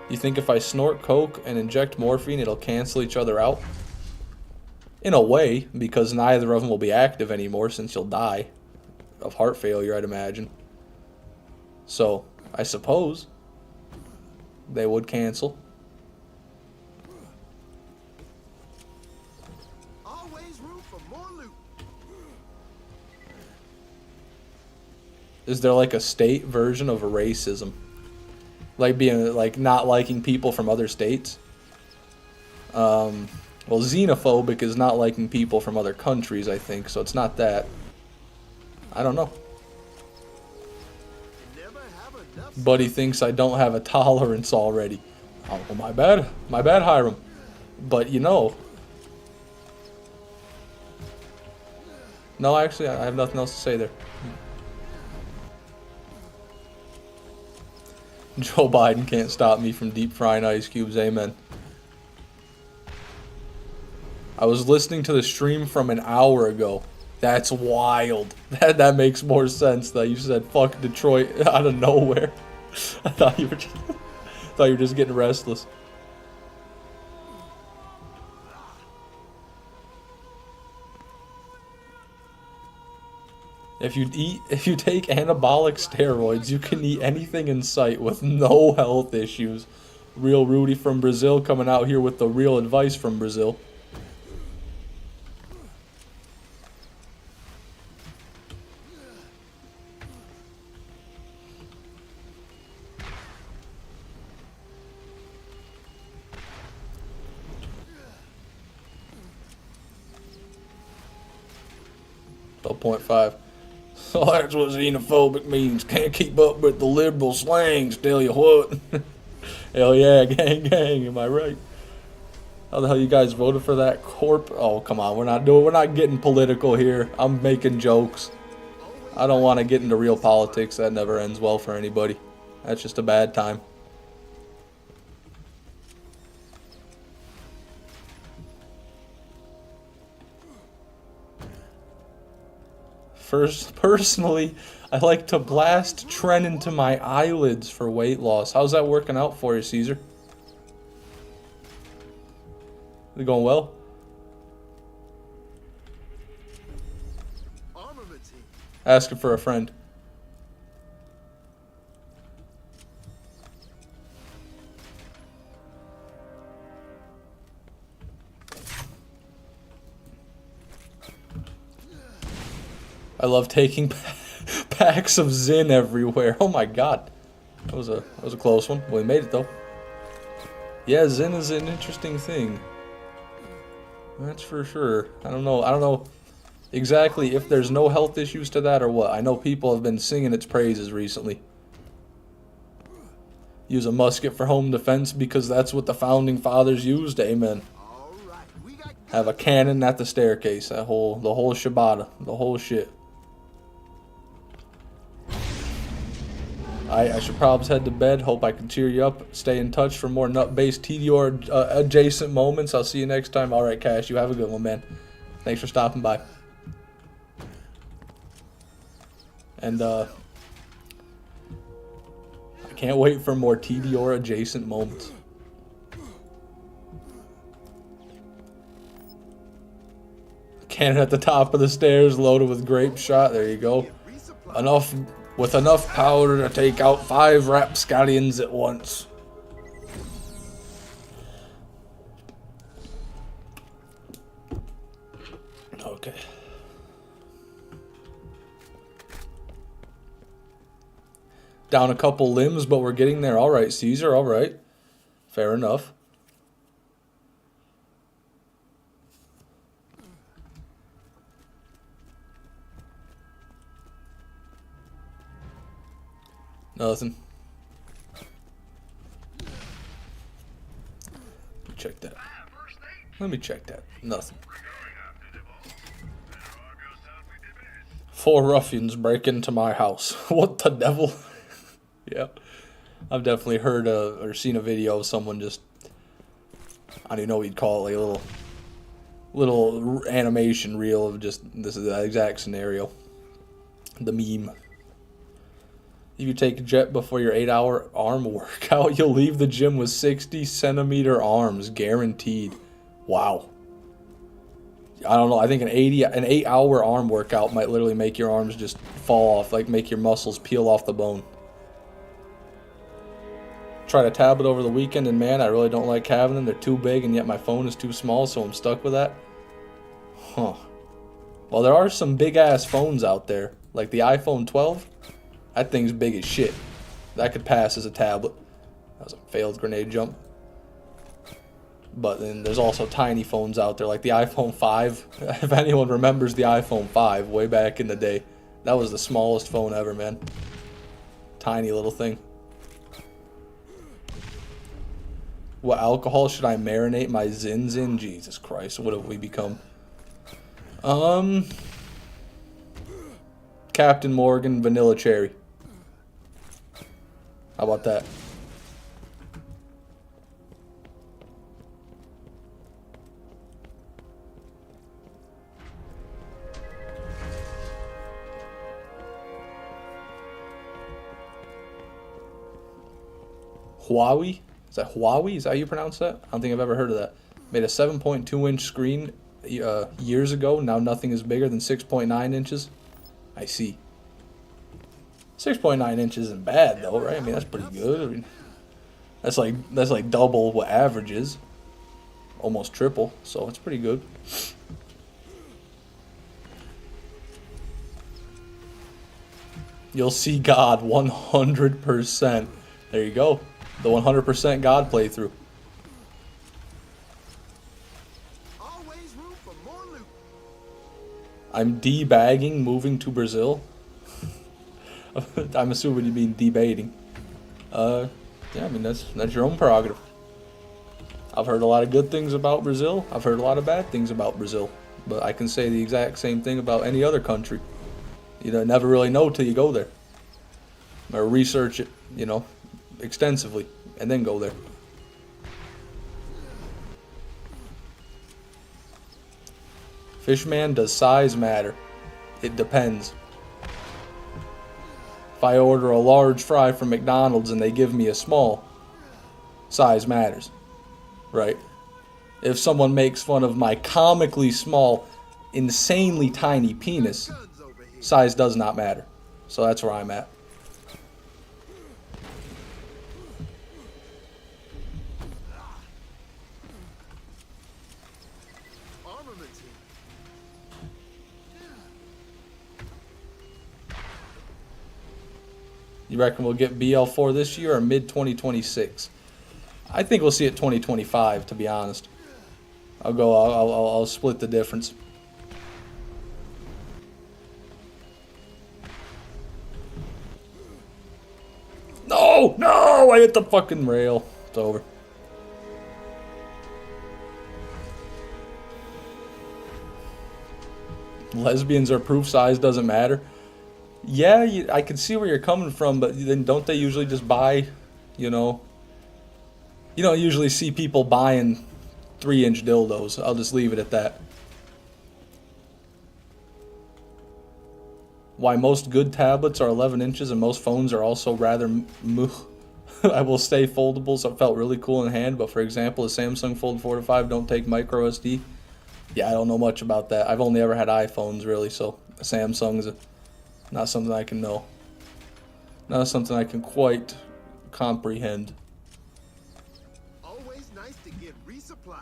You think if I snort coke and inject morphine, it'll cancel each other out? In a way, because neither of them will be active anymore since you'll die of heart failure, I'd imagine. So, I suppose they would cancel. Always room for more loot. Is there like a state version of racism? Like being like not liking people from other states? Well, xenophobic is not liking people from other countries, I think, so it's not that. I don't know. Never have enough. Buddy thinks I don't have a tolerance already. Oh, my bad. My bad, Hiram. But, you know. No, actually, I have nothing else to say there. Joe Biden can't stop me from deep frying ice cubes. Amen. I was listening to the stream from an hour ago. That's wild. That makes more sense that you said fuck Detroit out of nowhere. I thought you were just... Thought you were just getting restless. If you take anabolic steroids, you can eat anything in sight with no health issues. Real Rudy from Brazil coming out here with the real advice from Brazil. So 0.5. So that's what xenophobic means. Can't keep up with the liberal slangs, tell you what. Hell yeah, gang, gang, am I right? How the hell you guys voted for that corp? Oh, come on, we're not getting political here. I'm making jokes. I don't want to get into real politics. That never ends well for anybody. That's just a bad time. Personally, I like to blast Tren into my eyelids for weight loss. How's that working out for you, Caesar? Is it going well? Asking for a friend. I love taking packs of Zin everywhere. Oh my god. That was a close one. Well, we made it though. Yeah, Zin is an interesting thing. That's for sure. I don't know exactly if there's no health issues to that or what. I know people have been singing its praises recently. Use a musket for home defense because that's what the founding fathers used. Amen. Have a cannon at the staircase. The whole shibata. The whole shit. I should probably head to bed. Hope I can cheer you up. Stay in touch for more nut-based TDR adjacent moments. I'll see you next time. All right, Cash. You have a good one, man. Thanks for stopping by. And I can't wait for more TDR adjacent moments. Cannon at the top of the stairs, loaded with grape shot. There you go. With enough powder to take out 5 rapscallions at once. Okay. Down a couple limbs, but we're getting there. All right, Caesar, all right. Fair enough. Nothing. Check that. Let me check that. Nothing. 4 ruffians break into my house. What the devil? Yeah. I've definitely heard or seen a video of someone just, I don't even know what you'd call it, like a little animation reel of just, this is the exact scenario. The meme. If you take a jet before your 8-hour arm workout, you'll leave the gym with 60-centimeter arms, guaranteed. Wow. I don't know. I think an 8-hour arm workout might literally make your arms just fall off, like make your muscles peel off the bone. Tried a tablet over the weekend, and man, I really don't like having them. They're too big, and yet my phone is too small, so I'm stuck with that. Huh. Well, there are some big-ass phones out there, like the iPhone 12. That thing's big as shit. That could pass as a tablet. That was a failed grenade jump. But then there's also tiny phones out there, like the iPhone 5. If anyone remembers the iPhone 5 way back in the day, that was the smallest phone ever, man. Tiny little thing. What alcohol should I marinate my Zins in? Jesus Christ, what have we become? Captain Morgan Vanilla Cherry. How about that? Huawei? that Huawei? Is that how you pronounce that? I don't think I've ever heard of that. Made a 7.2-inch screen years ago. Now nothing is bigger than 6.9 inches. I see. 6.9 inches isn't bad though, right? I mean, that's pretty good. I mean, that's like double what average is. Almost triple, so it's pretty good. You'll see God 100%. There you go. The 100% God playthrough. Always room for more loot. I'm debagging moving to Brazil. I'm assuming you mean debating. Yeah, I mean that's your own prerogative. I've heard a lot of good things about Brazil. I've heard a lot of bad things about Brazil. But I can say the exact same thing about any other country. You know, never really know till you go there. Or research it, you know, extensively, and then go there. Fishman, does size matter? It depends. If I order a large fry from McDonald's and they give me a small, size matters, right? If someone makes fun of my comically small, insanely tiny penis, Guns over here. size does not matter. So that's where I'm at. Armaments here. You reckon we'll get BL4 this year or mid 2026? I think we'll see it 2025, to be honest. I'll split the difference. No! No! I hit the fucking rail. It's over. Lesbians are proof, size doesn't matter. Yeah, I can see where you're coming from, but then don't they usually just buy, you know? You don't usually see people buying 3-inch dildos. I'll just leave it at that. Why most good tablets are 11 inches and most phones are also rather I will stay foldable, so it felt really cool in hand, but for example, a Samsung Fold 4 to 5 don't take micro SD. Yeah, I don't know much about that. I've only ever had iPhones, really, so Samsung's not something I can know. Not something I can quite comprehend. Always nice to get resupplied.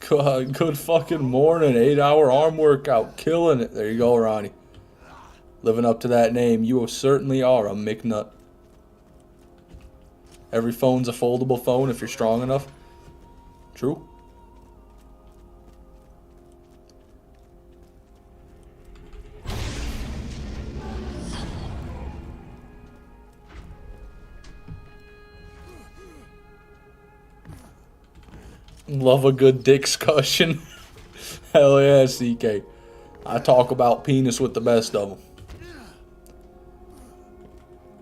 God, good fucking morning. 8-hour arm workout. Killing it. There you go, Ronnie. Living up to that name. You certainly are a McNut. Every phone's a foldable phone if you're strong enough. True. Love a good discussion. Hell yeah, CK. I talk about penis with the best of them.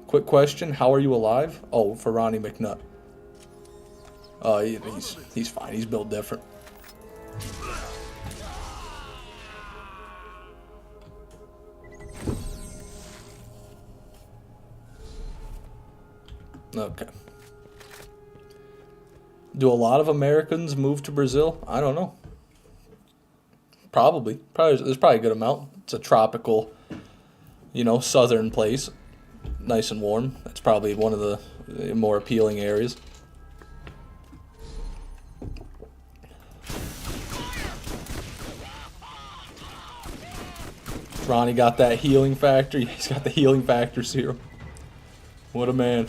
Quick question, how are you alive? Oh, for Ronnie McNutt. He's fine. He's built different. Okay. Do a lot of Americans move to Brazil? I don't know. Probably. There's probably a good amount. It's a tropical, you know, southern place. Nice and warm. That's probably one of the more appealing areas. Ronnie got that healing factor. He's got the healing factor serum. What a man.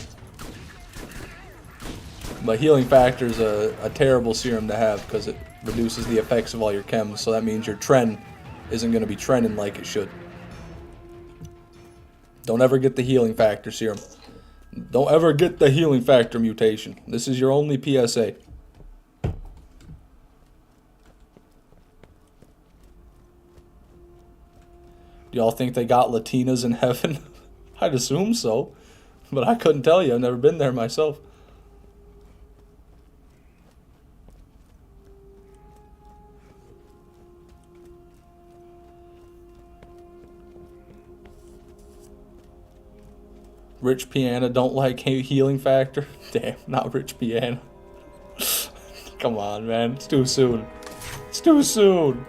But healing factor is a terrible serum to have because it reduces the effects of all your chems. So that means your trend isn't going to be trending like it should. Don't ever get the healing factor serum. Don't ever get the healing factor mutation. This is your only PSA. Do y'all think they got Latinas in heaven? I'd assume so. But I couldn't tell you. I've never been there myself. Rich piano don't like healing factor. Damn, not rich piano. Come on, man. It's too soon. It's too soon.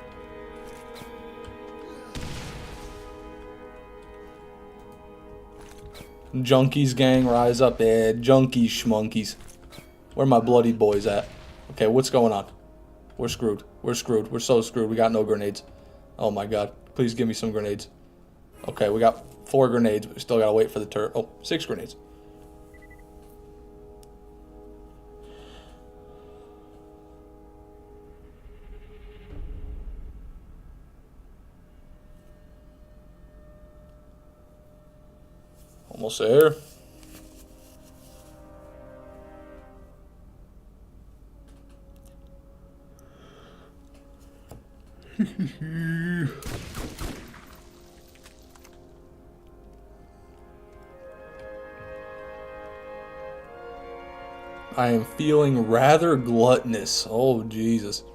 Junkies gang, rise up. Junkies, schmunkies. Where my bloody boys at? Okay, what's going on? We're screwed. We're screwed. We're so screwed. We got no grenades. Oh my god. Please give me some grenades. Okay, we got 4 grenades, but we still gotta wait for the turret. Oh, 6 grenades. Almost there. I am feeling rather gluttonous. Oh, Jesus.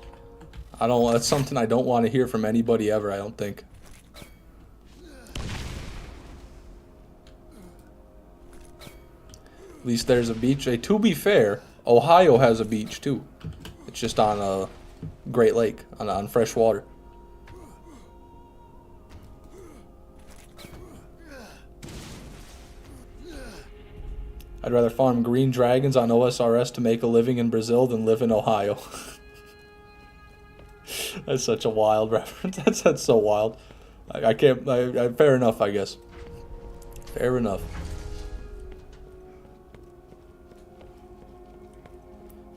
That's something I don't want to hear from anybody ever, I don't think. At least there's a beach. To be fair, Ohio has a beach too. It's just on a Great Lake, on fresh water. I'd rather farm green dragons on OSRS to make a living in Brazil than live in Ohio. That's such a wild reference. That's so wild. I can't. Fair enough, I guess. Fair enough.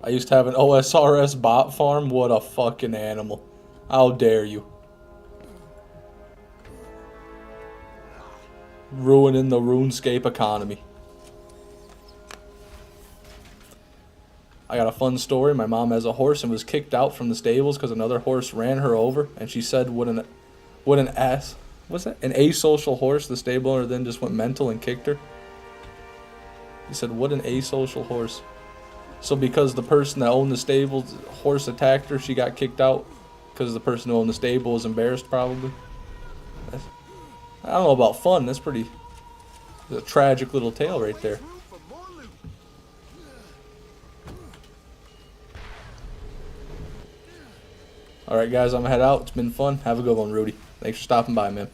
I used to have an OSRS bot farm. What a fucking animal. How dare you. Ruining the RuneScape economy. I got a fun story. My mom has a horse and was kicked out from the stables because another horse ran her over. And she said, what an ass. What's that? An asocial horse. The stable owner then just went mental and kicked her. He said, what an asocial horse. So because the person that owned the stable, horse attacked her, she got kicked out because the person who owned the stable was embarrassed probably. I don't know about fun. That's a tragic little tale right there. Alright guys, I'm gonna head out. It's been fun. Have a good one, Rudy. Thanks for stopping by, man.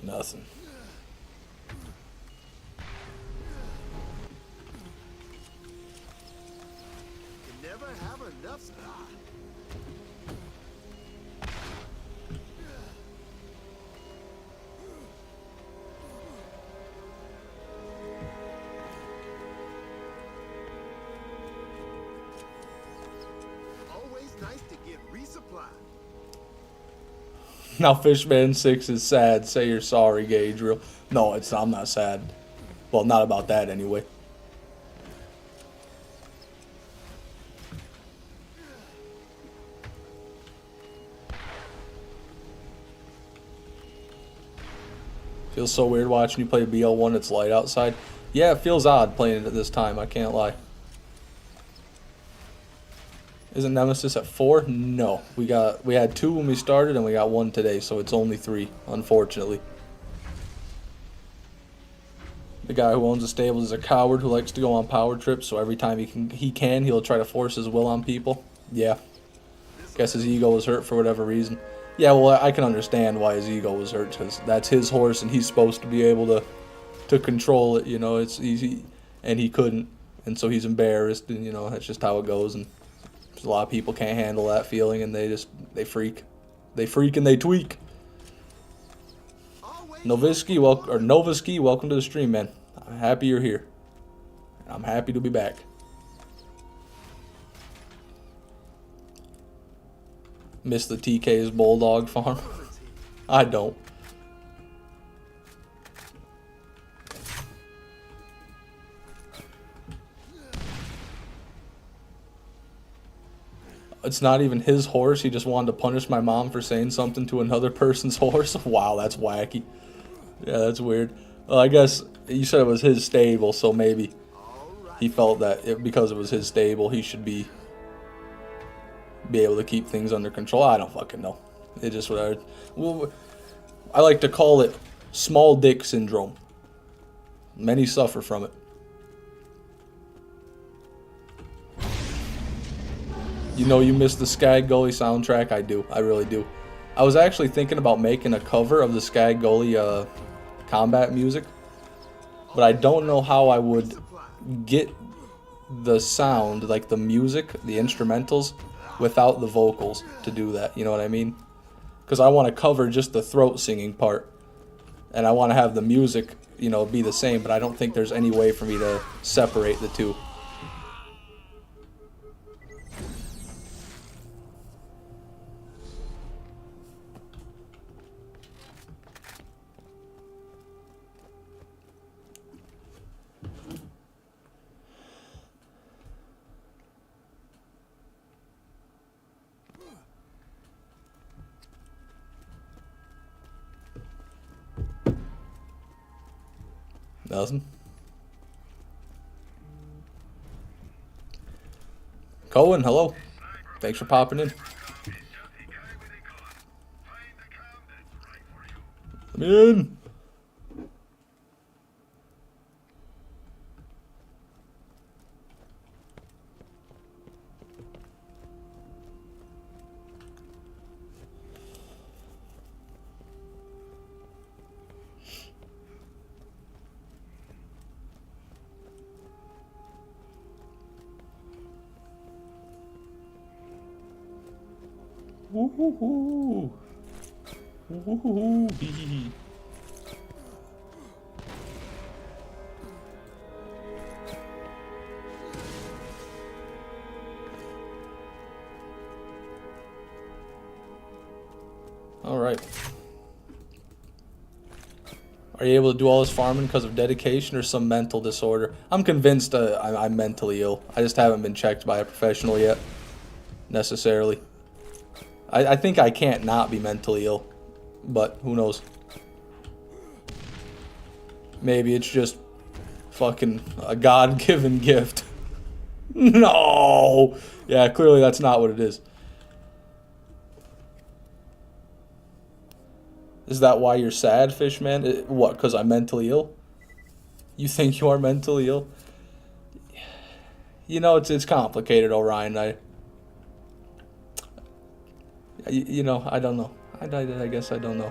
Nothing. Can never have enough stuff. Always nice to get resupplied. Now Fishman 6 is sad. Say you're sorry, Gadriel. No, I'm not sad. Well, not about that anyway. Feels so weird watching you play BL1. It's light outside. Yeah, it feels odd playing it at this time. I can't lie. Isn't Nemesis at 4? No. We had 2 when we started and we got 1 today, so it's only 3, unfortunately. The guy who owns the stable is a coward who likes to go on power trips, so every time he'll try to force his will on people. Yeah. Guess his ego was hurt for whatever reason. Yeah, well, I can understand why his ego was hurt, because that's his horse and he's supposed to be able to control it, you know. It's easy, and he couldn't, and so he's embarrassed, and you know, that's just how it goes. And a lot of people can't handle that feeling, and they freak and they tweak. Novisky, welcome to the stream, man. I'm happy you're here. I'm happy to be back. Miss the TK's Bulldog farm. I don't. It's not even his horse. He just wanted to punish my mom for saying something to another person's horse. Wow, that's wacky. Yeah, that's weird. Well, I guess you said it was his stable, so maybe he felt that because it was his stable, he should be able to keep things under control. I don't fucking know. It just whatever. Well, I like to call it small dick syndrome. Many suffer from it. You know you missed the Skag Gully soundtrack? I do. I really do. I was actually thinking about making a cover of the Skag Gully combat music, but I don't know how I would get the sound, like the music, the instrumentals, without the vocals to do that. You know what I mean? Because I want to cover just the throat singing part, and I want to have the music, you know, be the same, but I don't think there's any way for me to separate the two. Nothing. Cohen, hello. Thanks for popping in. I'm in. Woohoo! Woohoo! Hee. All right. Are you able to do all this farming because of dedication or some mental disorder? I'm convinced I'm mentally ill. I just haven't been checked by a professional yet, necessarily. I think I can't not be mentally ill, but who knows? Maybe it's just fucking a God-given gift. No! Yeah, clearly that's not what it is. Is that why you're sad, Fishman? What, because I'm mentally ill? You think you are mentally ill? You know, it's complicated, Orion. You know, I don't know. I guess I don't know.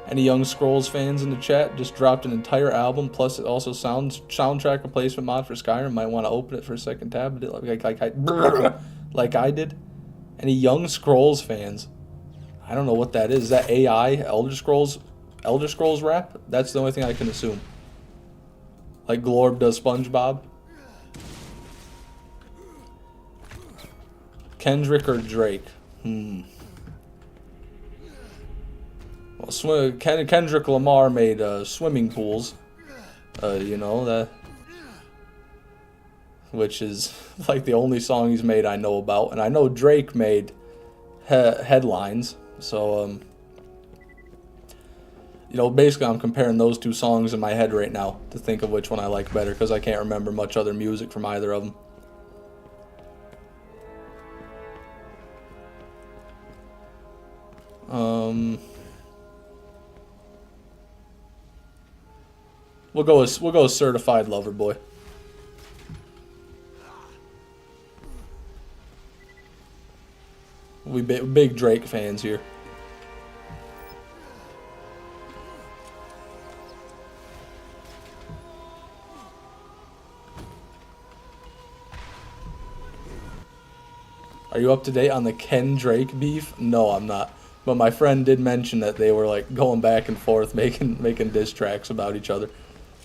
Any Young Scrolls fans in the chat? Just dropped an entire album, plus it also soundtrack replacement mod for Skyrim. Might want to open it for a second tab, like I did. Any Young Scrolls fans? I don't know what that is. Is that AI Elder Scrolls rap? That's the only thing I can assume. Like Glorb does SpongeBob. Kendrick or Drake? Well, Kendrick Lamar made swimming pools. You know that, which is like the only song he's made I know about, and I know Drake made headlines. So you know, basically I'm comparing those two songs in my head right now to think of which one I like better, because I can't remember much other music from either of them. We'll go with Certified Lover Boy. We big Drake fans here. Are you up to date on the Ken Drake beef? No, I'm not. But my friend did mention that they were like going back and forth, making diss tracks about each other.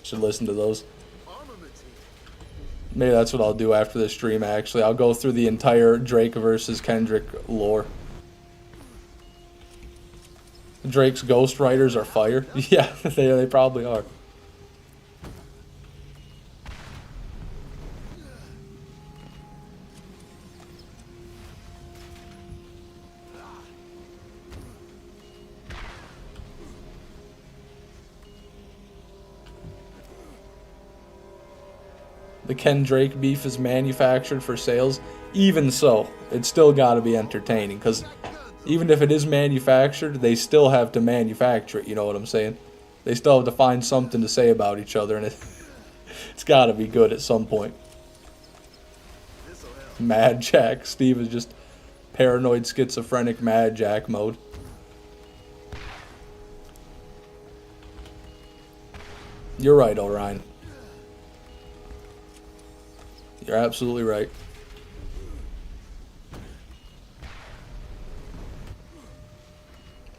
Should listen to those. Maybe that's what I'll do after the stream, actually. I'll go through the entire Drake versus Kendrick lore. Drake's ghostwriters are fire. Yeah, they probably are. the Ken Drake beef is manufactured for sales, even so, it's still got to be entertaining. Because even if it is manufactured, they still have to manufacture it. You know what I'm saying? They still have to find something to say about each other, and it's got to be good at some point. Mad Jack. Steve is just paranoid, schizophrenic Mad Jack mode. You're right, Orion. You're absolutely right.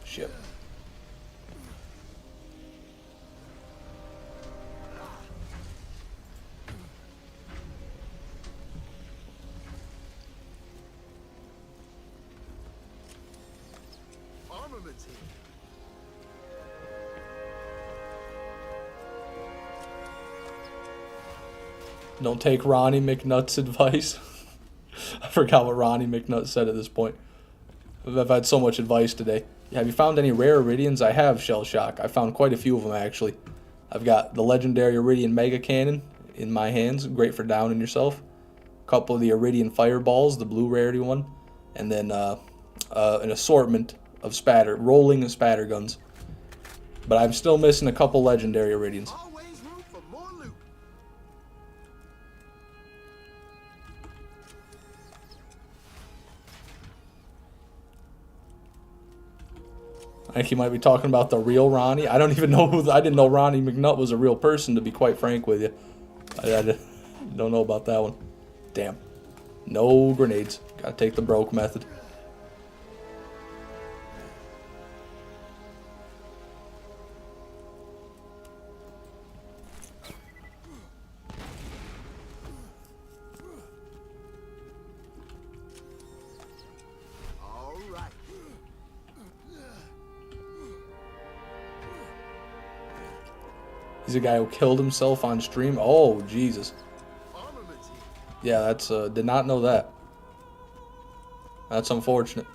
Shit. Armaments here. Don't take Ronnie McNutt's advice. I forgot what Ronnie McNutt said at this point. I've had so much advice today. Have you found any rare Iridians? I have, Shell Shock. I found quite a few of them, actually. I've got the legendary Iridian Mega Cannon in my hands. Great for downing yourself. A couple of the Iridian Fireballs, the blue rarity one. And then an assortment of rolling spatter guns. But I'm still missing a couple legendary Iridians. Always room for more loot. I think he might be talking about the real Ronnie. I don't even know I didn't know Ronnie McNutt was a real person, to be quite frank with you. I don't know about that one. Damn. No grenades. Gotta take the broke method. All right. He's a guy who killed himself on stream. Oh, Jesus. Armaments here. Yeah, that's, did not know that. That's unfortunate.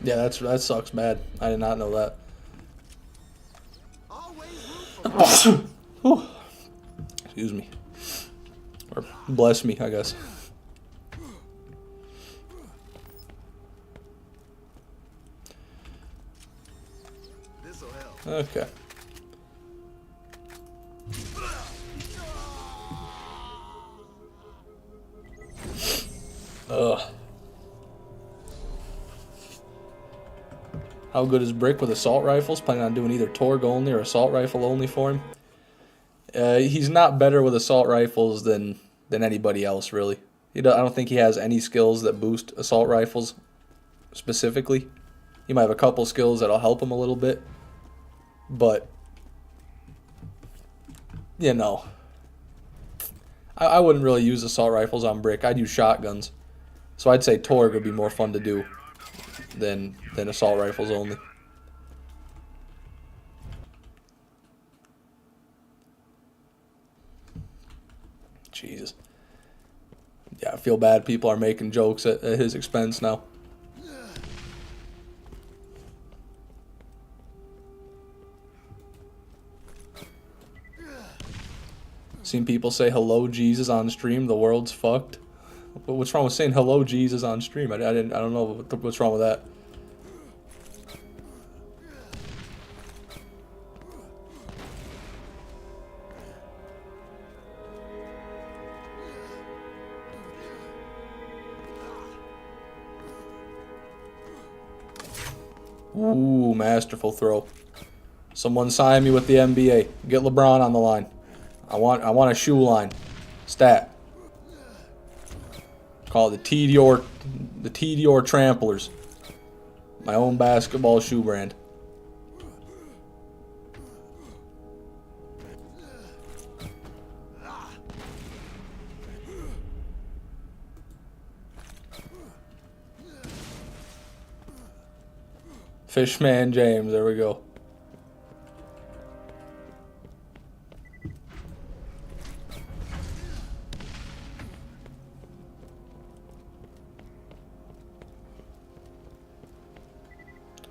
Yeah, that sucks bad. I did not know that. Always room for more. Excuse me. Or bless me, I guess. This'll help. Okay. Ugh. How good is Brick with assault rifles? Planning on doing either Torg only or assault rifle only for him. He's not better with assault rifles than anybody else, really. I don't think he has any skills that boost assault rifles specifically. He might have a couple skills that'll help him a little bit, but you know, I wouldn't really use assault rifles on Brick. I'd use shotguns. So I'd say Torg would be more fun to do than assault rifles only. Jesus. Yeah, I feel bad people are making jokes at his expense now. Seen people say hello Jesus on stream, the world's fucked. But what's wrong with saying hello Jesus on stream? I don't know what's wrong with that. Ooh, masterful throw. Someone sign me with the NBA. Get LeBron on the line. I want a shoe line. Stat. Call it the Dior Tramplers. My own basketball shoe brand. Fishman James, there we go.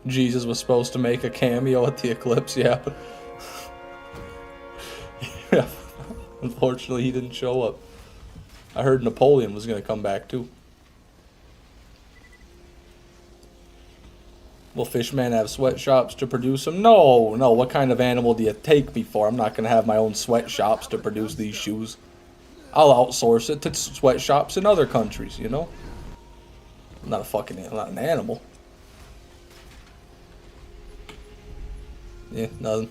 Jesus was supposed to make a cameo at the eclipse, yeah. Yeah. Unfortunately, he didn't show up. I heard Napoleon was going to come back, too. Will fishmen have sweatshops to produce them? No, no. What kind of animal do you take me for? I'm not going to have my own sweatshops to produce these shoes. I'll outsource it to sweatshops in other countries, you know? I'm not a fucking, I'm not an animal. Yeah, nothing.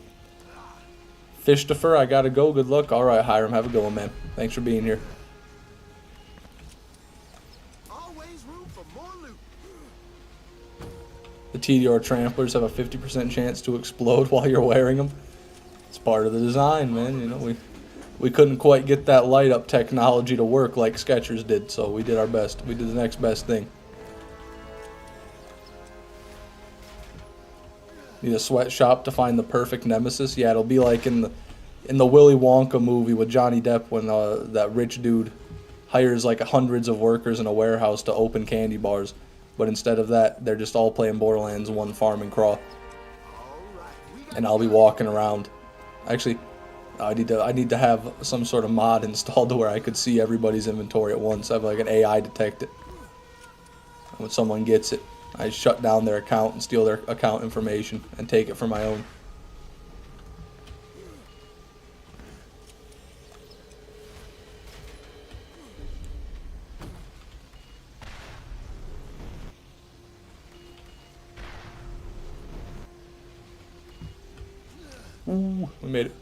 Fishtopher, I gotta go. Good luck. Alright, Hiram, have a good one, man. Thanks for being here. Always room for more loot. The TDR tramplers have a 50% chance to explode while you're wearing them. It's part of the design, man. You know, we couldn't quite get that light up technology to work like Skechers did, so we did our best. We did the next best thing. Need a sweatshop to find the perfect nemesis. Yeah, it'll be like in the Willy Wonka movie with Johnny Depp when that rich dude hires like hundreds of workers in a warehouse to open candy bars, but instead of that, they're just all playing Borderlands 1 farm and crawl. And I'll be walking around. Actually, I need to have some sort of mod installed to where I could see everybody's inventory at once. I have like an AI detect it. And when someone gets it, I shut down their account and steal their account information and take it for my own. Ooh, we made it.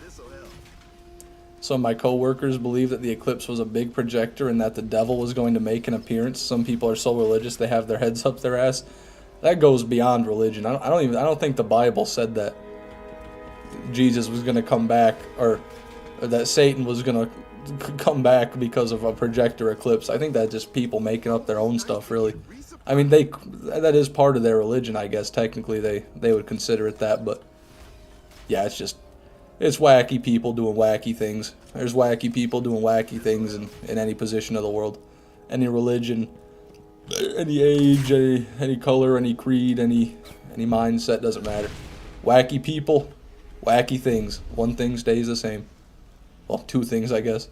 This'll help. Some of my co-workers believe that the eclipse was a big projector and that the devil was going to make an appearance. Some people are so religious they have their heads up their ass. That goes beyond religion. I don't think the Bible said that Jesus was going to come back or that Satan was going to come back because of a projector eclipse. I think that's just people making up their own stuff, really. I mean, that is part of their religion, I guess. Technically, they would consider it that, but yeah, it's wacky people doing wacky things. There's wacky people doing wacky things in any position of the world. Any religion, any age, any color, any creed, any mindset, doesn't matter. Wacky people, wacky things. One thing stays the same. Well, two things, I guess.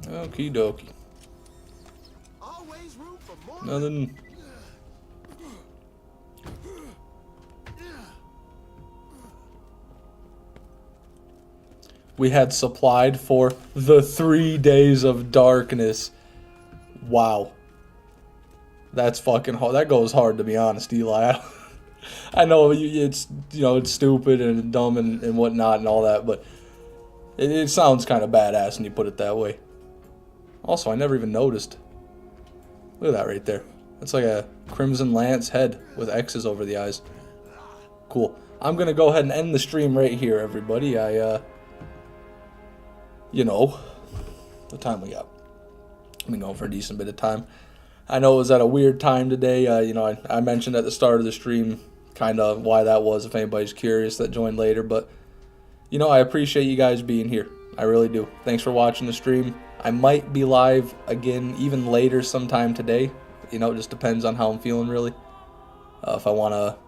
Okie dokie. Always room for more. Nothing. We had supplied for the 3 days of darkness. Wow. That's fucking hard. That goes hard, to be honest, Eli. I know it's stupid and dumb and whatnot and all that, but it sounds kind of badass when you put it that way. Also, I never even noticed. Look at that right there. That's like a Crimson Lance head with X's over the eyes. Cool. I'm going to go ahead and end the stream right here, everybody. The time we got. I've been going for a decent bit of time. I know it was at a weird time today. I mentioned at the start of the stream kind of why that was, if anybody's curious that joined later. But, I appreciate you guys being here. I really do. Thanks for watching the stream. I might be live again even later sometime today. It just depends on how I'm feeling, really. If I want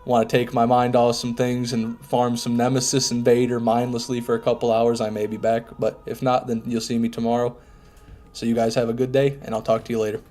to take my mind off some things and farm some Nemesis Invader mindlessly for a couple hours, I may be back. But if not, then you'll see me tomorrow. So you guys have a good day, and I'll talk to you later.